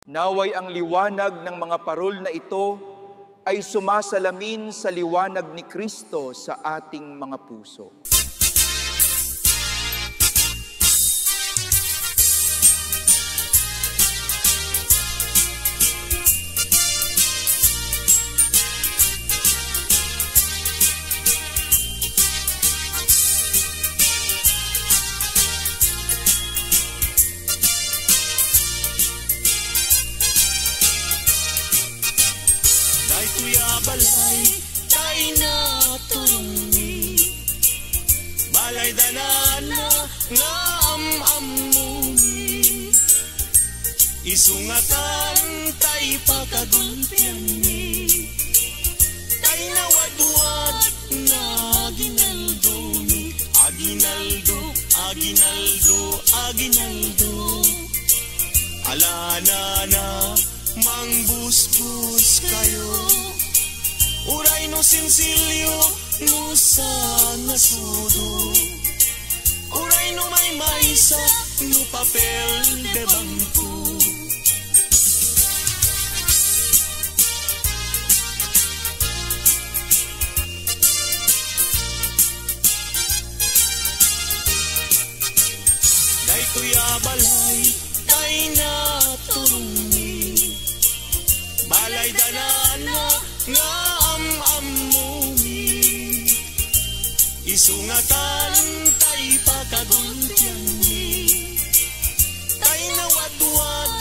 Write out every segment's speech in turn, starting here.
Naway ang liwanag ng mga parol na ito ay sumasalamin sa liwanag ni Kristo sa ating mga puso. Balay, tay na turungi, balay danana nga amuni, isungatan tay pagagulpian ni, tay na wadwad na aginaldumi, aginaldo, alana na mangbusbus kayo. Uray no sinsilyo, no sa nasudo. Uray no may maisa, no papel de bangko. Daytoy balay, day na turungi. Balay danana nga amuni, isungatan tay pagagulpian ni, tay nawadwad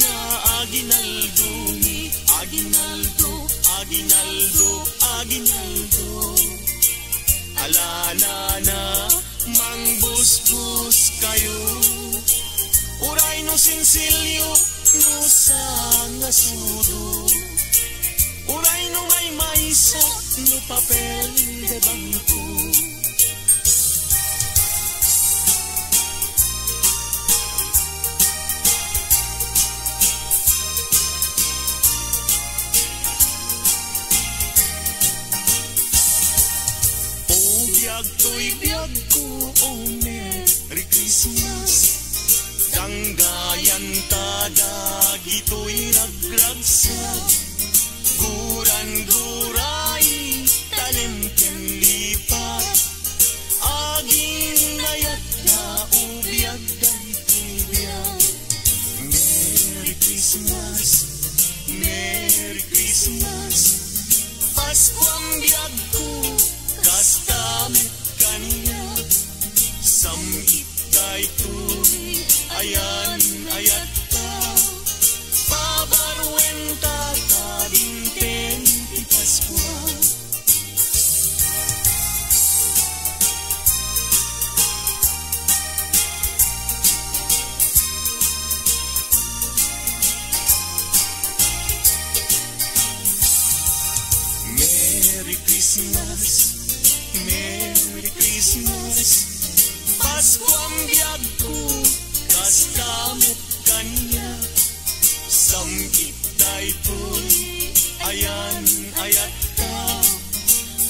na aginaldumi, aginaldo, alana na mangbusbus kayo, uray no sinsilyo, no sa ngasudo. Uray no may maisa, no papel de bangko. Biyag ko, oh Merry Christmas. Danggayan tadag ito'y nagragsag. Guran-guray, talimken lipat, agin ayat na ubiyag daytoy. Merry Christmas, Merry Christmas. Pasko ang biyag ko, kastamit kaniya, samit daytoy, ayan ayat ka, pabarwenta kadinten ti Pasko. Merry Christmas, Merry Christmas. Pasko ang biyag ko, kastamit kaniya, samit daytoy, ayan ayat ka,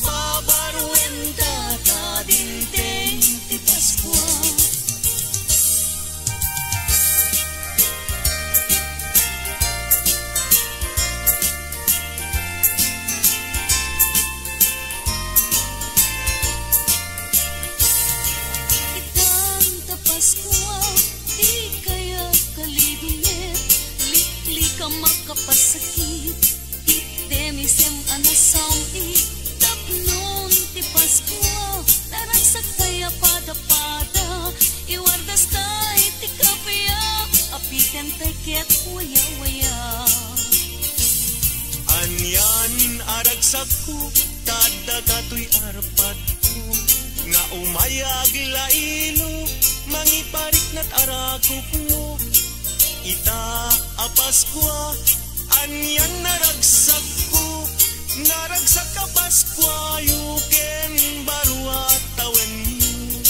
pabarwenta kadinten ti Pasko. Makapasakit, itemisem anasam tapnon ti Pasko, naragsak kaya pada-pada, iwardas tay ti kapya, apikan tay ket waya-waya. Anyan aragsak ko, kadagatoy arpad ko, nga umayag lailo, mangiparik na't arakop mo, ita apaskwa, anyan naragsak ko, naragsak ka Paskwa, yuken barwa tawen mo.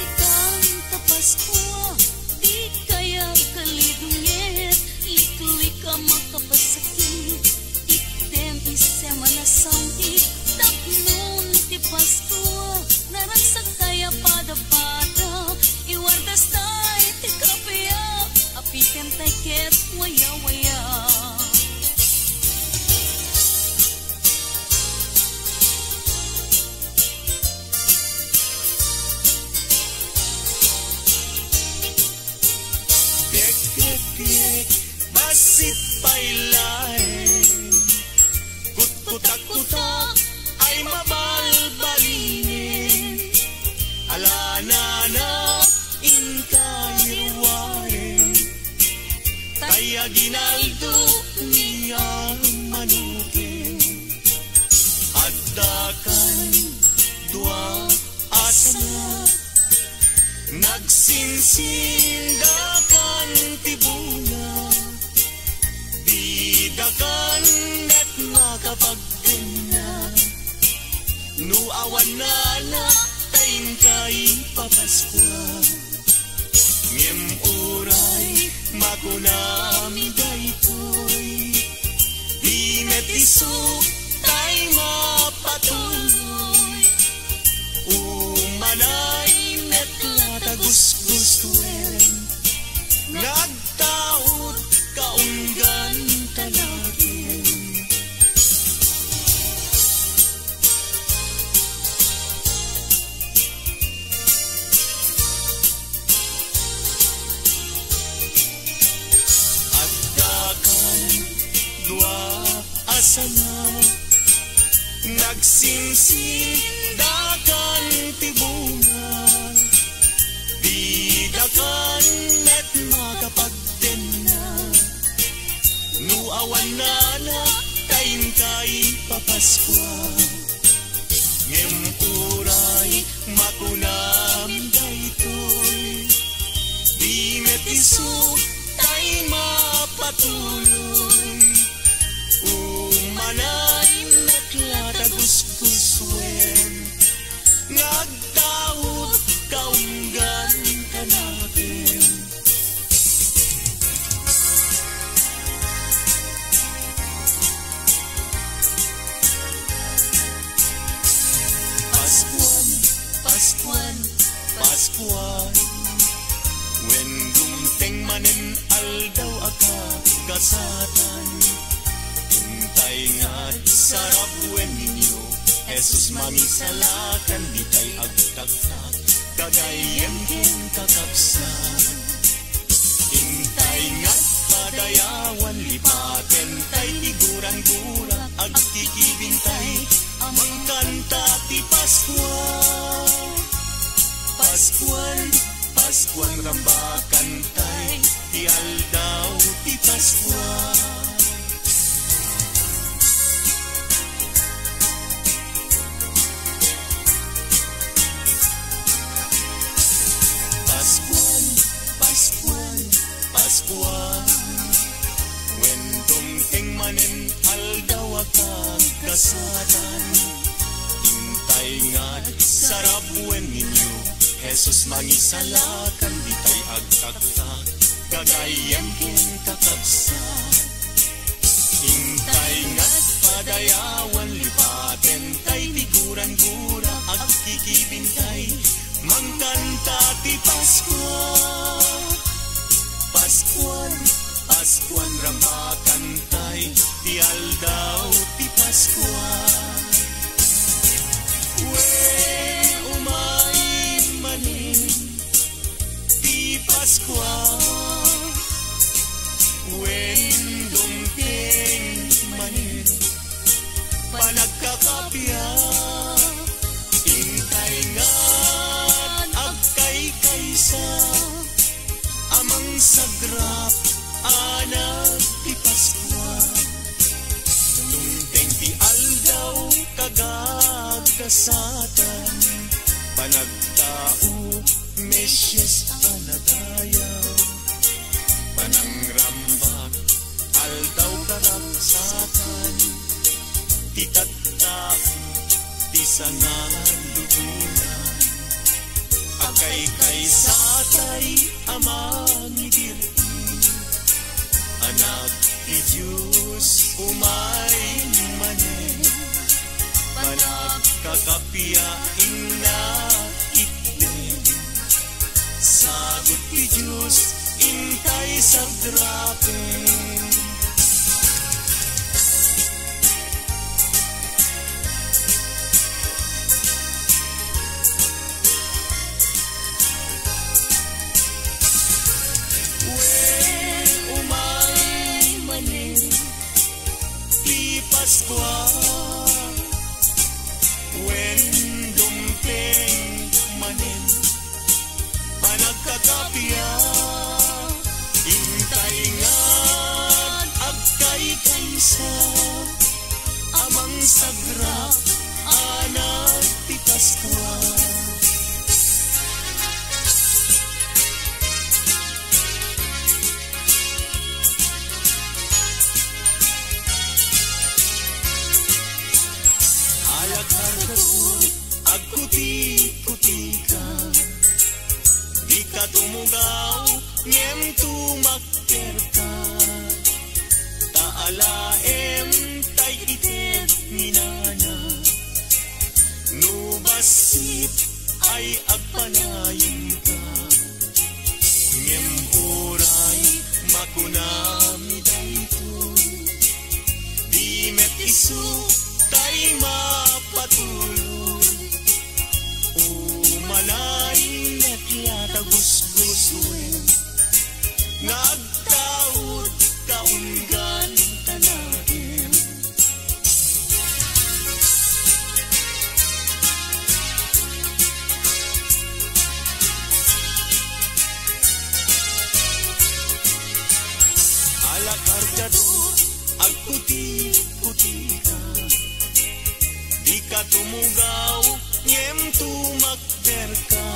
Itang Paskwa, di kaya kalidungit, likli ka makapasakit. aginaldo niya manukin addakan dua asana nagsinsindakan tibunga bidakan net makapagtina nu awan nala tayin kay papaskwa ngem uray makunami daytoy di metisok tay mapatuloy umanay net latagusgustuen nagtaot kaunggan talagin asana nagsinsindakan tibunga bidakan net makapagtena nu awan nala tayin kay papaskwa ngem uray makunam daytoy di metiso tay mapatuloy umanay natlatagusguswen ngagtaot kaunggan kanakin Paskuan, Paskuan, Paskuan when dumteng manen aldaw aka kasatan ingat sarap wen ninyo Jesus mangisalakan di tay agtagtag kagayem ken kakapsan intay ngat padayawan lipaten tay tiguran-gura agtikibintay mangkanta ti Paskuan Paskuan Paskuan rambakan tay ti aldaw ti Paskuan Paskuan when dumteng manen aldaw akag kasatan intay ngat sarap wen ninyo Jesus mangisalakan di tay agtagtag kagayem ken kakapsan intay ngat padayawan lipaten tay tiguran-gura agkikibintay mangkanta ti Paskuan Paskuan, Paskuan rambakan tay ti aldaw ti Paskuan wen umay manin ti Paskuan wen dumteng manin panagkakapya intay ngan agkay kaysa amang sagrap anak ti Paskuan dumteng ti aldaw kagagkasatan panagtao Mesyes anadayaw panangrambak aldaw karagsakan ti tattao ti sangan lubunan akay satay amang idirti anak ti Diyos umay manen panagkakapiain na itin sagot ti Diyos intay sagdrapen Paskuan when dumteng manen panagkakapya intay nga kargador, agkuti-kuti ka. Di ka tumugaw, ngem tumakter ka. Taalaem tay ited minana. Nubasit ay agpanayon ka. Ngem oray makunami daytoy. Di met isu tay mapatuloy. Umalay net yatagusgusuin. Nagtaod kaunggan tanahin. Ala kargador, agputi-puti ka. Di ka tumugaw, ngem tumakder ka.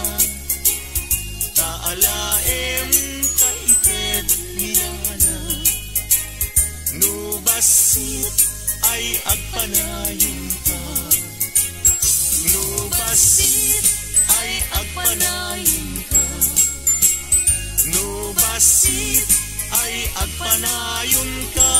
Taalaem kaited minana. Nubasit ay agpanayon ka. Nubasit ay agpanayon ka. Nubasit ay agpanayon ka.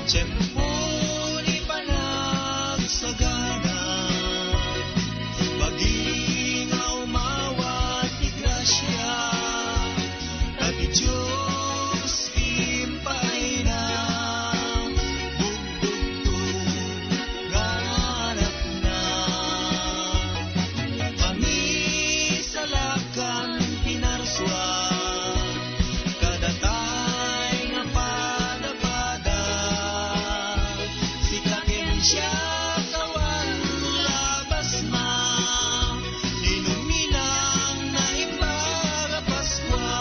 Tiyempo ni panagsagana, pag-ingaw mawat igrasya, Tati Diyos impay na, bugdugtog ganap na, pangisalakan pinarswa, kadatay nga pada-pada, sikakin siya kawan labas na, inuminang na imbaga Paskwa.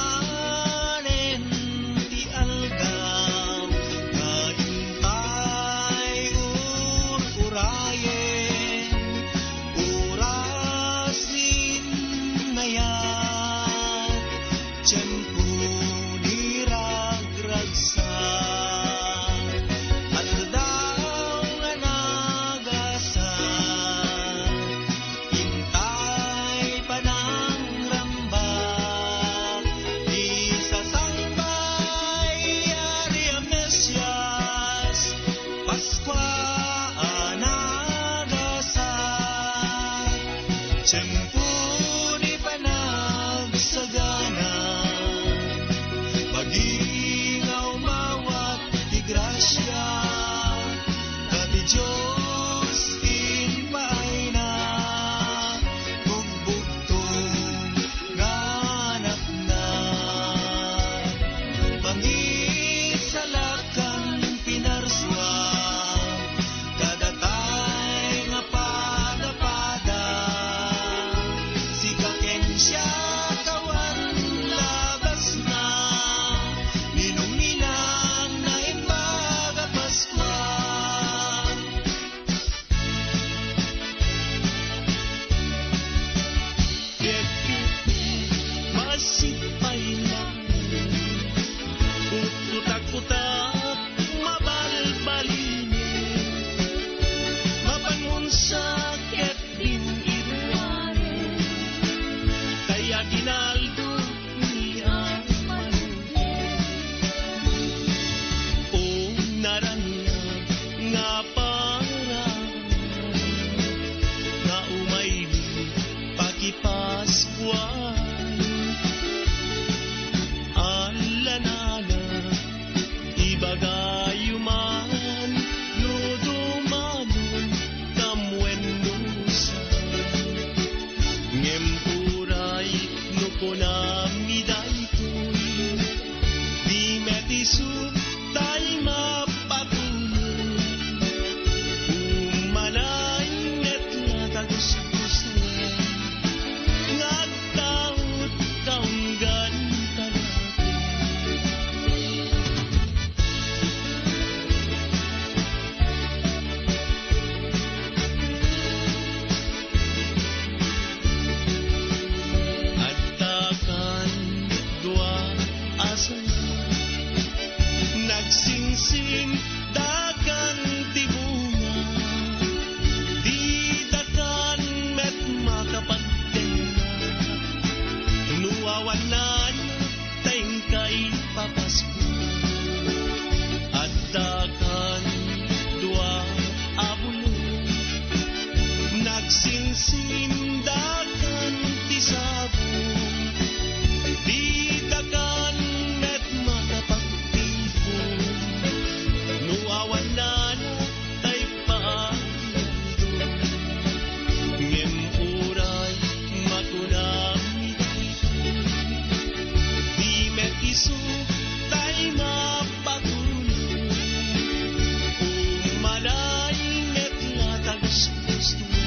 Tagtinganin ti aldaw, kaintay urayen, urasin na yan, tiyempo ni ragragsan, aldaw nga nagasan, intay panang rambak, isasambay ari ang Mesyas, Paskwa anagasay, tiyempo ni panagsagana, pag-ingaw mawat igrasya, Tati Diyos impay na, bugbugtong ganap na, pangisalakan pinarswa, kadatay nga pada-pada, sikaken siya kawan labas na, inuminang na imbaga Paskwa. Masipay lang, utak-utak mabalbalin, mapangunsak ket din iruwanen, kaya ginaldo ni Armanuel. O naranyag nga parang, nga umayli pagipaskuan, alanana ibagayuman, nudumanon kamwendusan, ngempuray nukonami daytoy, di metisu tay mapatuloy, umanay nget nga tagus-gustuan, ngagtaot kaunggan talaga. Adtakan dua asan, nagsingsing dakan tibunga, di dakan met makapagtenga, nuawanan tengkay papasko, adtakan dua abulo, nagsingsing dakan tisabong, di dakan met makapagtipon, nuawanan tay paayando, ngemuray makunami daytoy, di met isu tay mapatuloy, umanay met nga tagus-gustuhan.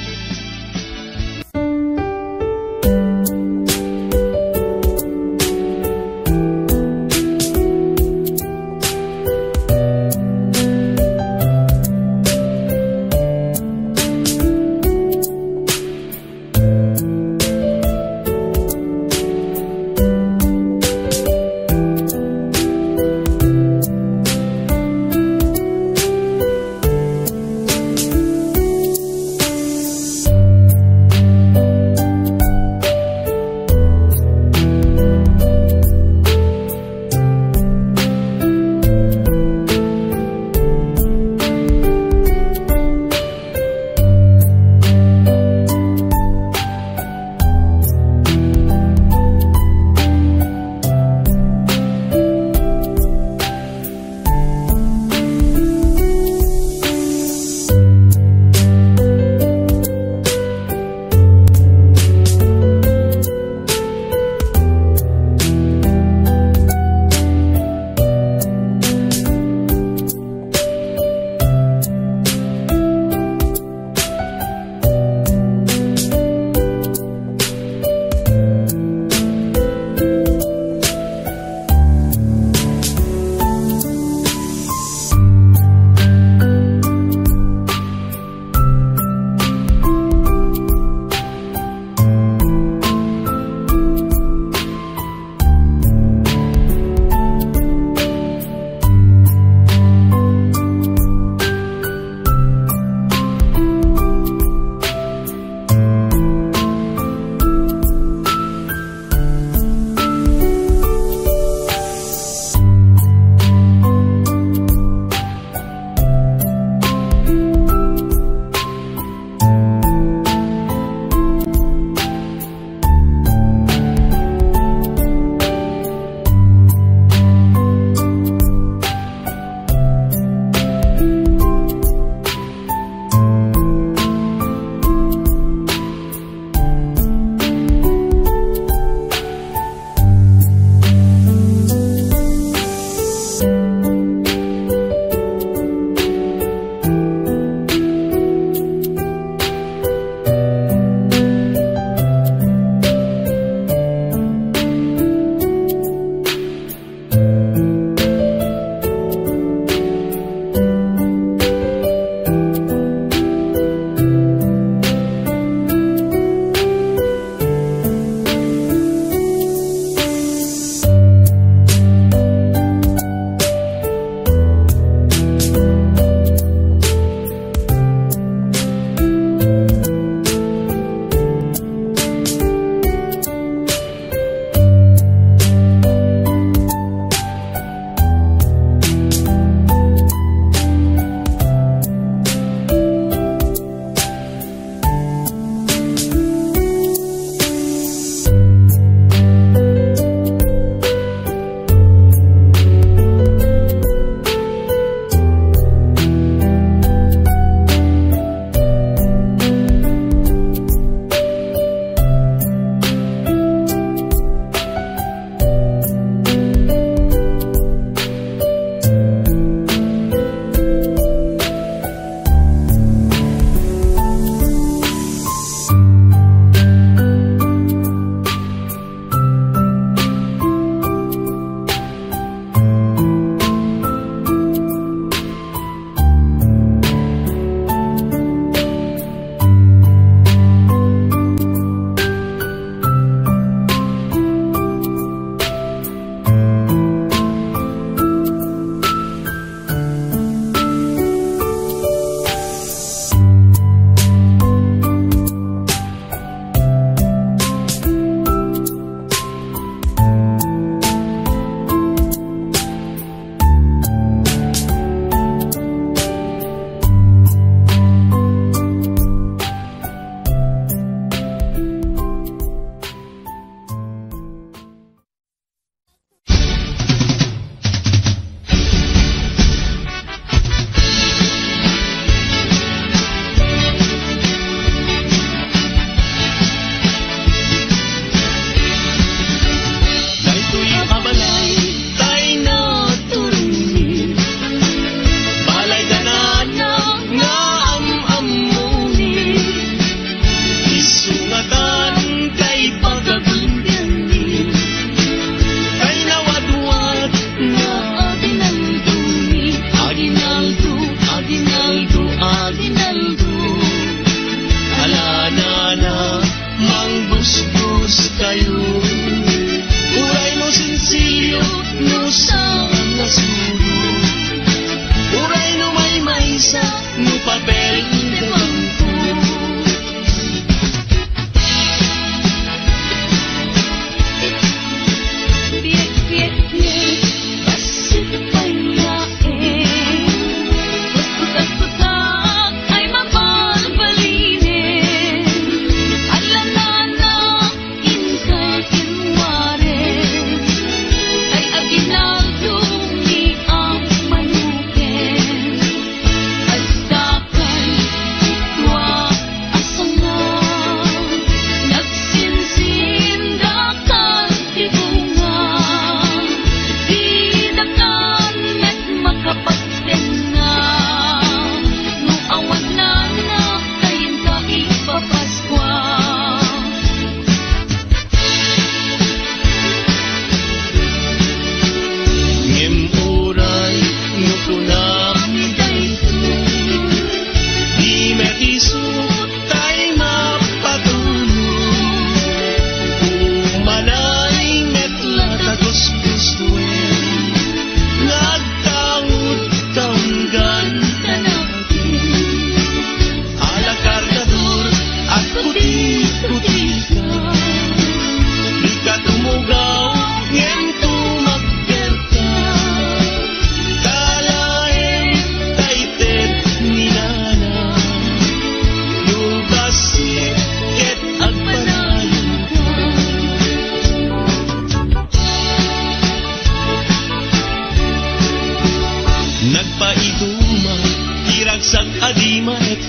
sak adi maek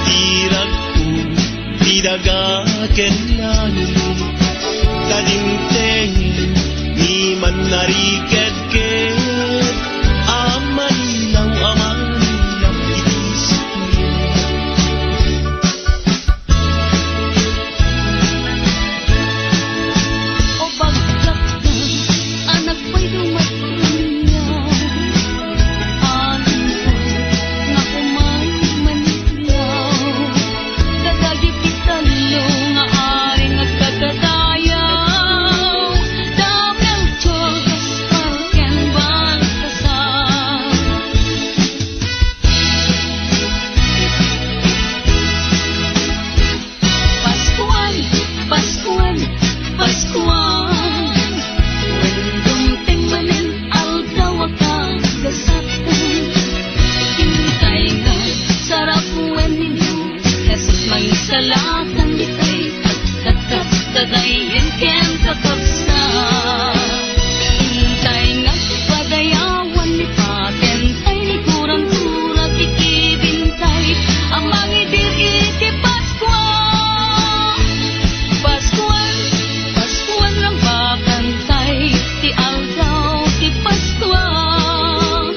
tirag ko tidagaken langit kadinteng ni man nariket ket amanilaw itisip O bagsak na, anak ko'y dumatunyaw. Anin ko, nga kumay manilaw. Dadagip italo, nga aring nagkakadayaw. Damel Diyos, palken baltasar. Paskuan, Paskuan, Paskuan. Dumting manin aldaw akang gasatan. Hintay nga sarap wen ninyo Jesus mangisalatan ditay Tatat dadayin ken kakabsa. Hintay nga padayawan ni patentay ni kurang-kurang kikibintay ang mangidir iti Paskuan. Paskuan, Paskuan lang bakantay ti aldaw ti Paskuan.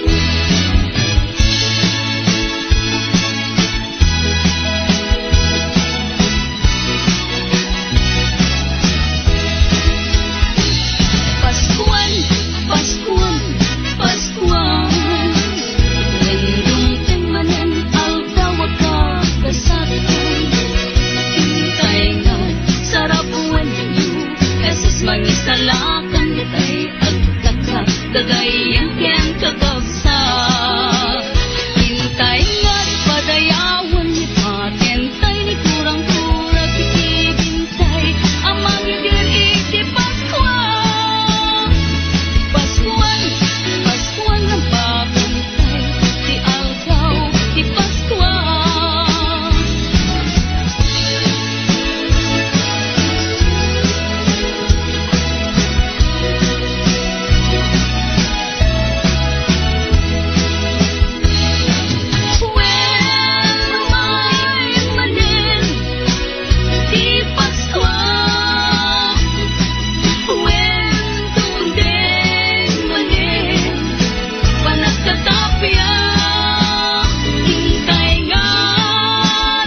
Paskuan, Paskuan, Paskuan. When dumting manen aldaw agkakasatan. Hintay nga sarap wen ninyo Jesus mangisalakan ditay agkakak dadayan ken kakabsa. Hintay nga padayawan ni patentay ni kurang-kurang kikibintay ang mangidir iti Paskuan. Paskuan, Paskuan lang bakantay ti aldaw ti Paskuan. When lumay manin ti Paskuan. When dumdeng manin panagkatapya. Hintay nga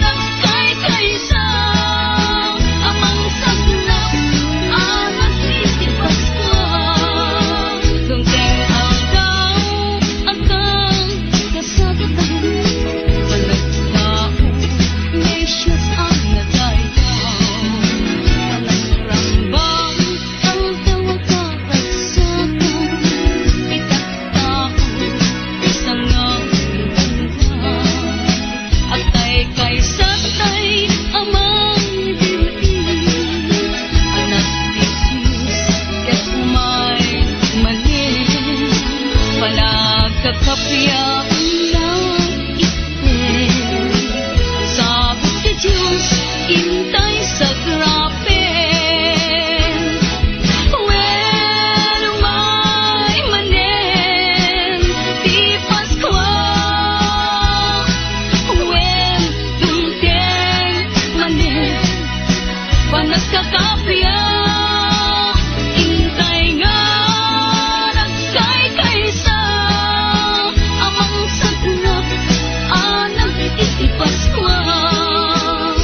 nagkay-kaysa amang sagnap anak iti Paskuan. Dumdeng aldaw akang kasagatan. Panagtao may siyas ang nagaydaw. Panagtrambang aldaw agkaragsakan. Itatao isang ngangintay. Agtay kay satay amang dili. Anak ti Diyos ket umay manin. Panagkakapya lang iten. Sabot ti Diyos intay sa grapen. When umay manen ti Paskuan. When dumteng manen panagkakapya. Hintay nga nagkay-kaysa amang sagnap anak iti Paskuan.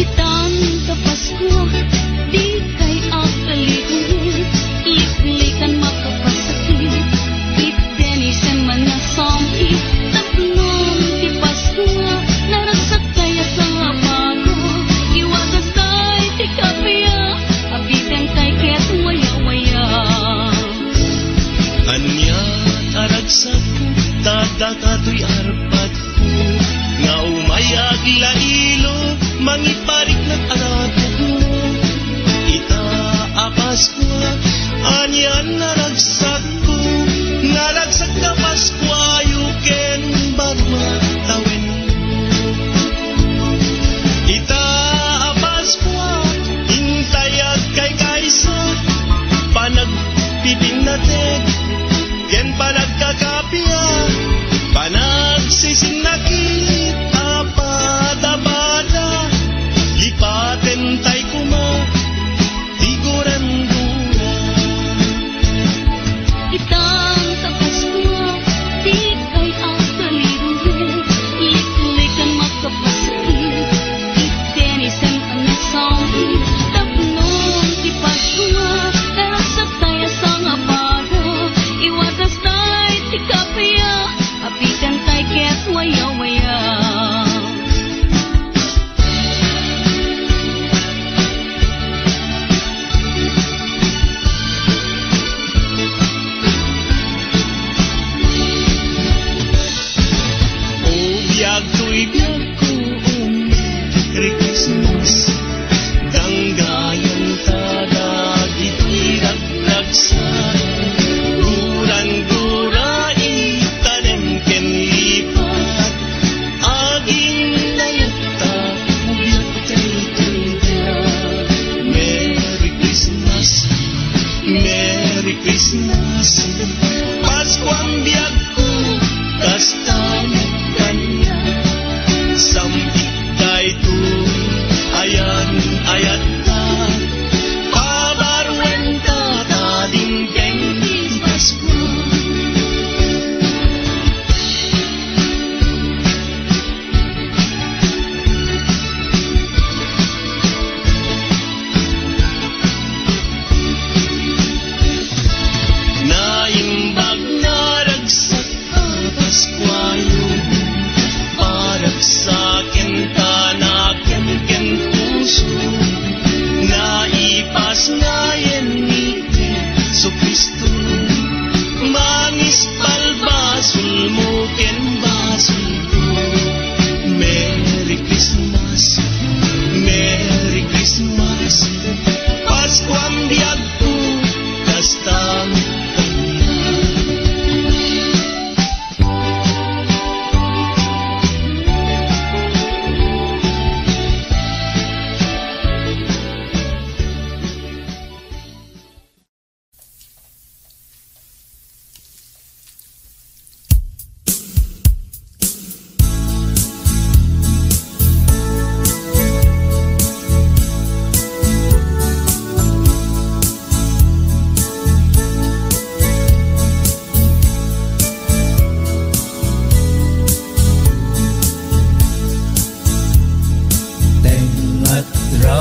Itan sa Pasko, di kay agkaligid, liklikan makapasakit. Itdenisen man na sompi, tapnon ti Pasko, naragsak kaya sa apago. Iwagas kay ti kapya, abiten kay ket waya-waya. Anya aragsak ko tadakatoy arpat ko nga umayag lailo mangiparik ng arapot mo ita Pasko anyan naragsak ko naragsak na Pasko ayuken barwa tawen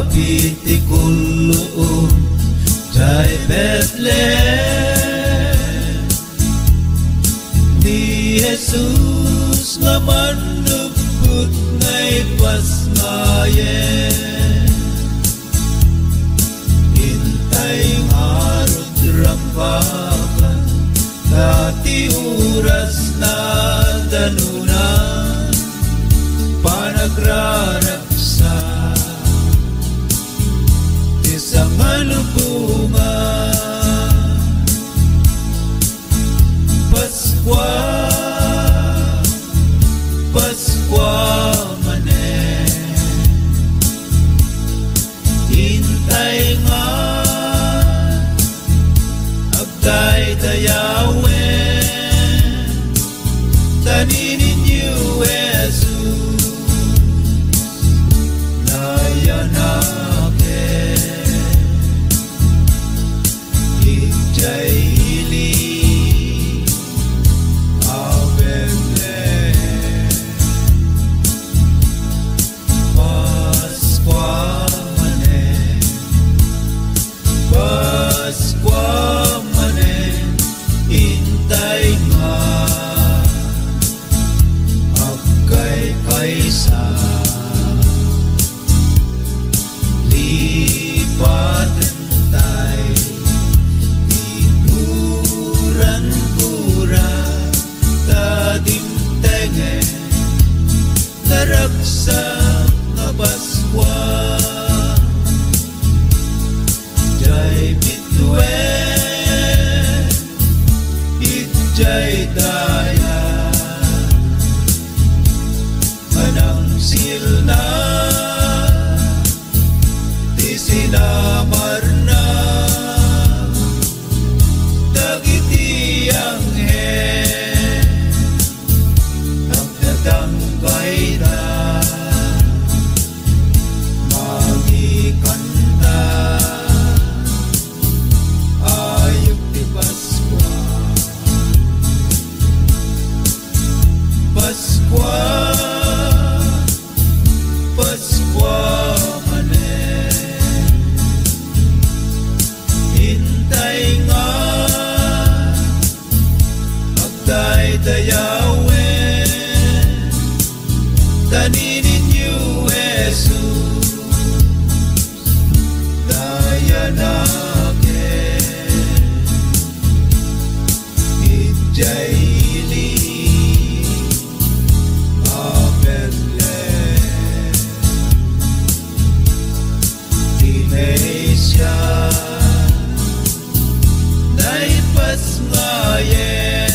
Kapiti kulum jai Bethlehem Ni Jesus nga manuput ngay pasmayen Hintay ngarod rampakan Dati oras na danunan Panagraraksa Isang malubungan Paskwa Paskwa manen Hintay nga Agday dayawen Taninin niyo Jesus Nayanake Hijay ili Avele Paskwa manen Paskwa manen Hintay nga Agkay kaysa Lipatan tayo Iguran-gura Tadimtengen Naragsak na Paskwa Jai Bituen Itjay daya Manang silna Di sinamar na Dagiti ang Ang natanggay na Magikanta Ayok di Paskwa Paskwa Paskwa manen Hintay nga Agday dayawen Taninin niyo Jesus Dayanake Hijay ili Bethlehem Tinesya Naipas ngayen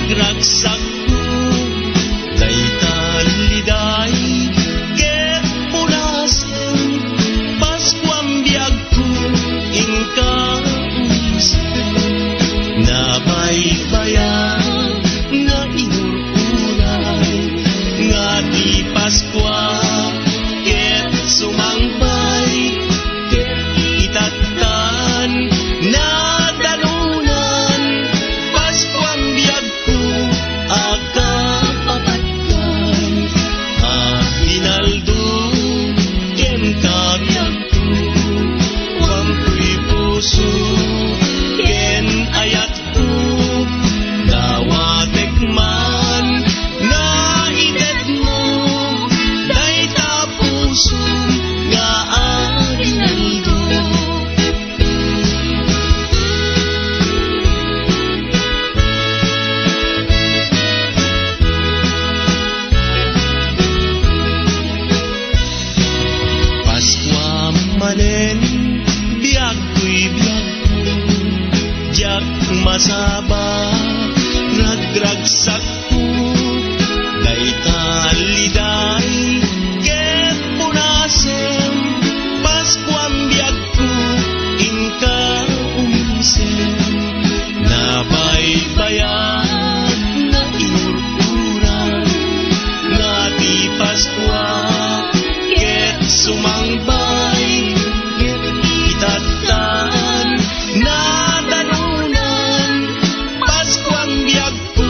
ragragsak ko, daytan liday, ket punasen, Paskuang biyag ko, inka unsen, nabaybayan, nga inurulay, nga di Paskwa, ket sumangpay, ket itatan, na danunan, Paskuang biyag ko, agkapapatkan, hinaldo, ken kabiyag ko, wampuy puso, ken ayat ko, dawatek man, na idet mo, dayta puso, nga aginaldo. Paskwa manen, biyag ko'y biyag ko, diyak masaba, ragragsak ko, daytan liday, ket punasen, Paskuang biyag ko, inka umisen, nabaybayan, na inurkuran, nga di Paskwa, ket sumangpay, ket itatan, na danunan, Paskuang biyag ko,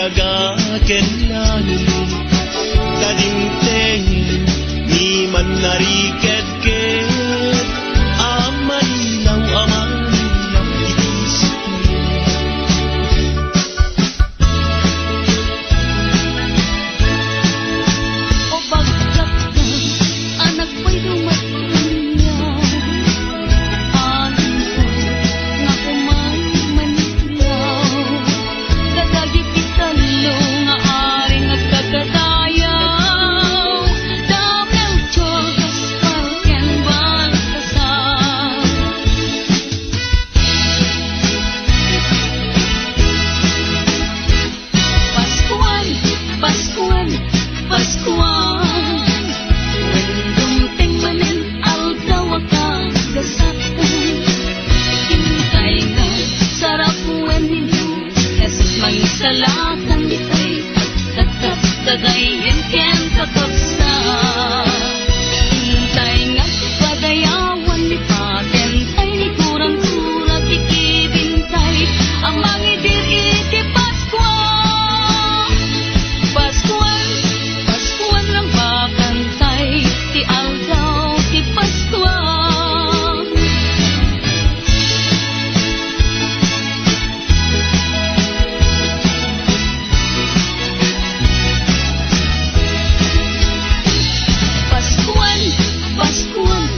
daga ken langit kadimteng ni man nariket-ket amanilaw itisip O bagkat ka, anak ko'y dumatunyaw. Anin ko, nga kumay manilaw. Kadagip italo, nga aring agkagadayaw. Damel Diyos, palken baltasar. Paskuan, Paskuan, Paskuan. Dumting manin aldaw agkagasatan. Hintay ka, sarap wen ninyo. Jesus mangisalakan ditay. Tatap tagay hintyan kakabsa. Hintay nga padayawan ni patentay ni kurang-kura kikibintay. Ang mangidir iti Paskuan. Paskuan, Paskuan lang bakantay. Ti aldaw, ti Paskuan. Paskuan, Paskuan,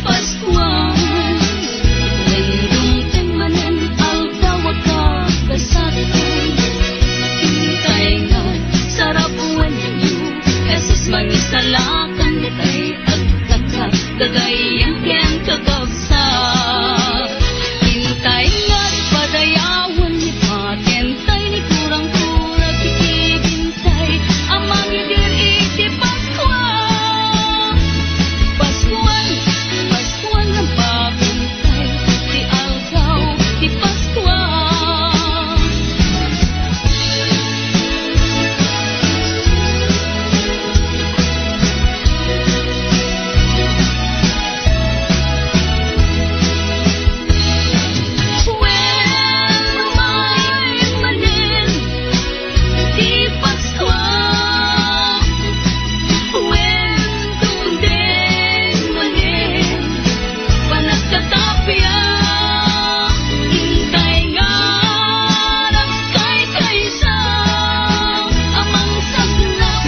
Paskuan. Dumting manin aldaw agkagasatan. Hintay nga, sarap wen ninyo. Jesus mangisalakan ditay. Agkakak, kagayang ken kakabsa. Hintay nga, padayawan ni patentay ni kurang-kura kikibintay. Ang mangidir iti Paskuan. Paskuan, Paskuan lang bakantay. Ti aldaw, ti Paskuan. When mamay manin, ti Paskuan. When dumdeng manin, panagkatapya. Hintay nga, nagkay-kaysa. Amang saklap,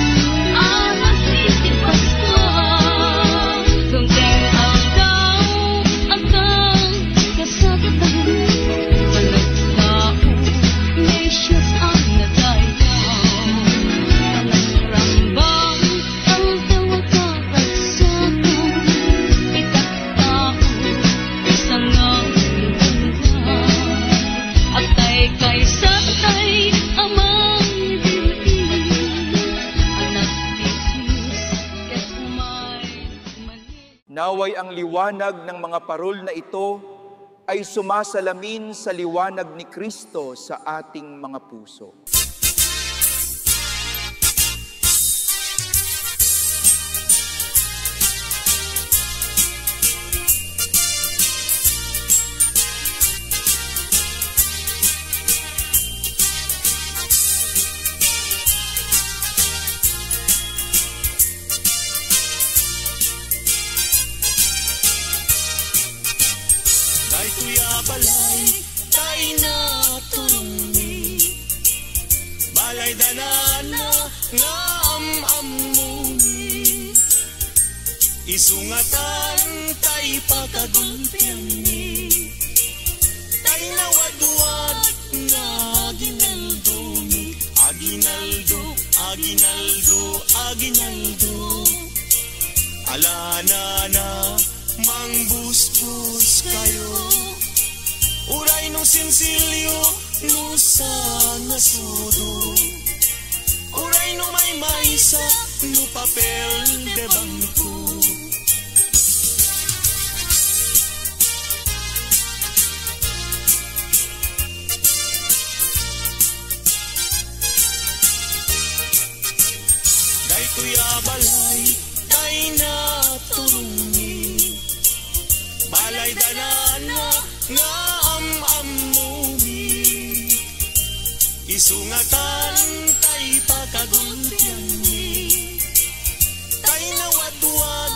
anak iti Paskuan. Dumdeng aldaw, agkang kasagatan. Panagtao, nasyos ang nadayaw. Panagkarambang, aldaw agkakagsakan. Itakao, isang ang hintay. Agtay kay sabtay, amang ibigin. Anak ti Diyos, ket kumay manin. Naway ang liwanag ng mga parol na ito ay sumasalamin sa liwanag ni Kristo sa ating mga puso. Day tuya balay, day na turumi. Balay danana, nga am-amumi. Isungatan, tay pagkagulpian ni. Tay nawadwad, nga aginaldumi. Aginaldo, aginaldo, aginaldo. Alana na, mangbus-bus kayo. Uray no sinsilyo, no sa nasudo. Uray no may maysa, no papel de bangko. Day tuya balay, day na turumi. Balay danana, nga am-amumi. Isungatan tay pagkagultian ni tay nawatuwag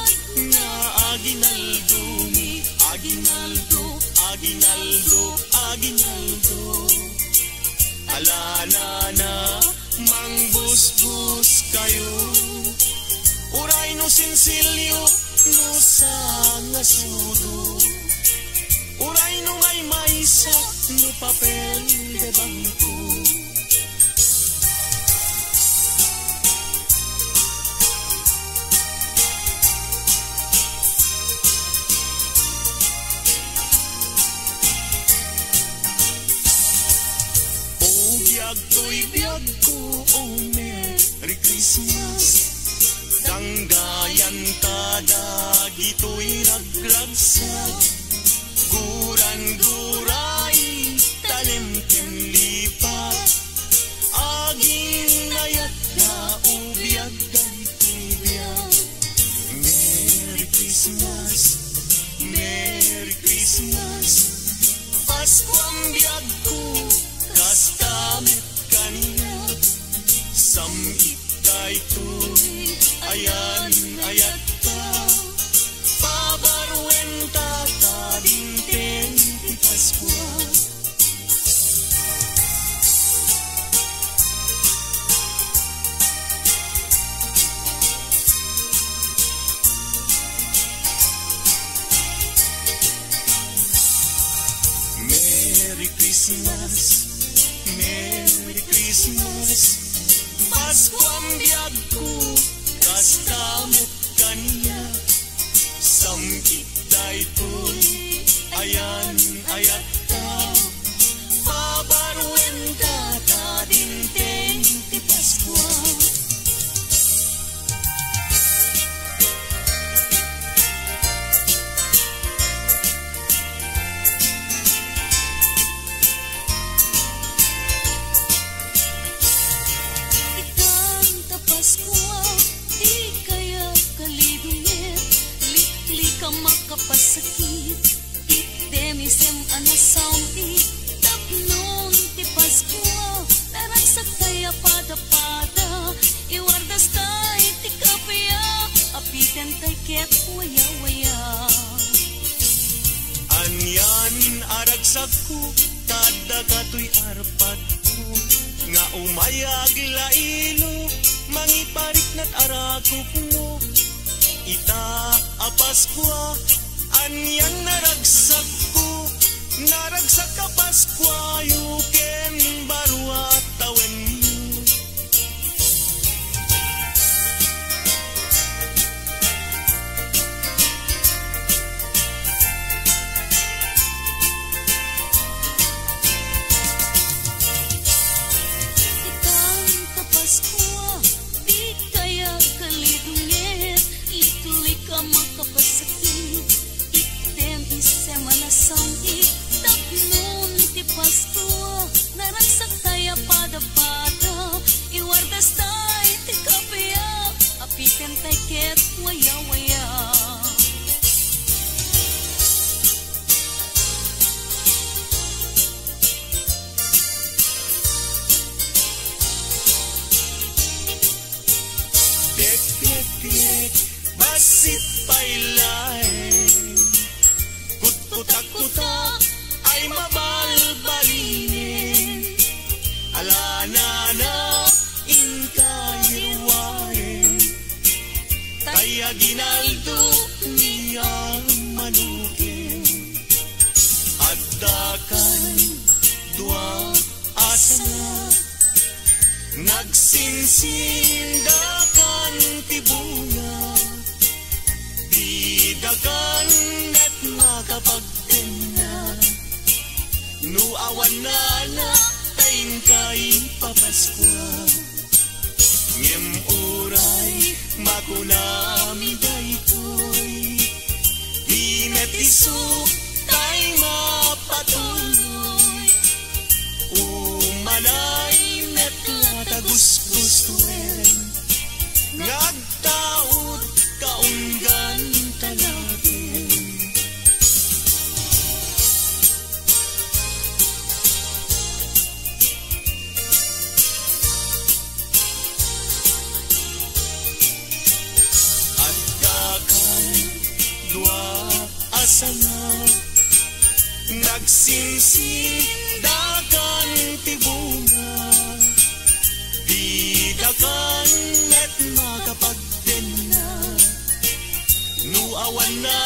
nga aginaldo mi aginaldo aginaldo aginaldo alana na mangbusbus kayo uray no sinsilyo no sa ngasudo uray no may maysa no papel de bangko biyag ko, oh Merry Christmas Danggayan tada gito'y ragragsag Guran-guray talimtim lipat Aging nayat na ubiyag ganito'y biyag Merry Christmas, Merry Christmas Pasko ang biyag ko kastamit kanina samit kayto'y ayan ayat ka pabaruen tatadinten ti Paskwa Merry Christmas Merry Christmas Pasko ang biyag ko kastamit kaniya samit daytoy ayan ayat ka pabaruen ka tadinteng ti Paskwa Pasakit itemisem anasam itapnon ti Paskwa naragsak kaya pada-pada iwardas tay ti kapya apiten tay ket waya-waya anyan aragsak ko tada kato'y arpad ko nga umayag lailo mangiparik na't arakop mo ita a Paskwa anyan naragsak ko naragsak ka Paskwa yuken barwa tawen mo itang Paskwa di kaya kalidungit ituloy ka makapasakit item isem alasang itapnon ti Paskwa naragsak tayo pada-pada iwardas tayo ti kapya apiten tayo ket waya-waya Tiek, basit pailain Kut-kutak-kutak ay mabalbalinin Alana-na inkahirwain Kaya ginaldo niya manukin At dakan dua asana Nagsinsindakan ti bunga Didakan at makapagtena Nuawan na tayin kay Papaskwa Ngem uray makunami daytoy Di met isu tay mapatuloy Umanay met latagusgustuin Nagtaot kaunggan talagin sanga nagsinsin dagan tibunga di dagan met makapagden na nuawan na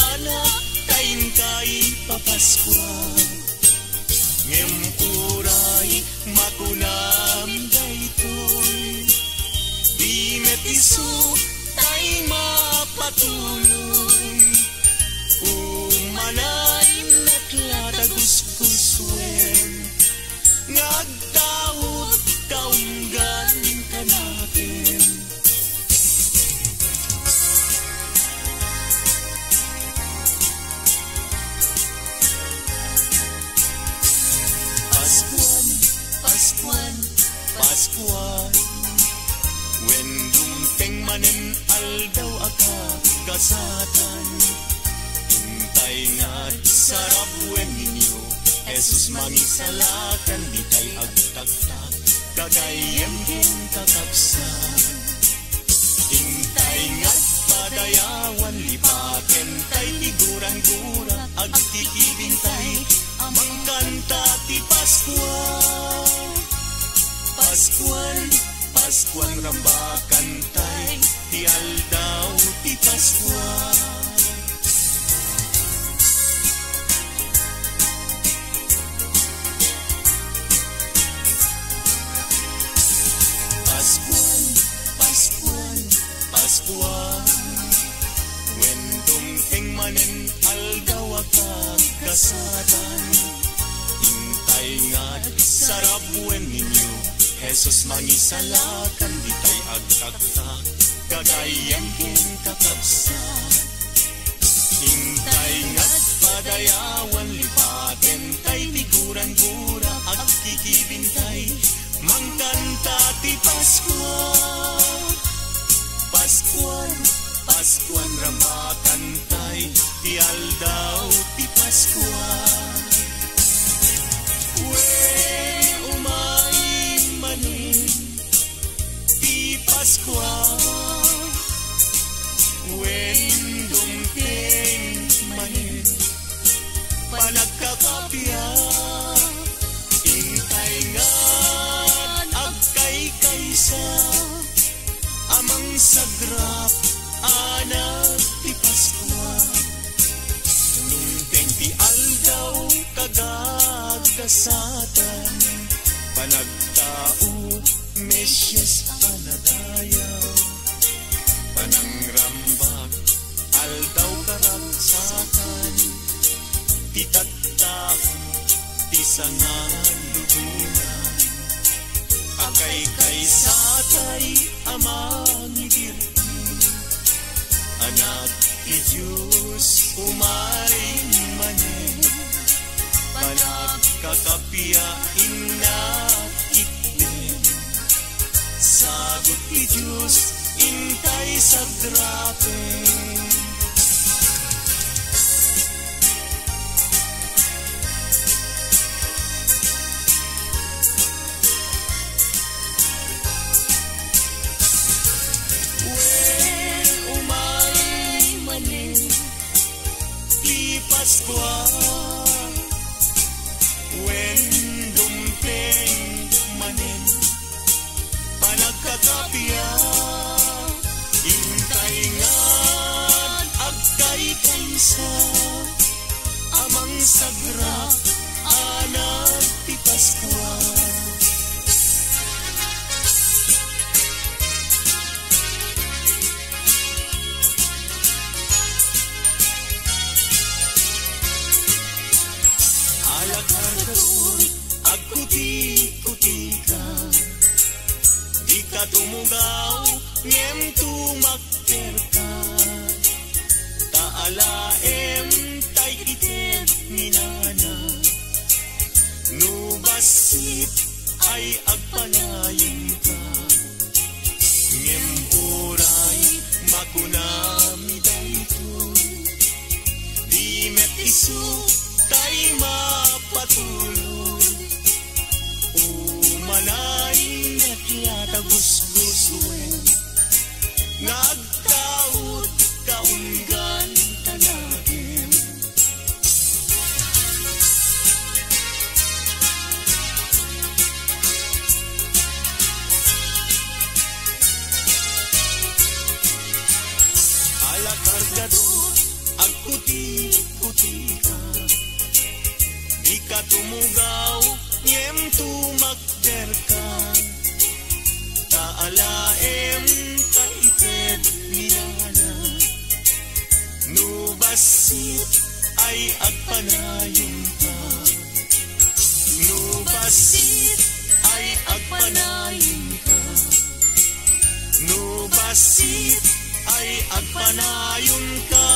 tayin kay papaskwa ngem uray makunam daytoy di met isu tay mapatuloy umanay met lataguskuswen ngagtawod kaunggan ka natin Paskuan, Paskuan when dumteng manen aldaw aka kasatan hintay nga sarap wen ninyo Jesus mangisalakan di tay agtagtag kagayem din kakapsan hintay nga padayawan lipaken tay tiguran-gura agtitibing tay amang kanta ti Paskuan Paskuan, Paskuan rambakan tay ti aldaw ti Paskuan Paskuan, Paskuan, Paskuan when dumteng manen aldaw akag kasatan hintay nga sarap wen ninyo Jesus mangisalakan di tay agtagtag kagayem ken kakabsan hintay nga't padayawan lipaten tay tiguran-gura agtitibintay mangkanta ti Paskuan Paskuan Paskuan rambakan tay ti aldaw ti Paskuan Paskuan when dumteng manen panagkakapya hintay ngan agkay kaysa amang sagrap anak ti Paskuan dumteng ti aldaw kagagkasatan panagtao Mesyas anadayaw panangrambak aldaw karagsakan ti tattao ti sangan lubunan akay kaysatay amang ibirti anak ti Diyos umay manen panagkakapiyain na sagot ti Diyos intay sa grabe when umay manen ti Paskuan when dumteng manen panagkakapya hintay ngan agkay kaysa amang sagra anak ti Paskuan alakar agkuti-kuti ka di ka tumugaw ngem tumakter ka taalaem tay iten minana nubasit ay agpanayin ka ngem uray makunami daytoy di met isu tay mapatuloy umanay at latagusguswen nagtaud kaunggan tanagin la kargador, ang puti-puti ka. Di ka tumugaw, ngem tumakder ka. Taalaem taited niyana. Nubasit ay agpanayon ka. Nubasit ay agpanayon ka. Nubasit ay agpanayon ka.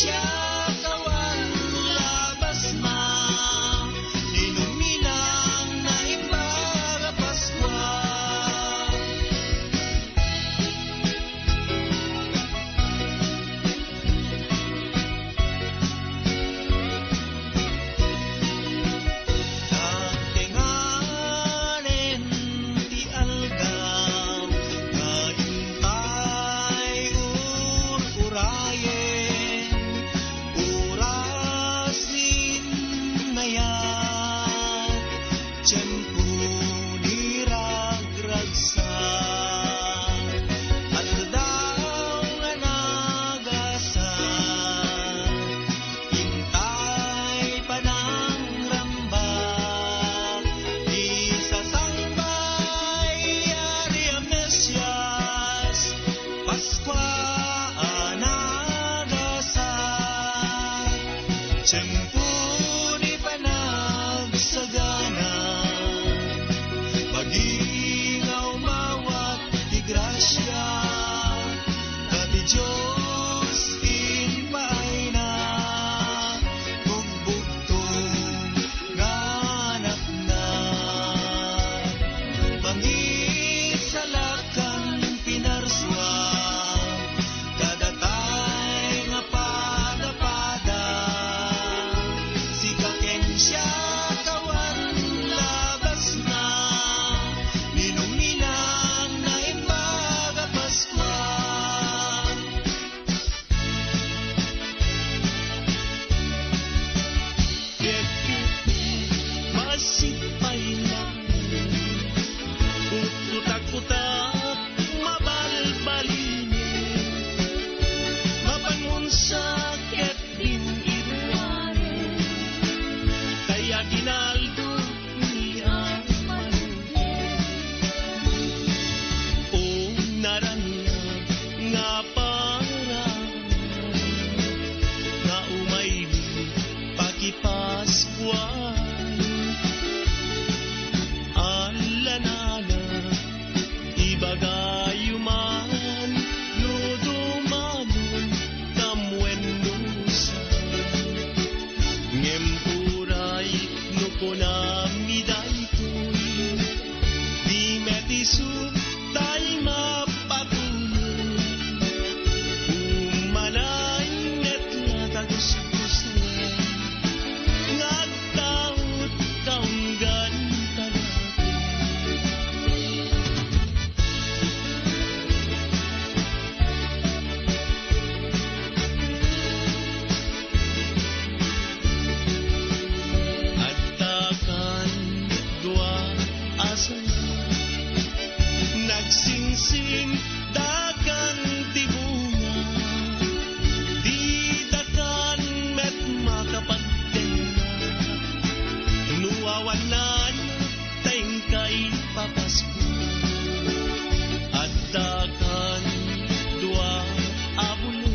siya kawan labas na inuminang na imbaga Paskwa. Tantinganen ti algaw na intay urayen urasin na yan tiyempo ni ragragsan at daw nga nagasan intay pa ng rambak isasambay ari ang Mesyas Paskwa anagasan tiyempo ni panagsagana pagingaw mawat ti grasya kati Diyos inpay na bugbugtong nga anak na pangisalakan pinarswa kadatay nga pada-pada si kaken siya kawan labas na ninuminang na imbaga Paskwa. Masipay lang utak-utak mabalbalinin mabangon sa ketbing inuwarin kaya ginaldo ni ang malugin o naranya nga parang nga umayli pagipaskuan alanana ibagayuman ludumanon kamwendusan ngempuray nukonami daytoy di metisu tay mapatuloy umanay net nga tagus-gustuhan ngagtaot kaunggan talaga. Adtakan dua asan nagsingsing dakan tibunga di dakan met makapagtenga nuwawanan tengkay papasko adtakan dua abulo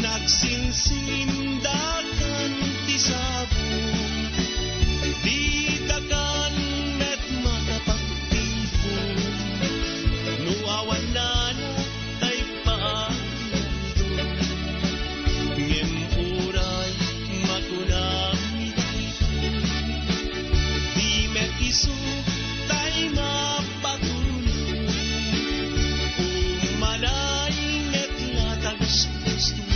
nagsingsing dakan tisabong di dakan met makapagtipon nuwawanan tay paando ngem uray makunami di met isu tay mapatuloy umanay net nga tagus-gustuhan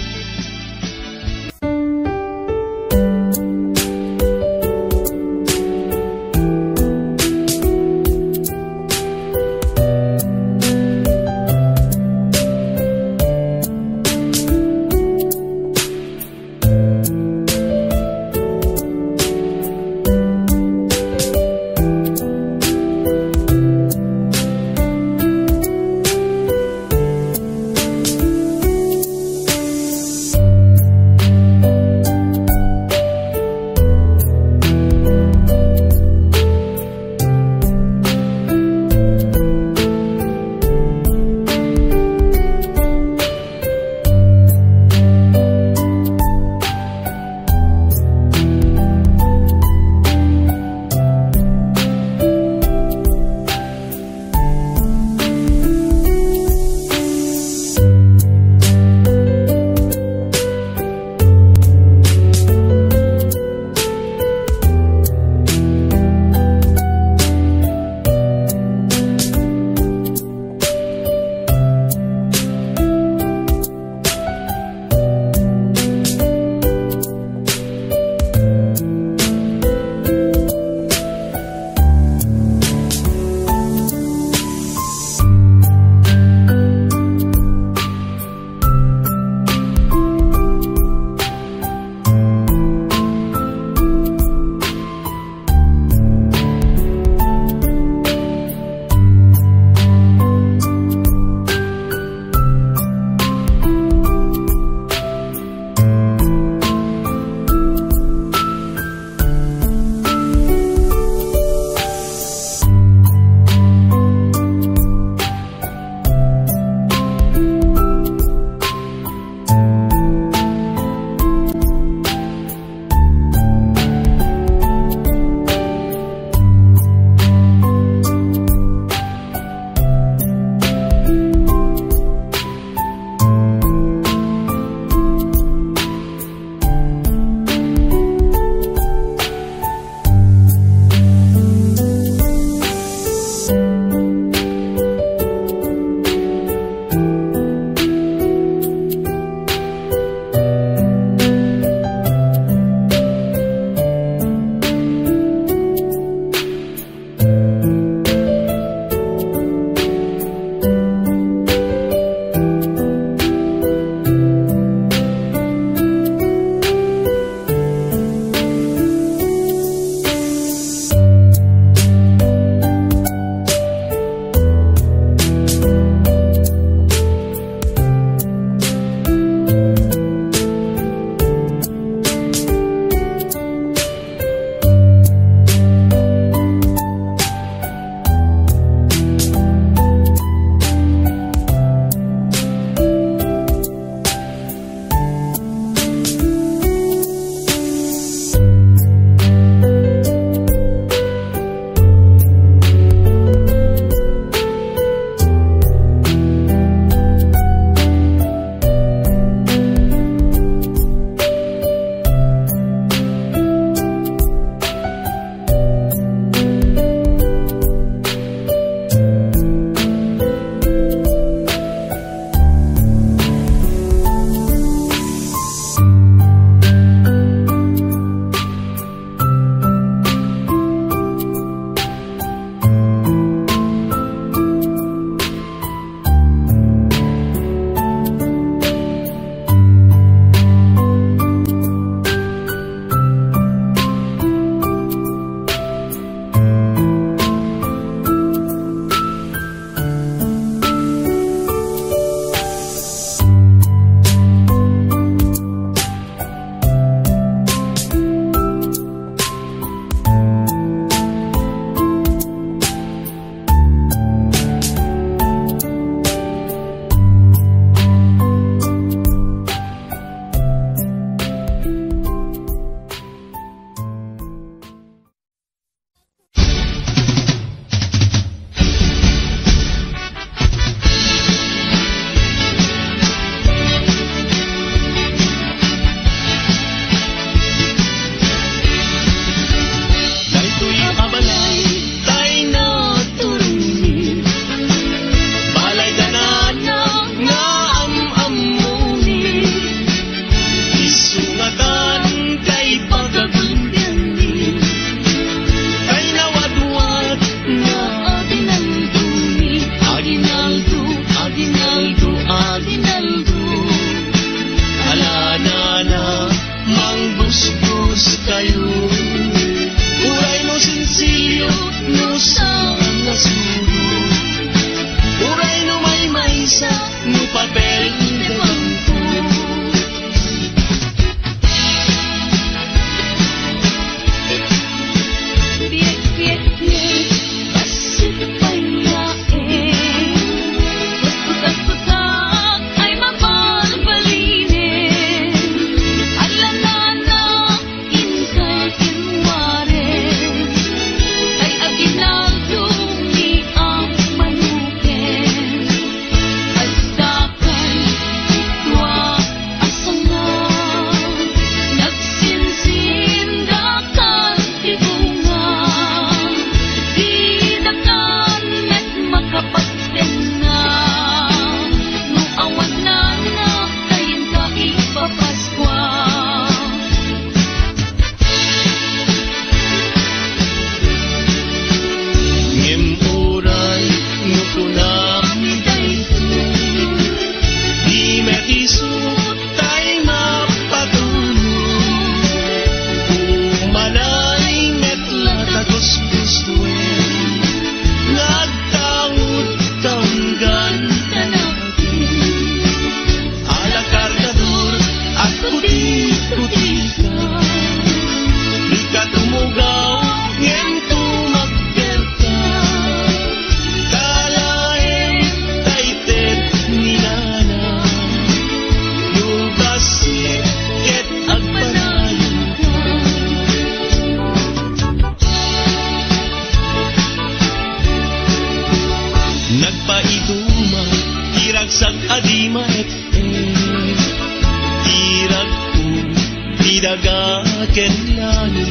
daga kenlani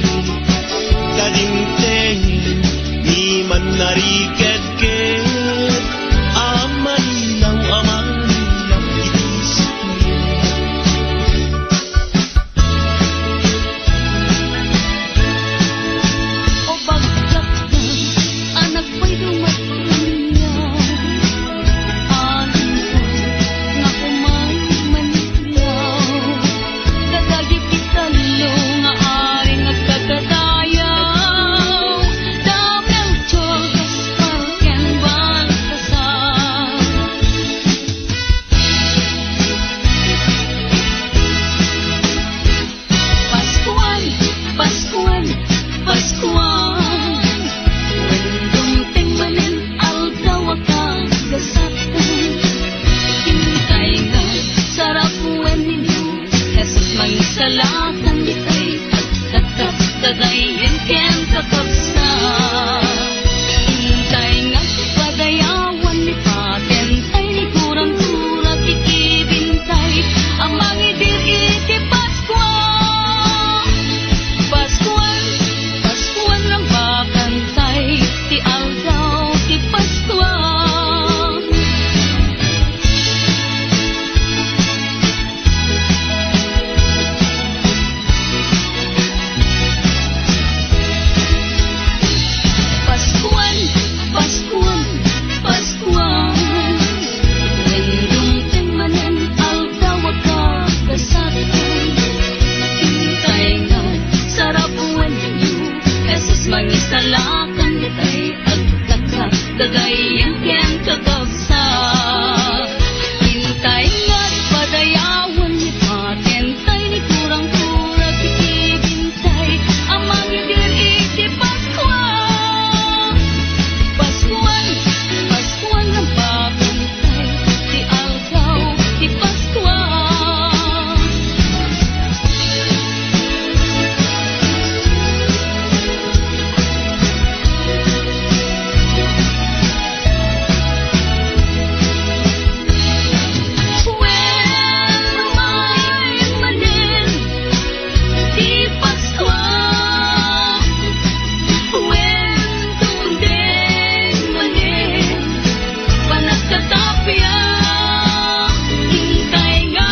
kadingteng ni man nariked amanilaw itisip O bagkat na, anak ko'y dumatunyaw. Anin ko, nga umay manilaw. Dadagip italo, nga aring nagkakadayaw. Damel chogas, palken baltasar. Paskuan, Paskuan, Paskuan. Dumting manin aldaw akang gasatan. Hintay nga sarap uwan ninyo. Jesus mangisalatan ditay at kadayin ken kakapsa. Hintay nga padayawan ni patentay ni kurang-kurang ikibintay. Ang mangidir iti Paskuan. Paskuan, Paskuan lang bakantay, ti aldaw ti Paskuan. Paskuan, Paskuan, Paskuan. When dumting manin aldaw agkakasatan. Hintay nga sarap uwan ninyo. Jesus mangisalakan ditay agkakadagayan ken kakabsa. Hintay nga't padayawan ni patentay ni kurang-kurang ikibintay. Ang mangidir iti Paskuan. Paskuan, Paskuan ang bakantay, ti aldaw ti Paskuan. When umay manin ti Paskuan. When dumdeng manin panagkatapya. Hintay nga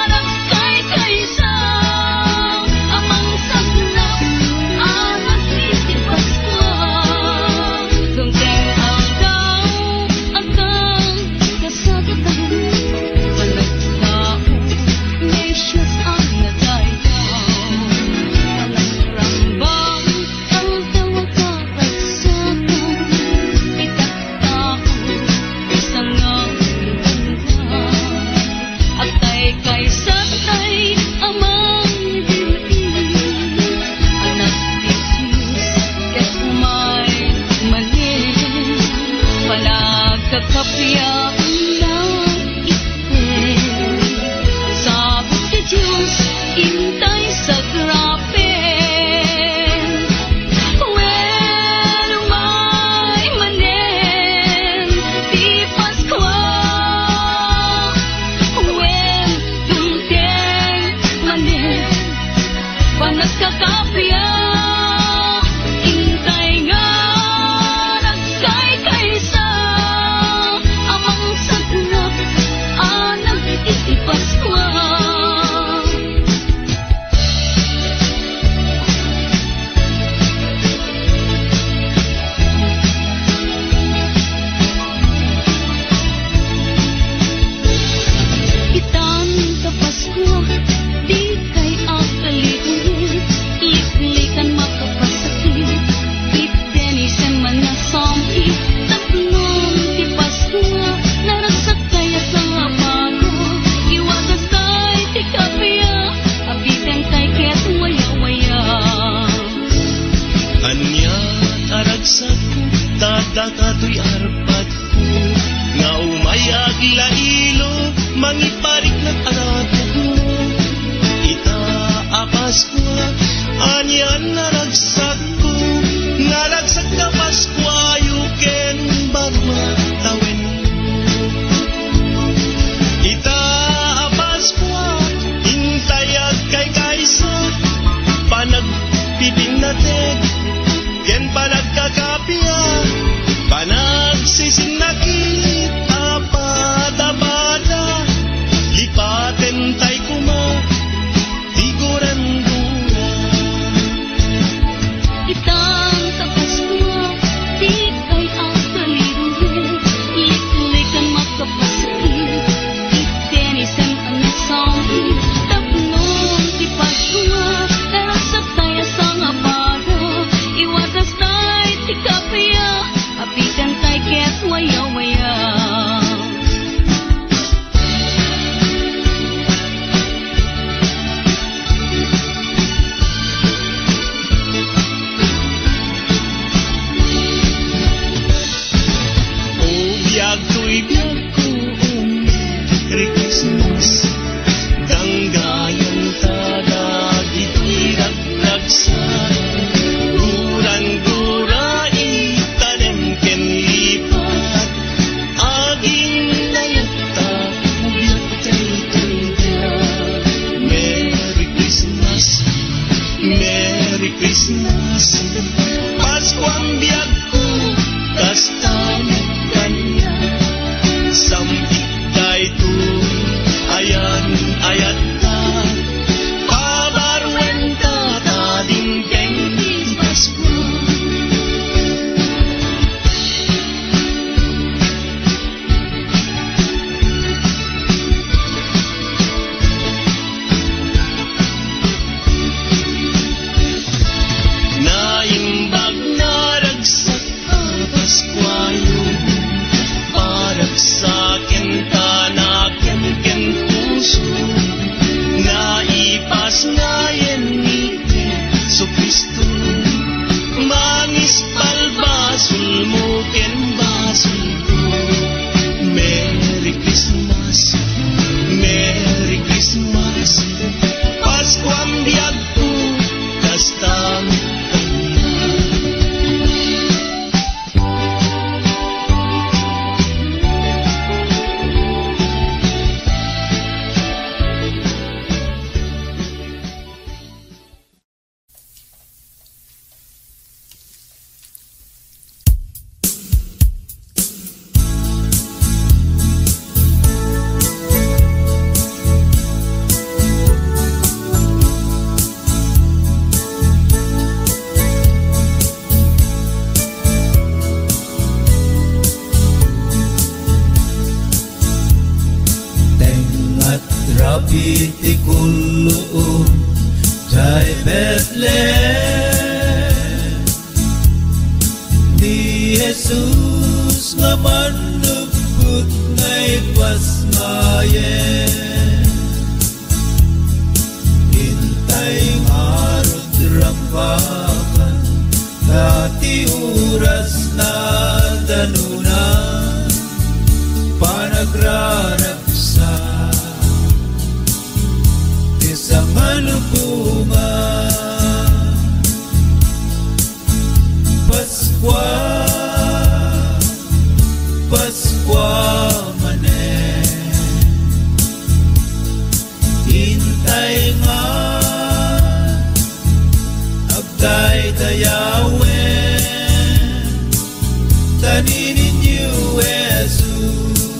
nagkay-kaysa. Amang sagnap anak iti Paskuan. Dumdeng aldaw akang kasagatan. Panagtao Mesias ang nadayaw. Panagkarambang aldaw agkaragsakan. Itaktaw isang ngangguhan. Agtay kay satay amang dilin. Anak ti Diyos ket umay manin. Panagkakapya lang iten. Sabot ti Diyos intay sa grapen. When umay manin ti Paskuan. When dumteng manin panagkakapya. Intay nga nagkay-kaysa. Amang sagnap anak iti Paskuan. Itan ka Pasko, di kay agkalihit. Liklikan makapasakit. Itdenisen man na sampi. Tatlong ti Pasko, naragsak kaya sa apago. Iwagas kay ti kapya. Abiten kay ket waya-waya. Anya aragsak ko, tadakato'y arpat ko. Nga umayag lailo, mangiparik ng arapag mo. Itaapas ko, anya naragsak ko. Naragsak ka Pasko, yuken barwa tawen. Itaapas ko, intayag kay Christmas. Pasko ang biyag ko, kasta kanya. Sampit kay tu, ayan ayat ka. Pabarwen ka, tadingkeng Pasko. Naimbag na ragsak ka, Paskwayo. Parag sa akin ka na ken puso. Naipas ngayon ni Jesu Kristo. Mangis palbasul mo ken basul ko. Merry Christmas, Merry Christmas. Pasko ang biyag ko, kasta Rapiti kulluum jai Bethlehem. Ni Jesus nga manubut ngay pasmayen. Hintay ngarod rampakan, dati oras na danunan, panagraragsa. Isang halubungan, Paskwa, Paskwa manen. Hintay nga, agday dayawen, taninin niyo Jesus,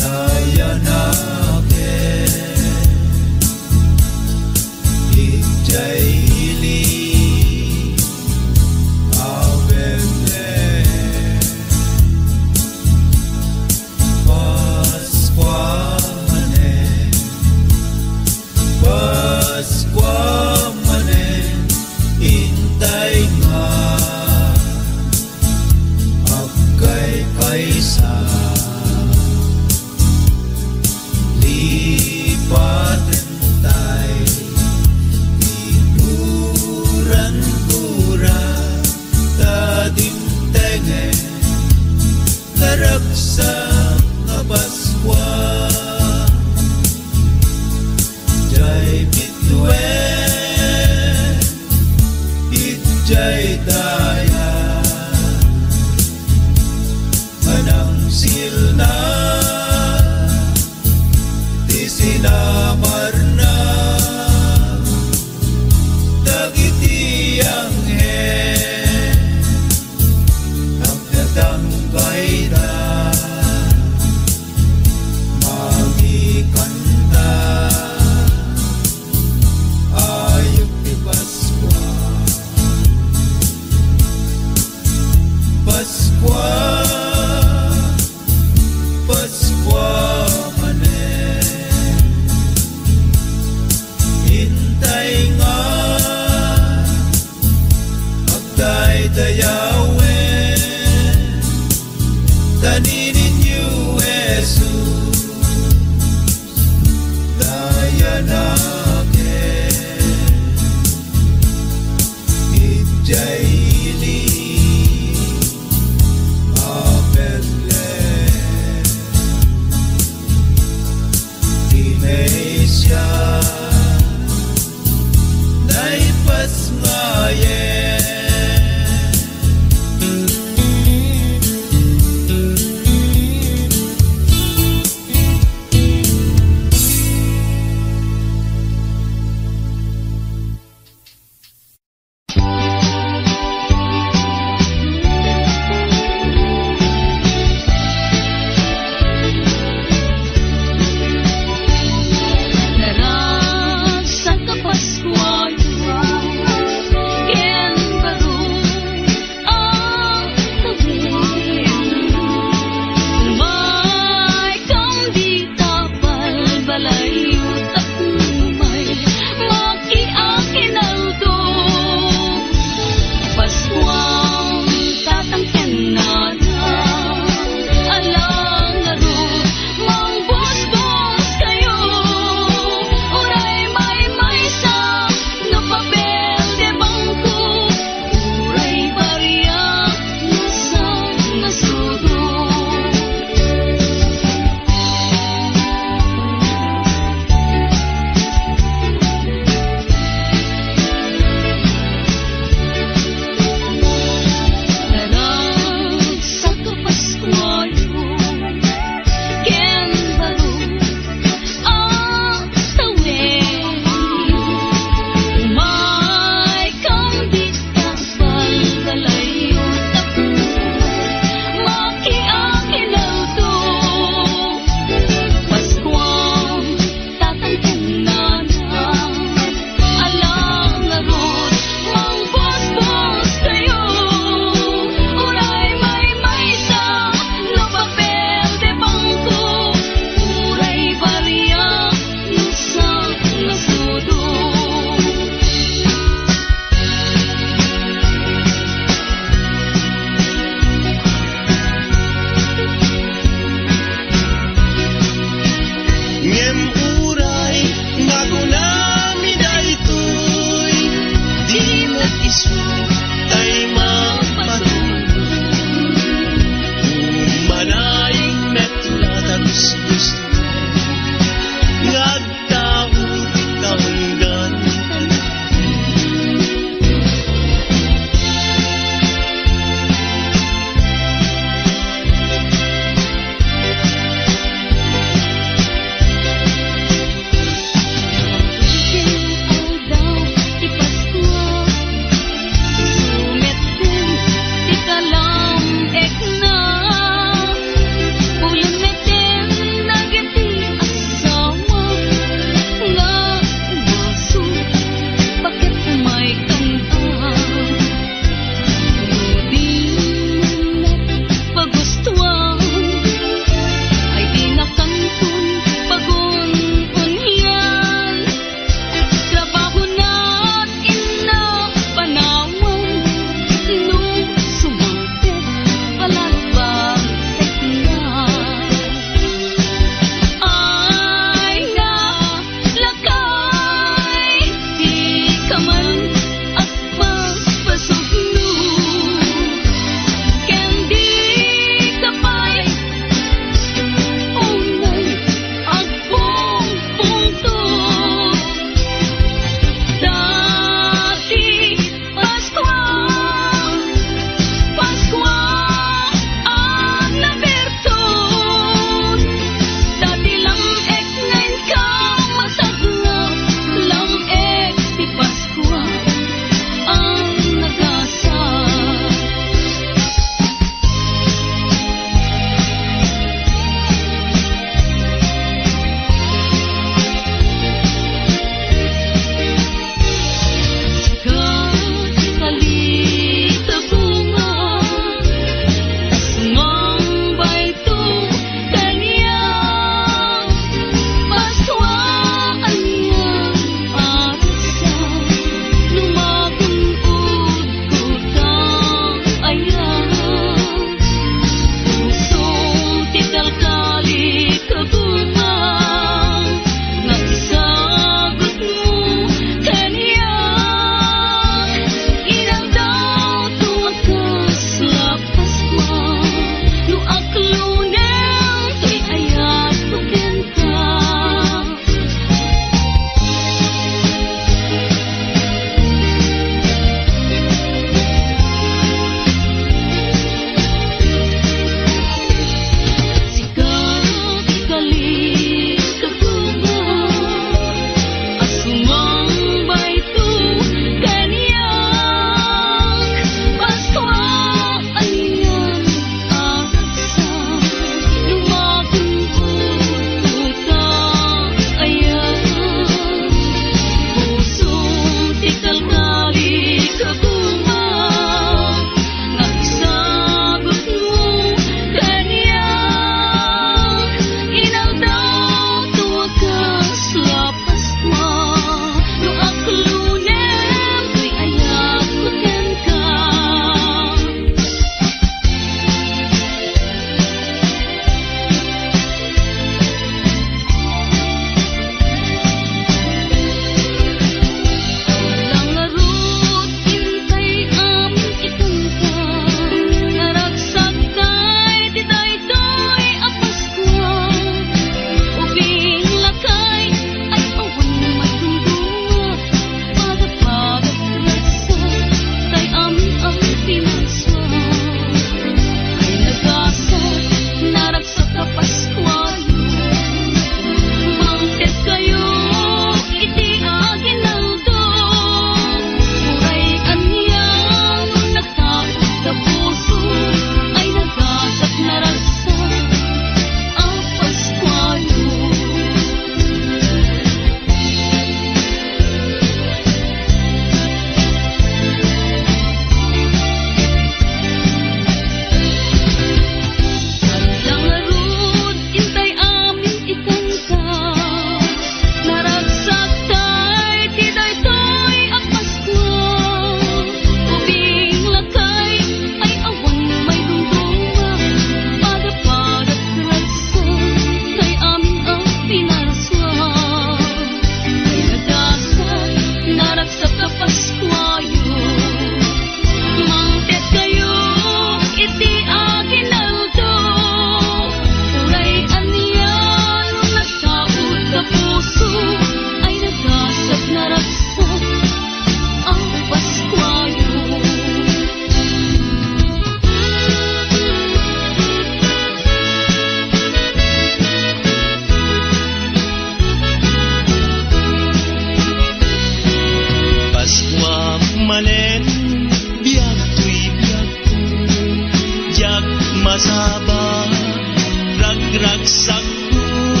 nayanake. Jaili Avele Paskwa manen, Paskwa manen. Intay nga agkay kaysa lipaten tay. Naragsak na Paskwa, jay bitwen, itjay daya, manang silna, di sinamar na, dagiti ang dayawen, taninin niyo Jesus, dayanake. Itjaili Bethlehem, Inesya naipas ngayen.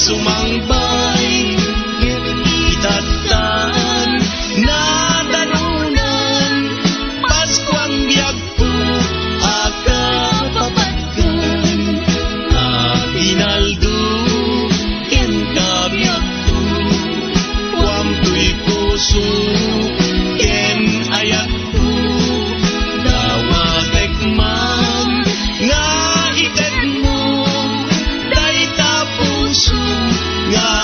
sumangbay itatan na danunan Paskuang biyag po akapapadkan Inaldo ken kabiyag po Wamtoy puso ken ayat po Dawatek man nga ited mo Dayta puso nga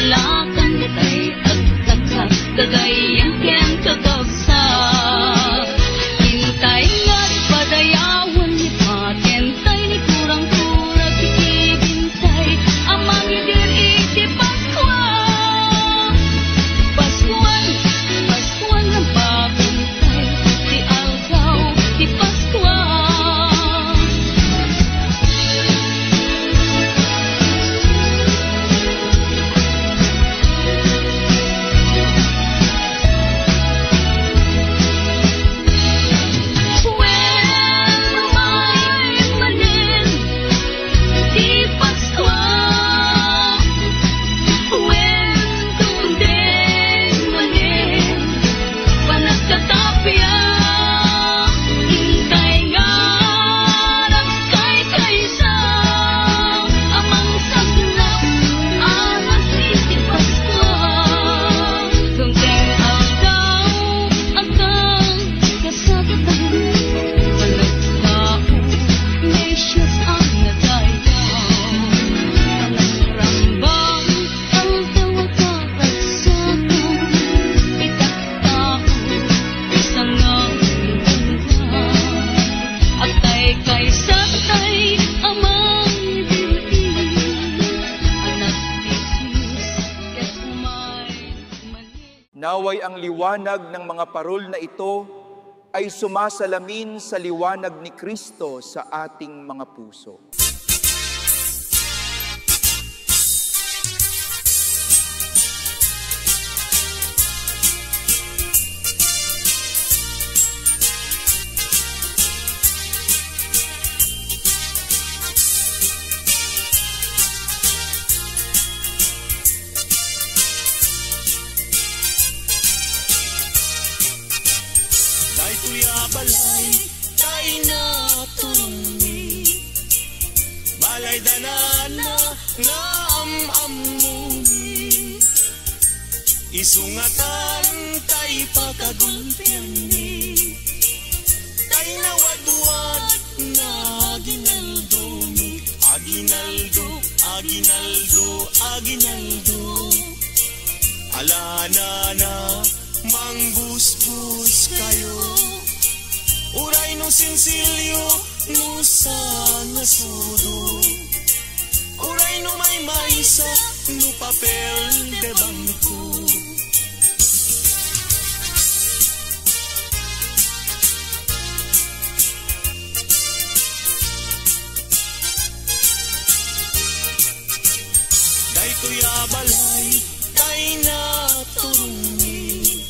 Alakan itay agtatak dadayan ken kagabsa. Hintay nga't padayawan ni patentay ni kurang-kurang ibintay. Amang idir iti Paskual. Paskual ng pagantay. Di algaw di Paskual. Naway ang liwanag ng mga parol na ito ay sumasalamin sa liwanag ni Kristo sa ating mga puso. Balay, tayo na turumi. Balay danana, nga am-amumi. Isungatan, tayo pagagulpian ni. Tayo na wadwad, na aginaldo ni. Aginaldo. Alana na, mangbus-bus kayo. Uray no sinsilyo, no sa nasudo. Uray no may maisa, no papel de bangko. Day tuya balay, day na turumi.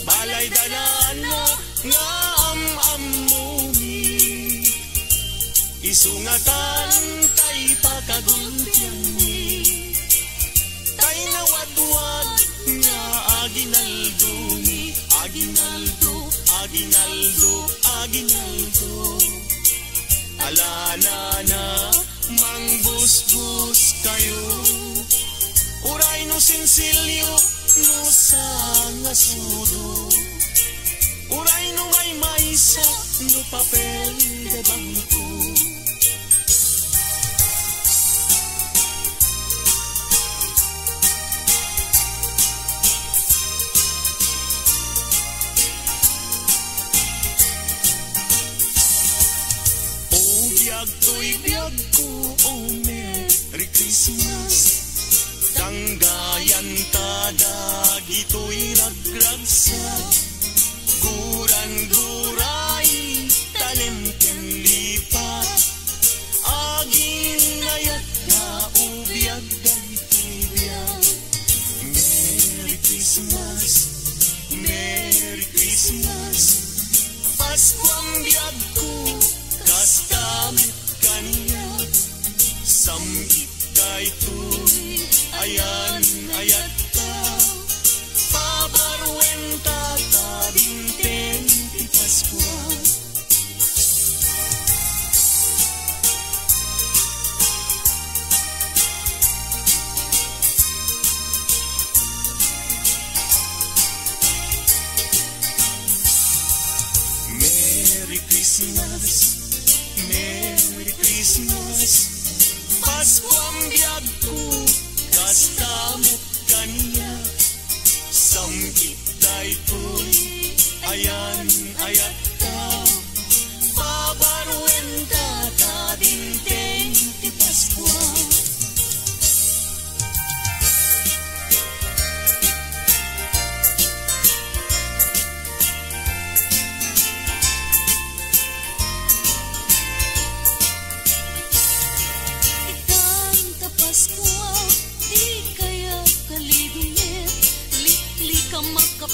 Balay danana, nga am-amumi. Isungatan tay pagagulpian ni. Tay nawadwad nga aginaldo ni. Aginaldo. Alana na mangbus-bus kayo. Uray no sinsilyo, no sa ngasudo. Uray no may maisa, no papel de bangko. Biyag ko, oh Merry Christmas. Danggayan tadag ito'y nagragsa. Guran-guray, talim-tem lipat. Agin ayat na ubiyag ganito'y biyag. Merry Christmas. Paskuang biyag ko, kastamit kaniya. Samit kayto'y ayan ayat ka. Pabarwen tatabinten tipas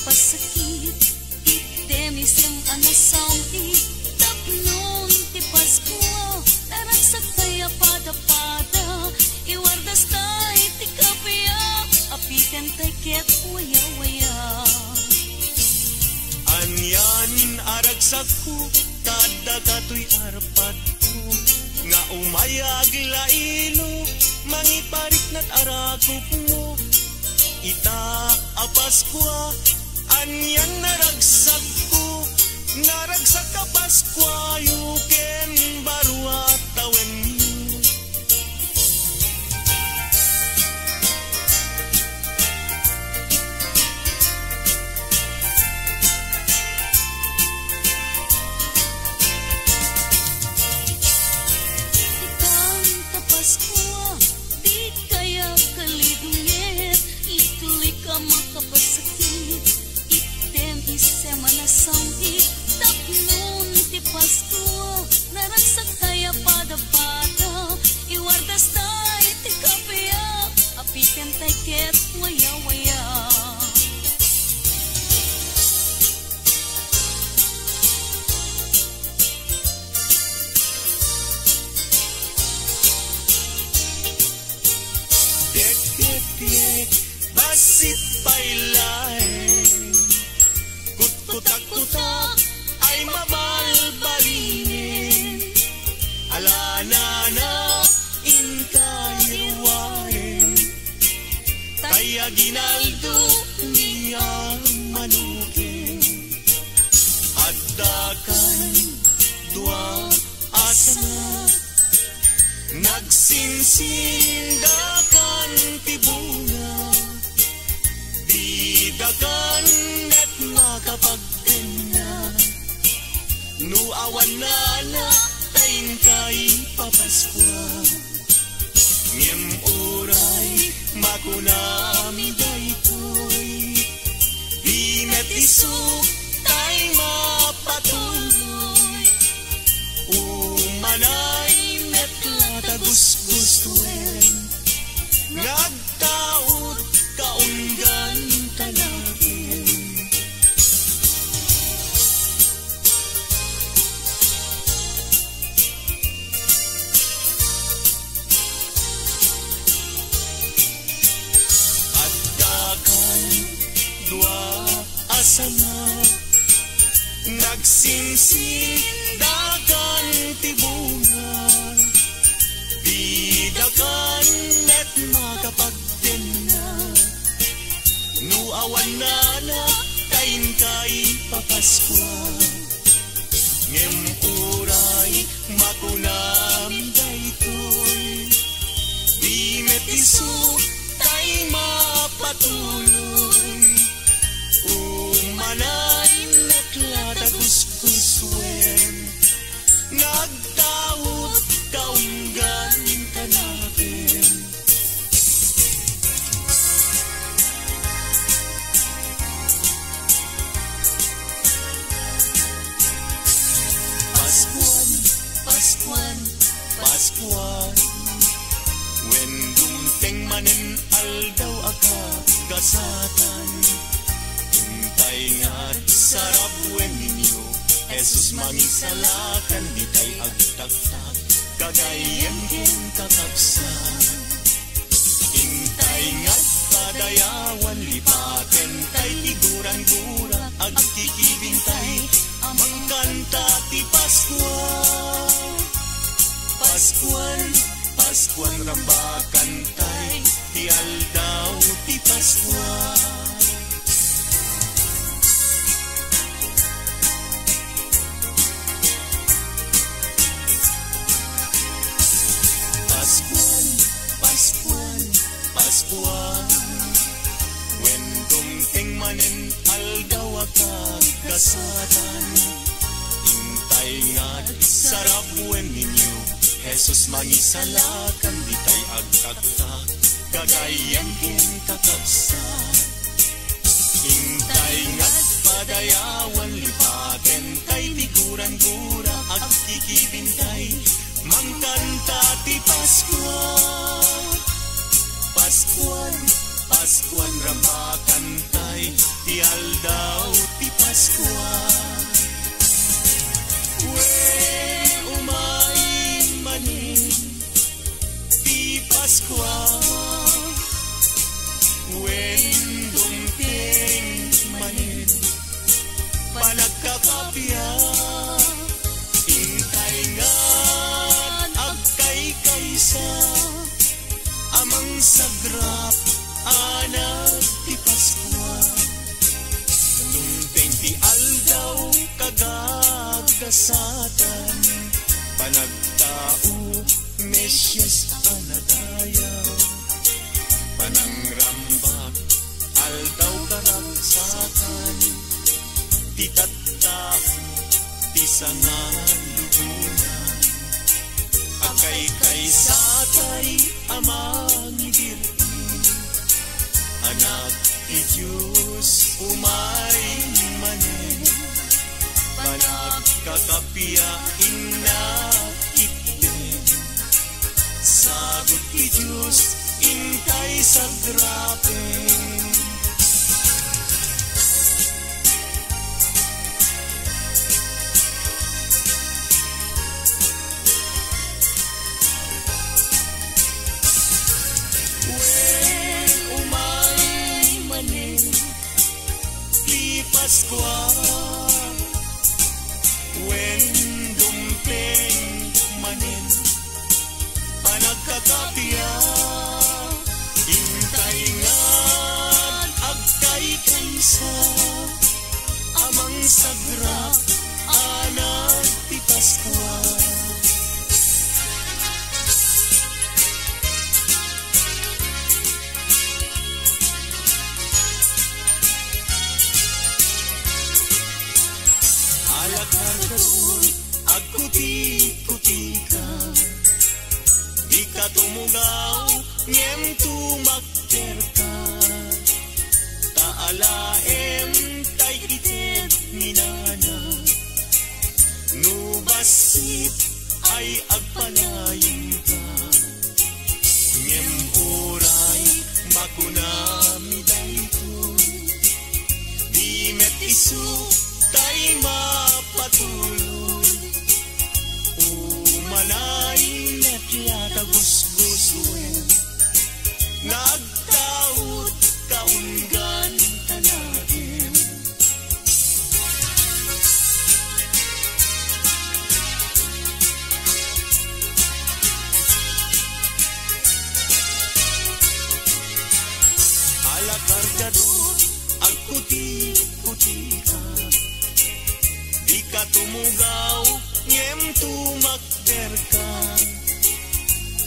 kapasakit, item isem anasam tapnon ti Pasko, naragsak kaya pada-pada, iwardas tay ti kapya, apiken tay ket waya-waya. Anyan aragsak ko, tada kato'y arpad ko, nga umayag laino, mangiparik na't arakop mo. Ita a Paskwa, anyan naragsak ko, naragsak ka Paskwa, yuken barua tawen niyo. Makapasakit, item isem anasam tapnon ti Pasko, naragsak kaya pada-pada, iwardas tay ti kapya, apiken tay ket waya-waya. Dek, basit pailay, kutak-kutak ay mabalbalinin, alana na inkayuwain, kaya ginaldo niya manukin, at dakan dua asana, nagsinsindakan tibunga, dagan at makapagkena, nuawan na na tayin kay papaskwa. Ngem oray makunami daytoy, binet isuk tay mapatuloy, umanay net latagus-gustuen, nagtaot kaunggan tanapin. At dakan dua asana, nagsinsindakan tibungan, bidakan net makapagdena, nuawan na na tayin kay papaskwa. Ngem oray makunami daytoy, bimet isu tay mapatuloy, umanay naklatagus-kuswen, nagtaot kaunggan tanapin. Paskuan, when dumteng manen aldaw aka gasatan, hintay nga't sarap wen ninyo, Jesus mangisalakan di tay agtaktak, kagayan ken kakabsan. Hintay nga't padayawan lipaten tay tiguran-gura, agkikibintay, mangkanta ti Paskwa. Paskuan rambakan tay, ti aldaw ti Paskwa. Paskuan, when dumteng manen aldaw akag kasatan, hintay nga't sarap wen ninyo, Jesus mangisalakan di tay agtaktak, kagayan ken kakabsan. Hintay nga't padayawan lipaten tay tiguran-gura, agkikibintay, mangkanta ti Paskwa. Paskuan, Paskuan rambakan tay, ti aldaw ti Paskwa. Wen umain manin ti Paskwa, wen dumping manin panagkakapya, ingkay ngan agkay kaysa amang sagrap anak ti Paskwa. Dumping ti aldaw kagagkasatan, panagtao Mesyas anadayaw, panangrambak aldaw karagsakan, ti tattao ti sangan lubunan, akay kaysatay amang idirti, anak ti Diyos umay manen, panagkakapya inna itten, sagot ti Diyos intay sagrapen. Paskwa, wen dumpeng manin panagkakapya, intay ngan agkay kaysa amang sagrap anak ti Paskwa. Agkuti-kuti ka, di ka tumugaw, ngem tumakter ka, taalaem tay ited minana, nubasit ay agpanayin ka, ngem oray makunami daytoy, di met isu tay mapatuloy, umanay net yata gusgusuin, nagtaot kaunggan tanadim. Alakargadot agkuti-kuti ka, di ka tumugaw, ngem tumakder ka,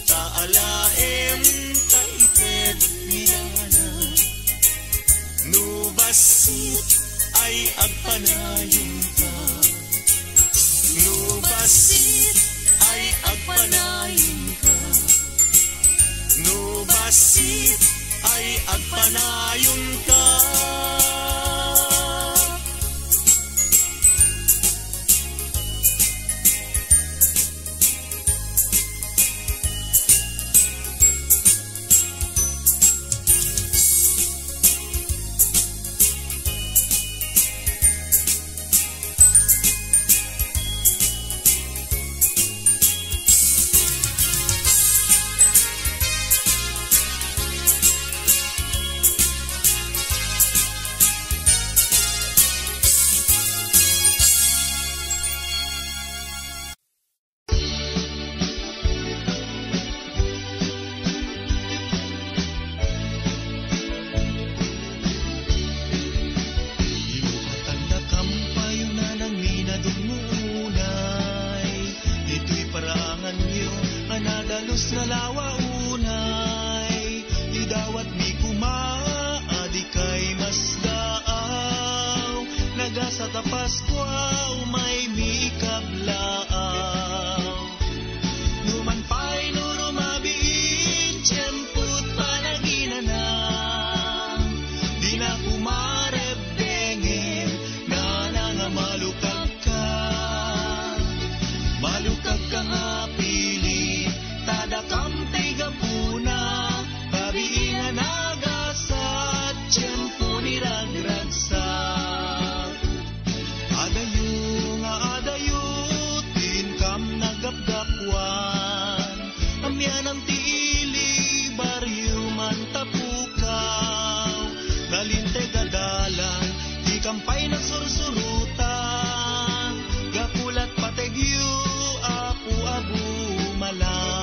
taalaem taited minana, nubasit ay agpanayon ka, nubasit ay agpanayon ka, nubasit ay agpanayon ka. Anadalos na lawa unay, idawat mi kuma, adi kay masdaaw, nagasa ta Paskwa, umay mi kablaaw. Numan pa'y nurumabiin, tiyemput panaginanang, di na kumarebdengin, na nga malukag ka nga pili, tada kamte tiyempo ni ragragsak. Adayo nga adayo, tinkam nagapgapwan, amyan ang tiili, baryo man tapukaw, nalinte gadalan, di kampay na sursurutan, gapulat pategyo, ako abu malay.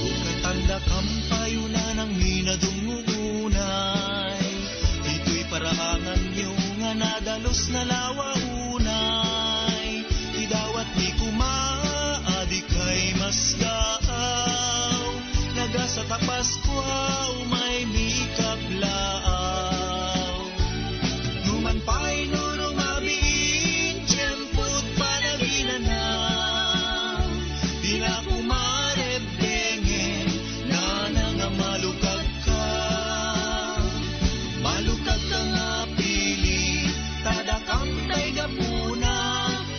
Bukatanda kampayunan ang minadungunay, dito'y paraangan niyo nga nadalos na lawaunay, idawat ni kumaadi kay masdaaw, nagasa ka Paskwa umay mikablaaw. Numan pa'y nurong abiin, tiyempot panaginanaw, di na kumarebdengen, na nga malukag ka. Malukag ka nga pili, tadakam tay gapuna,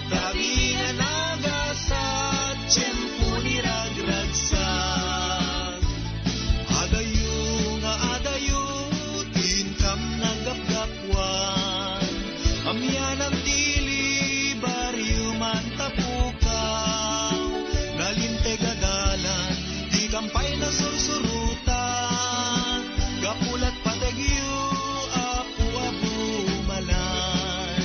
grabe na nagasat, tiyempo ni ragragsak. Adayo nga adayo, tinkam nagapgapwan, amyan ang dili, baryo man tapukaw, nalinte gadalan, di kampay na sursurutan, gapulat pategyo, ako abu malay.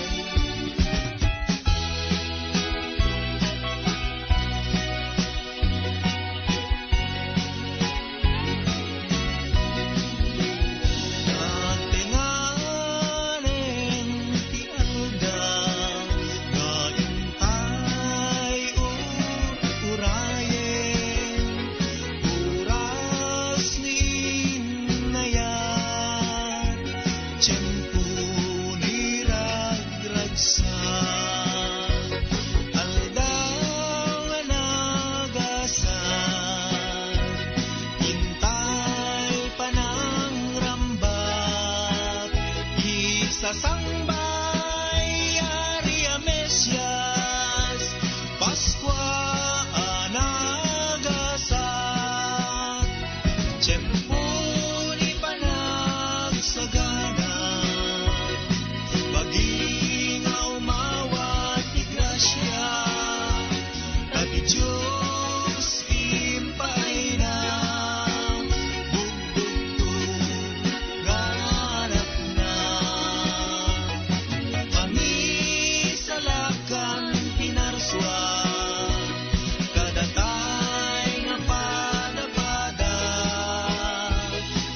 Natinganen ti alda, gaintay urayen, uras nin nayan, tiyempo ni ragragsak, aldaw nga nagasan, hintay pa ng rambat, isasangbay ari a Mesyas, Paskwa anagasat, tiyempo ni panagsagana, baging nga umawat ni grasya, tati Diyos impay na, bugdugtog ganap na. Kami sa lakang pinarswa, kadatay nga pada-pada,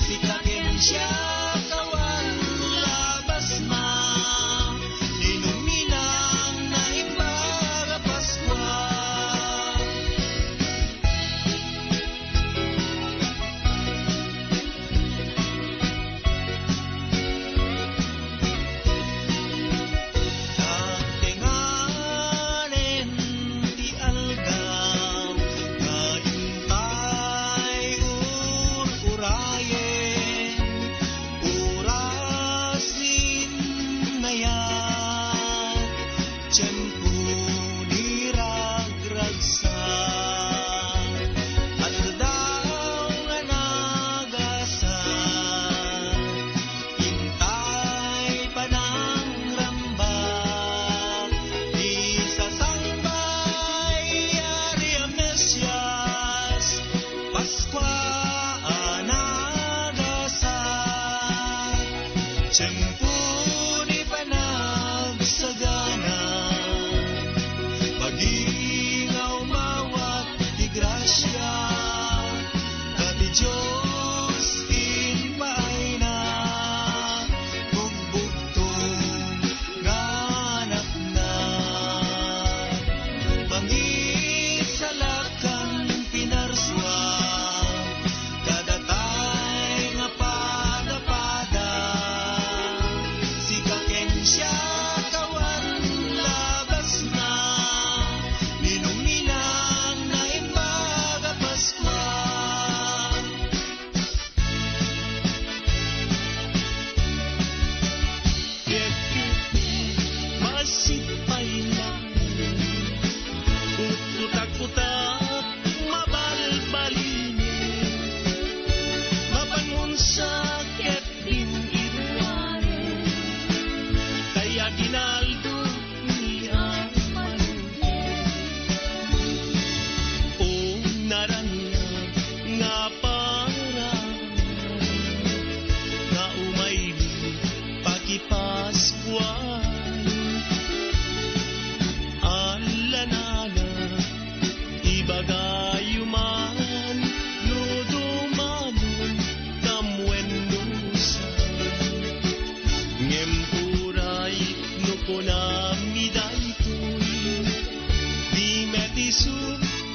sikatin siya kawan labas ma, inuminang na imbaga Paskwa. Natinganen ti aldaw, gaintay urayen, uras nin nayan, tiyempo ni ragragsak, aldaw nga nagasan, hintay pa ng rambat, isasangbay ari a Mesyas, Paskwa anagasat, tiyempo ni panagsagana, isu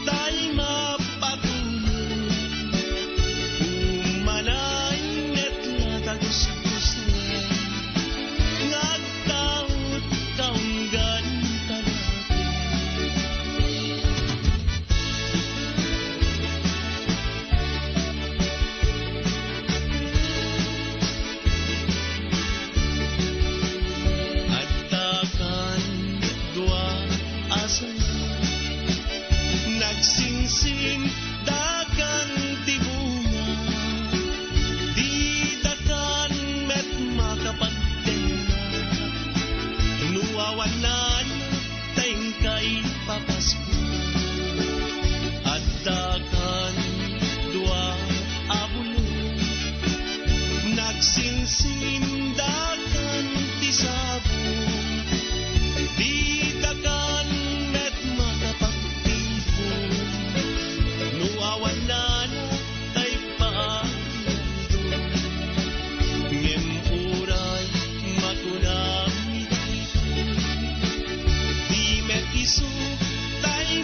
tay mapatuloy umanay net natagustos na ngagtaot kaunggan talaki adtakan dua asaya nagsingsing dakan tibunga di dakan met makapagtenga nuawanan tengkay papasko at dakan dua abulo nagsingsing dakan tisabong di dakan met makapagtipon nuawanan tay paando ngem uray makunami di met isu tay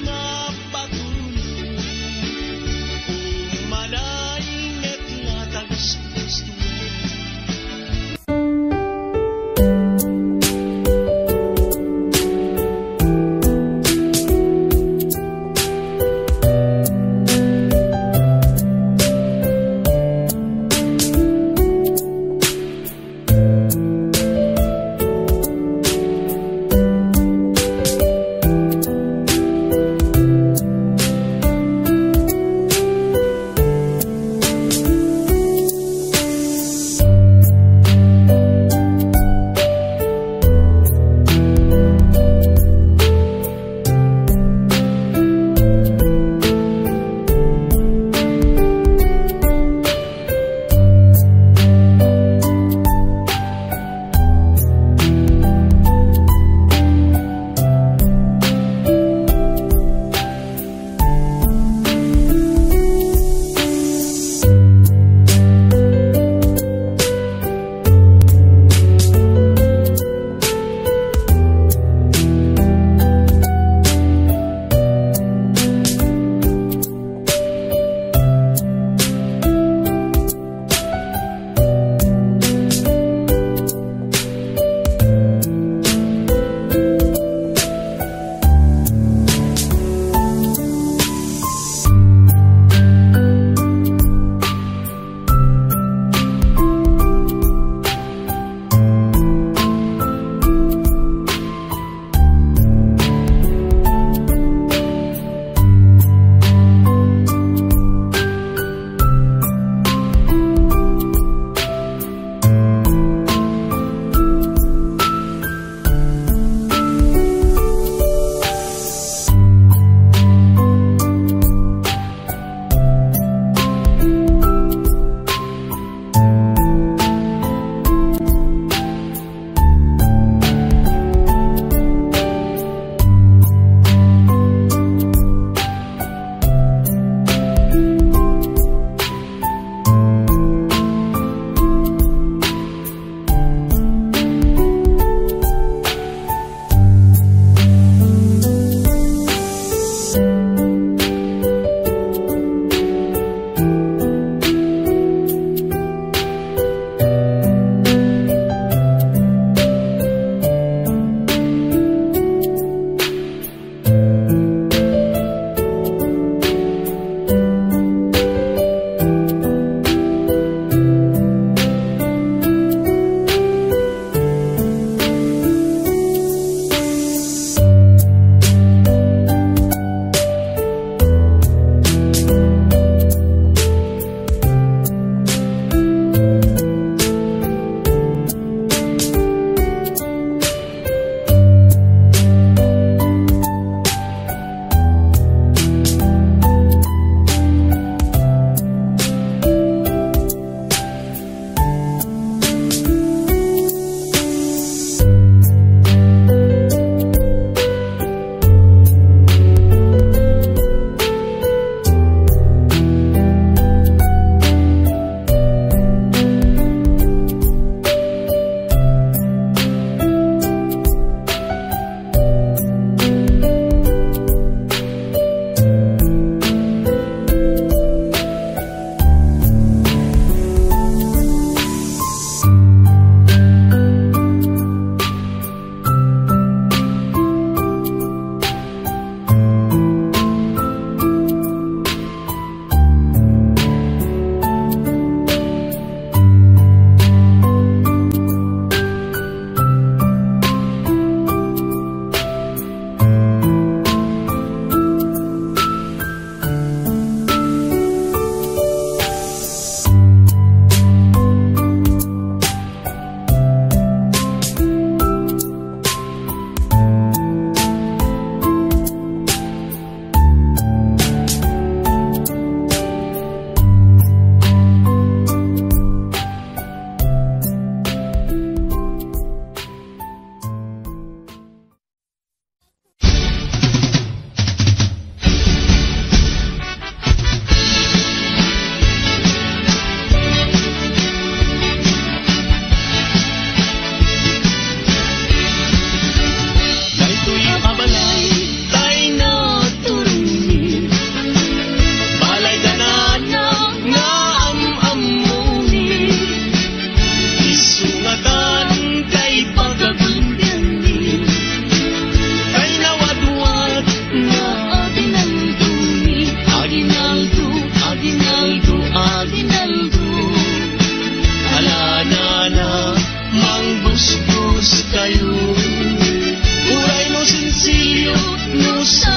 sa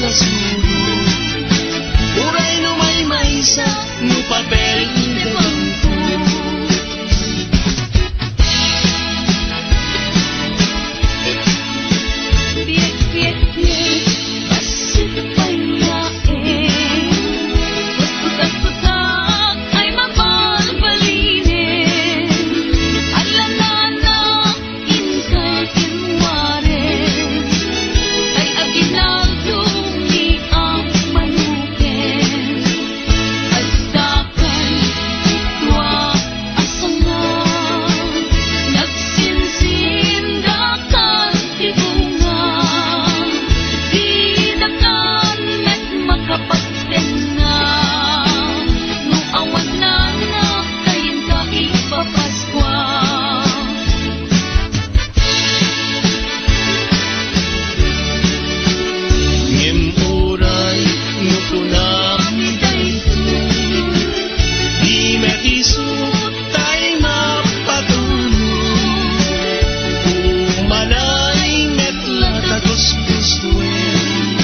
nasulong. Uray no may sa no papel de bangko. Biek, biek, biek, basit payain. Putak-putak ay mabalbalinin. Alanana, inkay kinwarin. Kay aginaldo ni ang manukin. Asdakan, itwa, asangan. Nagsinsindakan, tibunga. Didakan, met makapagtenga. No awan na na, kayin ka ipapaskwa. Ngem uray no tunang dayto. Di metisut tay mapatulong. Umanay met latagos-guswen.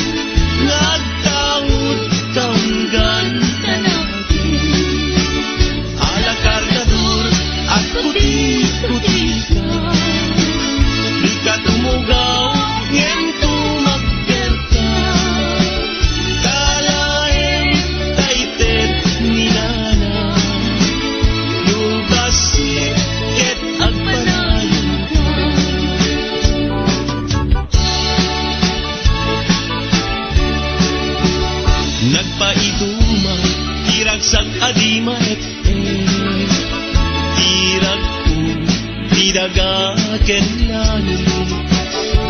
Nagtangod kaunggan Tanakin, alakargador at puti-puti ka. Di ka tumugaw, ngem tumagperka. Kalaeng taitet ni nana. Lubasit ket agpanayon ka. Nagpaiduma, tiragsag adima tirag ko, tidagaken lani.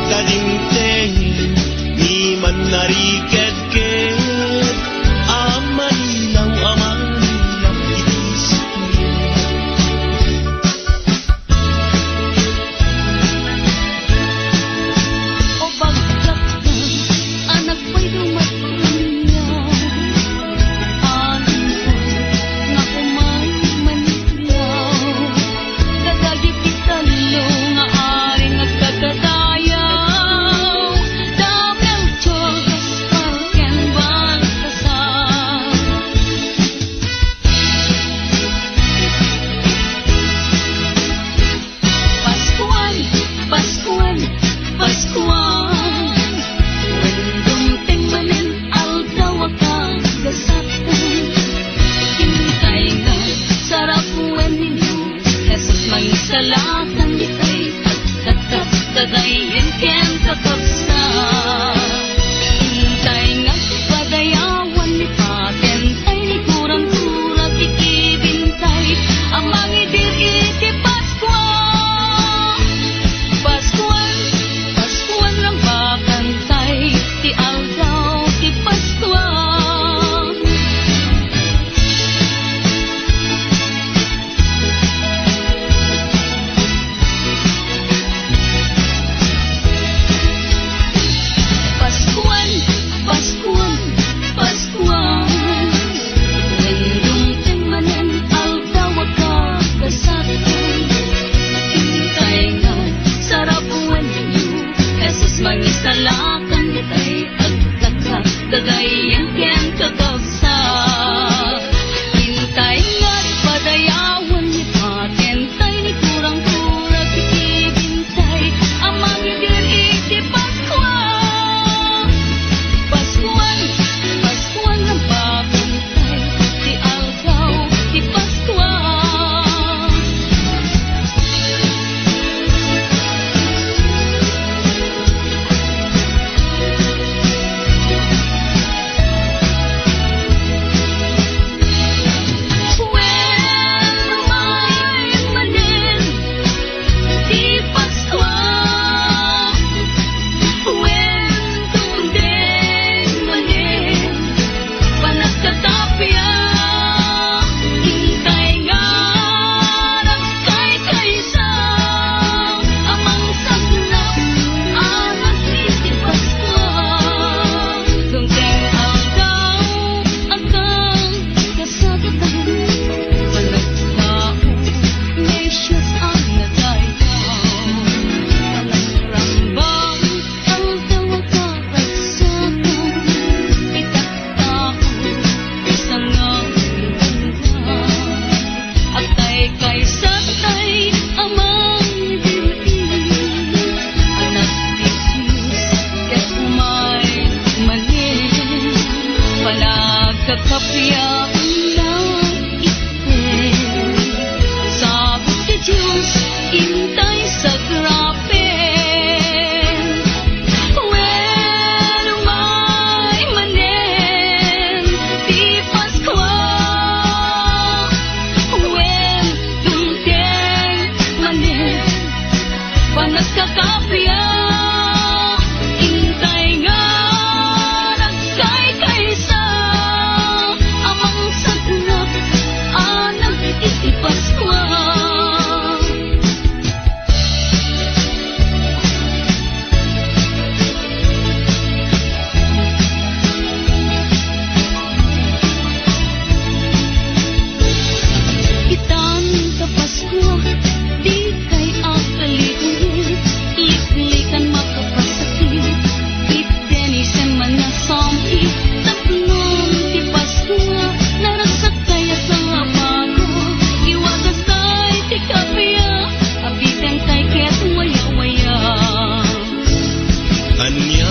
Kadingtengin, ni man nariked-ked. Amanilaw itisip niya. o bagkat ka, anak ko'y dumatunyaw. Alam ko nga kumay manilaw. Dadagip kitalo nga aring nagkakadayaw. Damel chogas parken Baltasar. Paskual, Paskual, Paskual. Wendong tengmanen aldaw akang gasatan. Hintay nga sarap wen ninyo. Jesus mangisalakan ditay agtatas kagayin ken kakabsa. Hintay nga padayawan ni patentay ni kurang-kurang ikibintay. Ang mangidir iti Paskual. Paskual, Paskual lang bakantay. Ti aldaw, ti Paskual. Paskual, Paskual, Paskual. Wendong tengmanen aldaw agkakasatan. Hintay nga sarap wen ninyo. Jesus mangisalakan ditay agkakagayan ken kakabsa. Hintay nga't padayawan ni patentay ni kurang-kurang ikibintay. Ang mangidir iti Paskual. Paskual, Paskual ang bakantay. Ti aldaw, ti Paskual. kapya ng itin. Sabot ti Diyos, intay sa grapin. When umay manen, di Paskwa. When dumteng manen, panagkakapya. Intay nga nagkay-kaysa, amang sagrap, anang iti Paskwa. Itan ka Paskwa, di kay akalitin, liklikan makapasakit, itenisan man na sampi, tapnon ti Paskwa, naragsak kaya sa apago, iwagas tay ti kapya, abitan tay ket waya-waya. Anya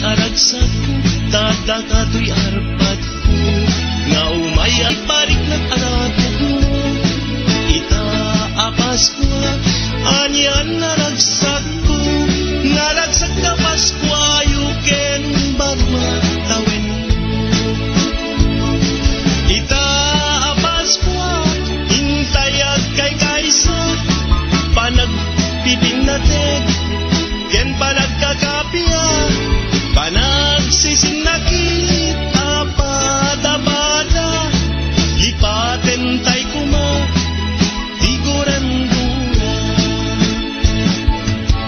aragsak ko, dadakato'y arpat ko, nga umay at parik nag-arapit mo. Ita-apas ko, anya naragsak ko, naragsak ka Paskwa, yuken barwa tawen mo. Ita-apas ko, intayag kay kaysa, panagpipin natin, ken panagkakapya, panagsisinakit, apada-pada, ipatentay kuma, tiguran-gura.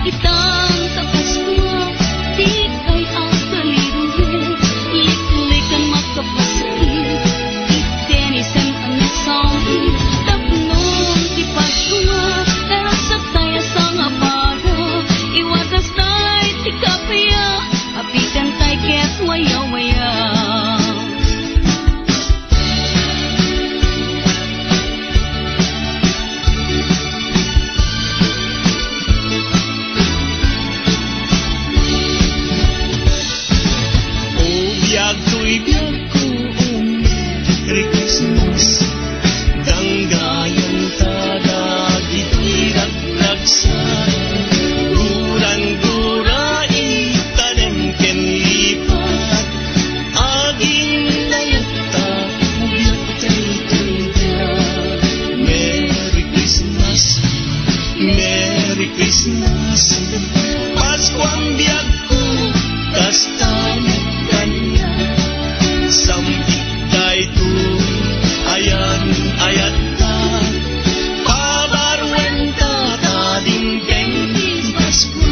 Itang sa Paskwa, di kay akalitin, liklikan makapasakit, itenisan ang sampi, tapnon ti Paskwa, naragsak tayo sa apago, iwagas tayo ti kapya, abitan tayo ket waya-waya. Biyag ko, Merry Christmas. Danggayan tada, gitirak nagsa. Guran-gura, itanem ken lipat. Aging nayata, biyag kay tuya. Merry Christmas, Merry Christmas. Paskwang biyag ko, kasta kanya. Sampit kay tu, ayan ayat ta. Pabarwen ta, tading keng Paskwa.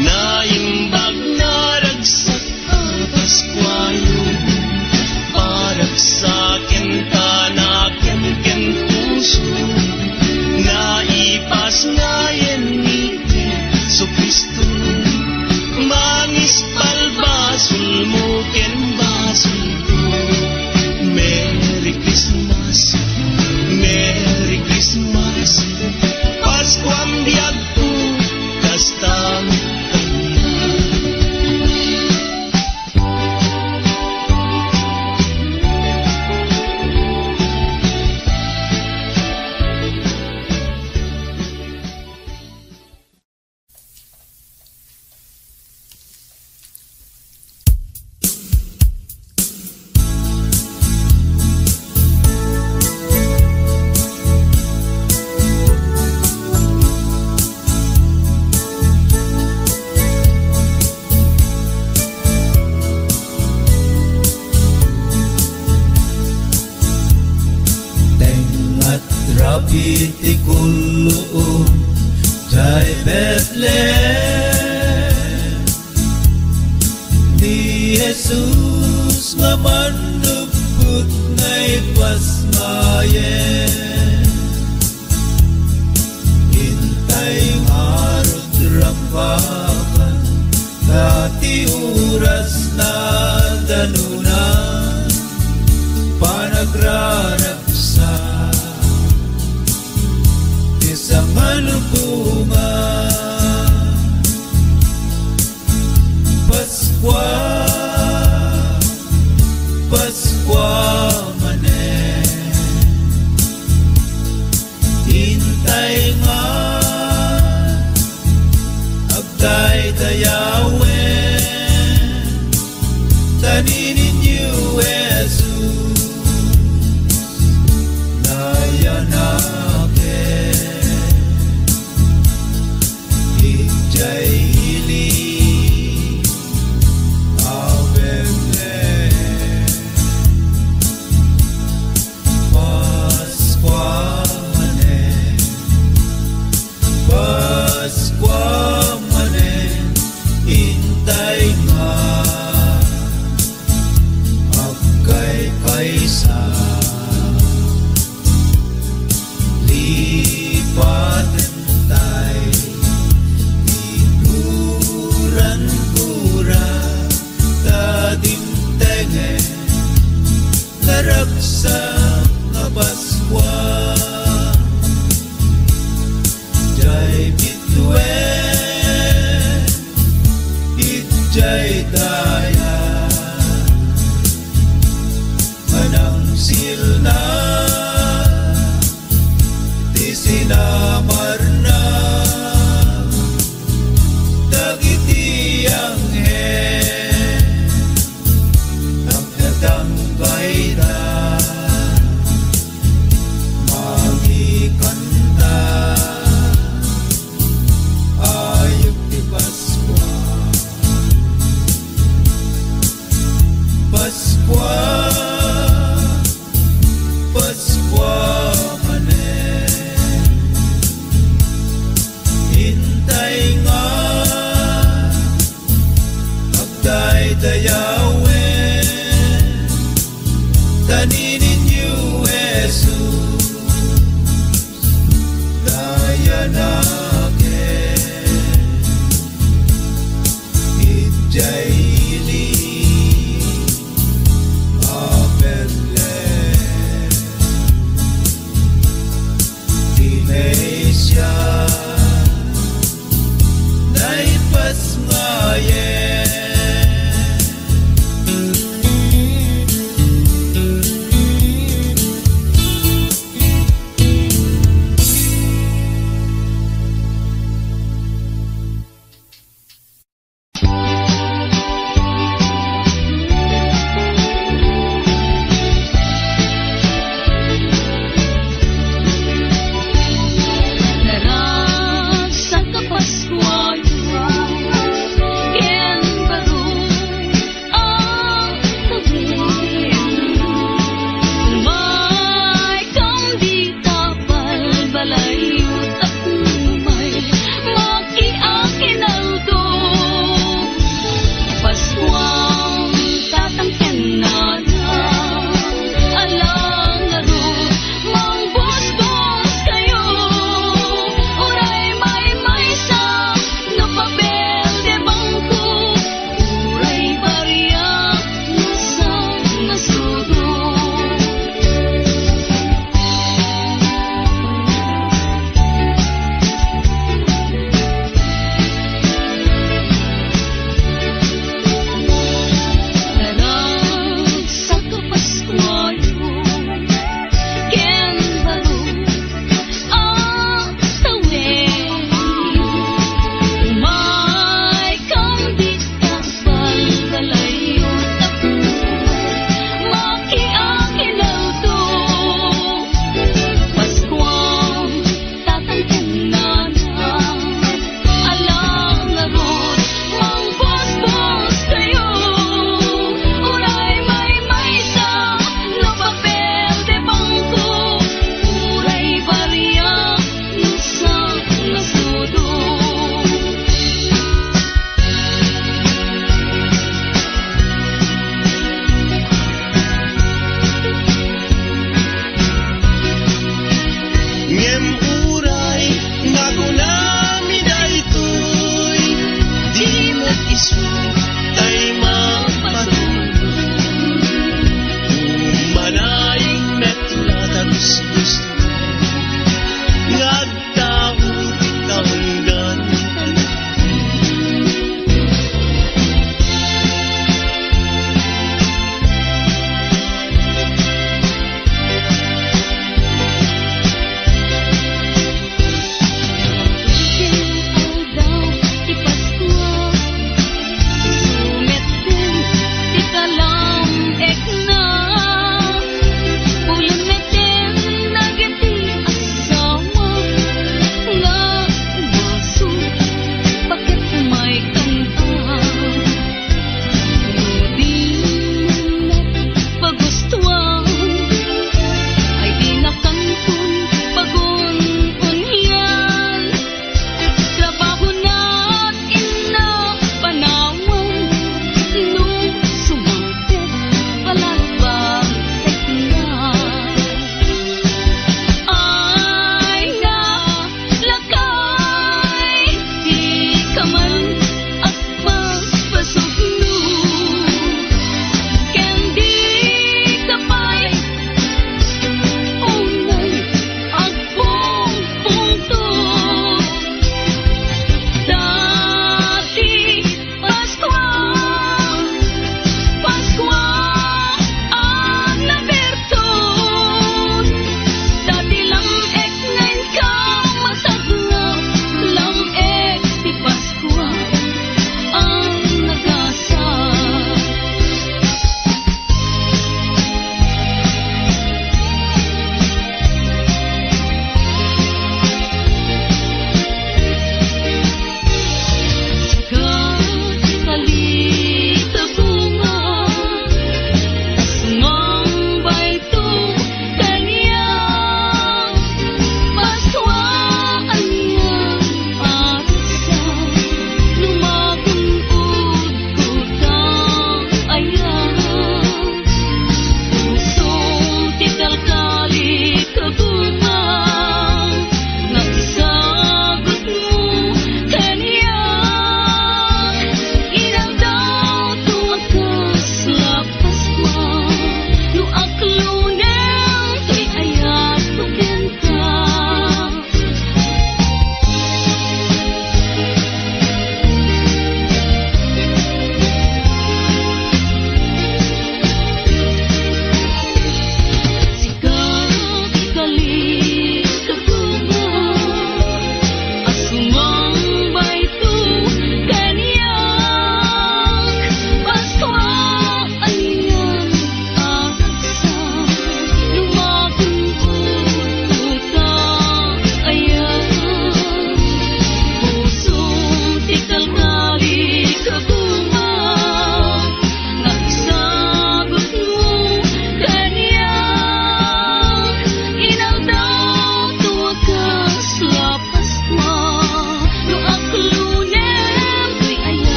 Naimbag naragsak ka Paskwa yun, parag sa akin tanakin ken puso, naipas ngayon ni Jesu Kristo. Manis palbasul mo ken basul ko. Merry Christmas, Merry Christmas. Paskwang biyag ko, kasta mo kanya. Rapiti kulluum jai Bethlehem, di Jesus mamanduput ngay pasmayen. Hintay harut rampakan, dati oras na danunan, panagrara Taninyo Jesus nayanake Ijay hili Avemle Pasqua manen Intay nga Kaisa lipatan tay ikuran kura tadimtenge naraksa nga Paskwa jay bitwe itjay daya manang silna di sinamar na dagiti ang nagdatang kaida magikanta ayok di Paskwa Paskwa Paskwa manen hintay nga agdaydayawen taninyo Jesus dayanake ijay hili Iglesia naipas ngayen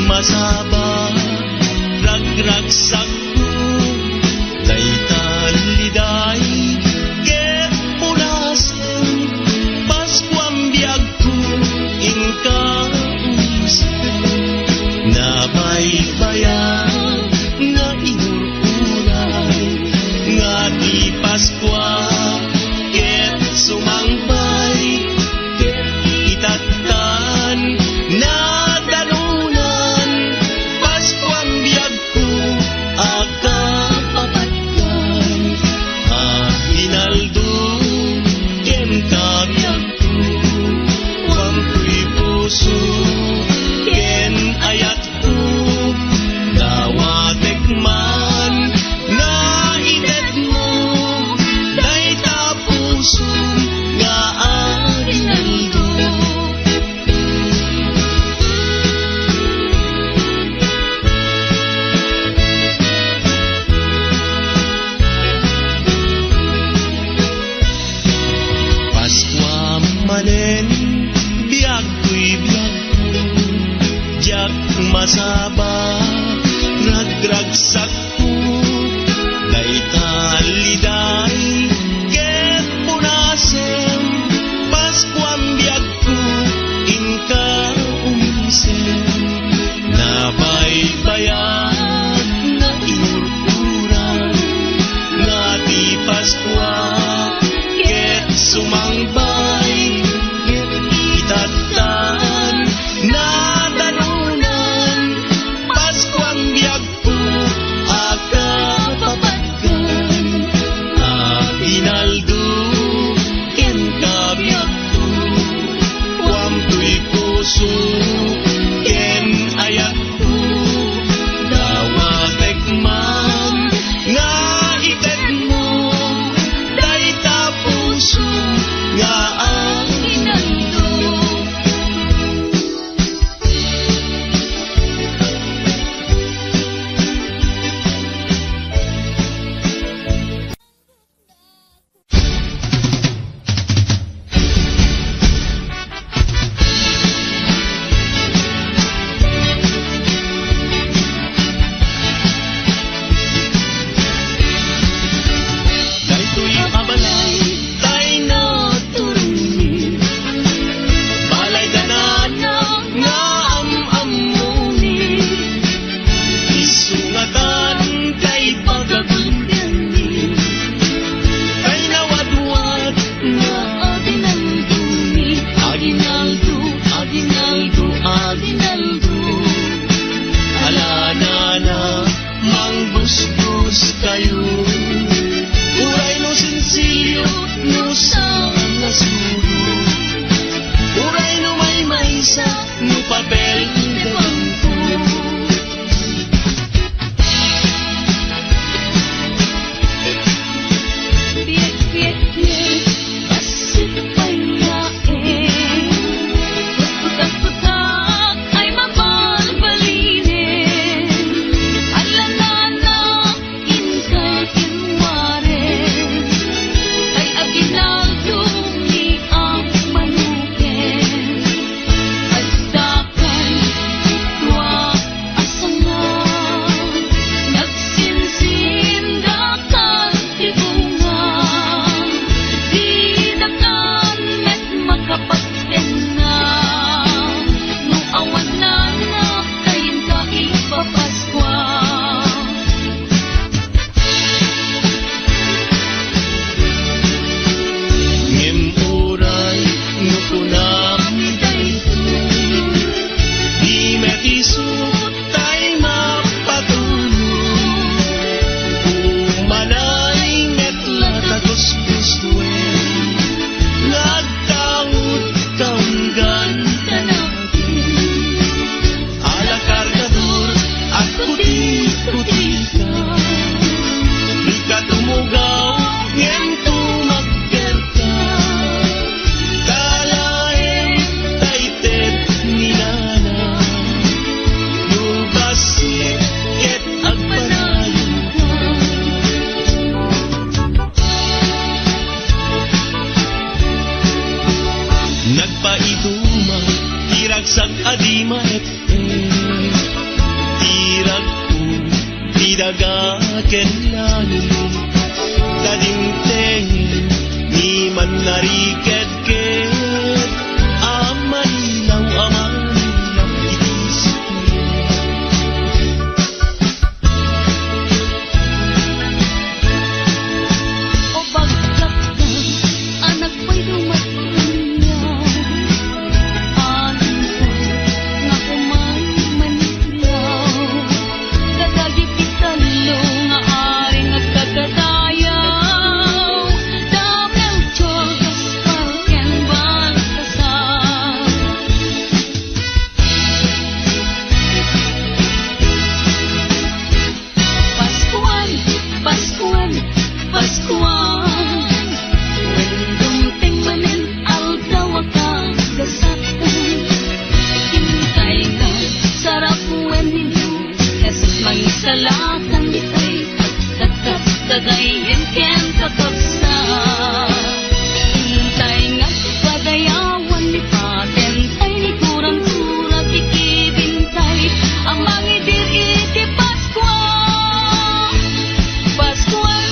masaba ragragsak ko daytan liday ket punasen Paskuam biag ko inka nabaybayan nga inururay nga di Paskwa ket sumangpay ket itatan na danunan Paskuam biag ko akapapatkan hinaldo ken kabiag ko wampuy puso ken ayat ko dawatek man na idet mo dayta puso nga aginaldo Paskwa manen biag ko'y biag jak masaba ragragsak ko daytan liday ket punasen Paskuam biag ko inka umisen nabaybayan na inururay nga di Paskwa ket sumangpay ket itatan na danunan Paskuam biag ko talaga kenlani kadingteng ni man nariked-ked amanilaw itisip O bagsak na anak ko'y dumatunyaw anin ko nga kumay manilaw kadagit italo nga ari nagkagadayaw damel chogas palken baltasar Paskuan, Paskuan, Paskuan Wendong manen aldaw akang gasatan Hintay ka, sarap ninyo Jesus mangisalatan ditay Pagtatap, dadayin ken kakapsa Hintay nga, padayawan ni patentay Ni kurang-kurang kikibintay Ang mangidir iti Paskuan Paskuan,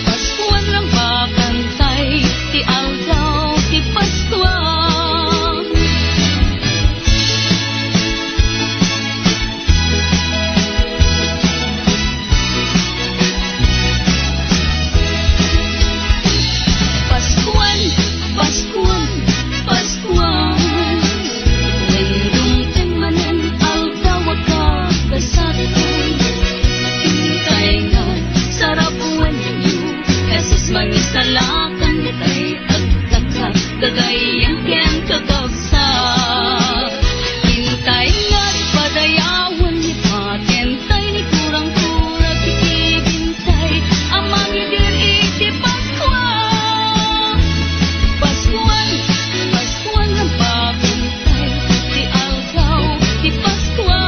Paskuan lang bakantay Ti aldaw, ti Paskuan Paskuan, Paskuan, Paskuan Wendong manen aldaw agkasatan Hintay nga, sarap ninyo Jesus mangisalakan ditay Agtakak, dadayan ken kakabsa Hintay nga, padayawan ni patentay Ni kurang-kurang kikibintay Ang mangidir iti Paskuan Paskuan, Paskuan ang bakantay Ti aldaw, ti Paskuan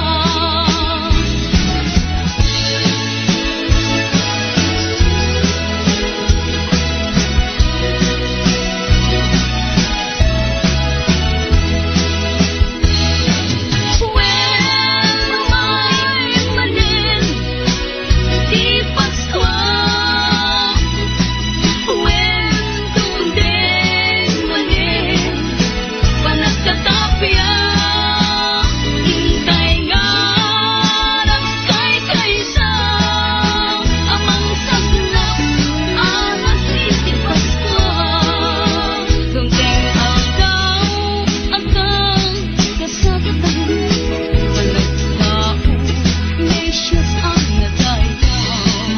When lumay manen di Paskuan When dumdeng manen panagkatapya Hintay nga nagkay-kaysa Amang sagnap anas iti Paskuan Dumdeng aldaw akang kasagatan Panagtao Mesyas ang nagayaw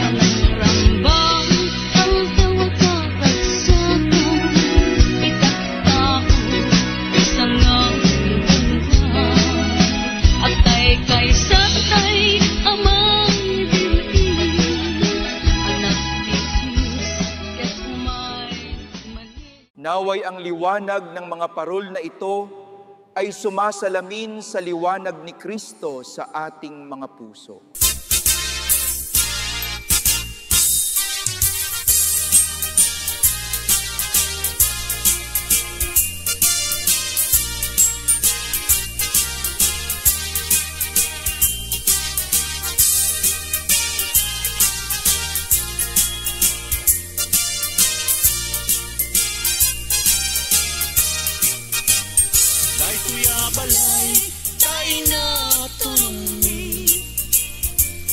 Panagkarambang aldaw agkakagsakan Itaktao isang ang Agtay kay sakay amang ibigin Anak ni Jesus ket kumay manin Naway ang liwanag ng mga parol na ito ay sumasalamin sa liwanag ni Kristo sa ating mga puso. Dahil kuya balay, tayo na tulungi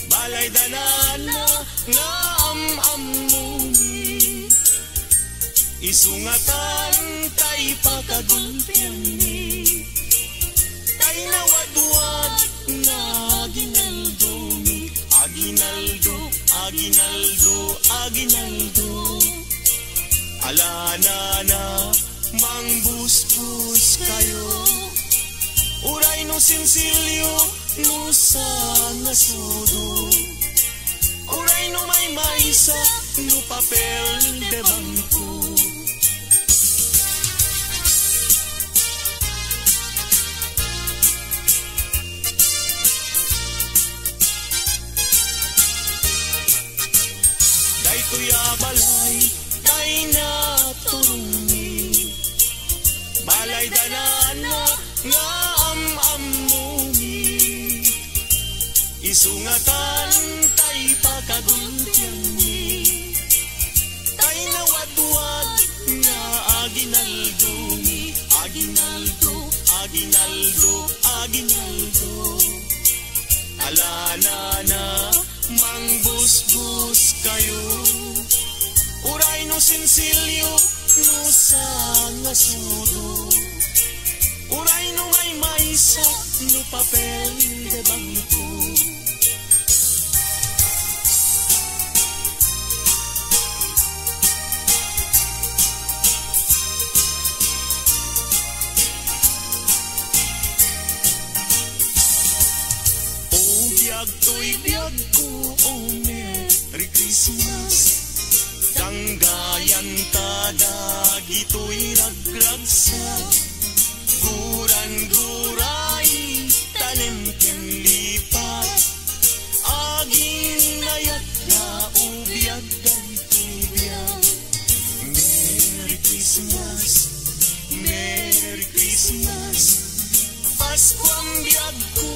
Balay danana, nga am-amuni Isungatan, tayo pagkagulpian ni Tayo na wadwad, nga aginaldomi Aginaldo, aginaldo, aginaldo Alana na, mangbuspus kayo Uray no sinsilyo, no sa nasudo Uray no may maisa, no papel de bangko Day kuya balay, day na turungi Balay danana, nga am-amuni Isungatan nagultian ni tay nawadwad nga aginaldo aginaldo aginaldo aginaldo alana na mangbusbus kayo uray no sinsilyo no sa sudo uray no may maysa no papel de bangko biyag ko, oh Merry Christmas Danggayan tada gito'y ragragsa Guran-guray tanim ken lipat Aging nayat na ubiyag dayto'y biyag Merry Christmas, Merry Christmas Paskuang biyag ko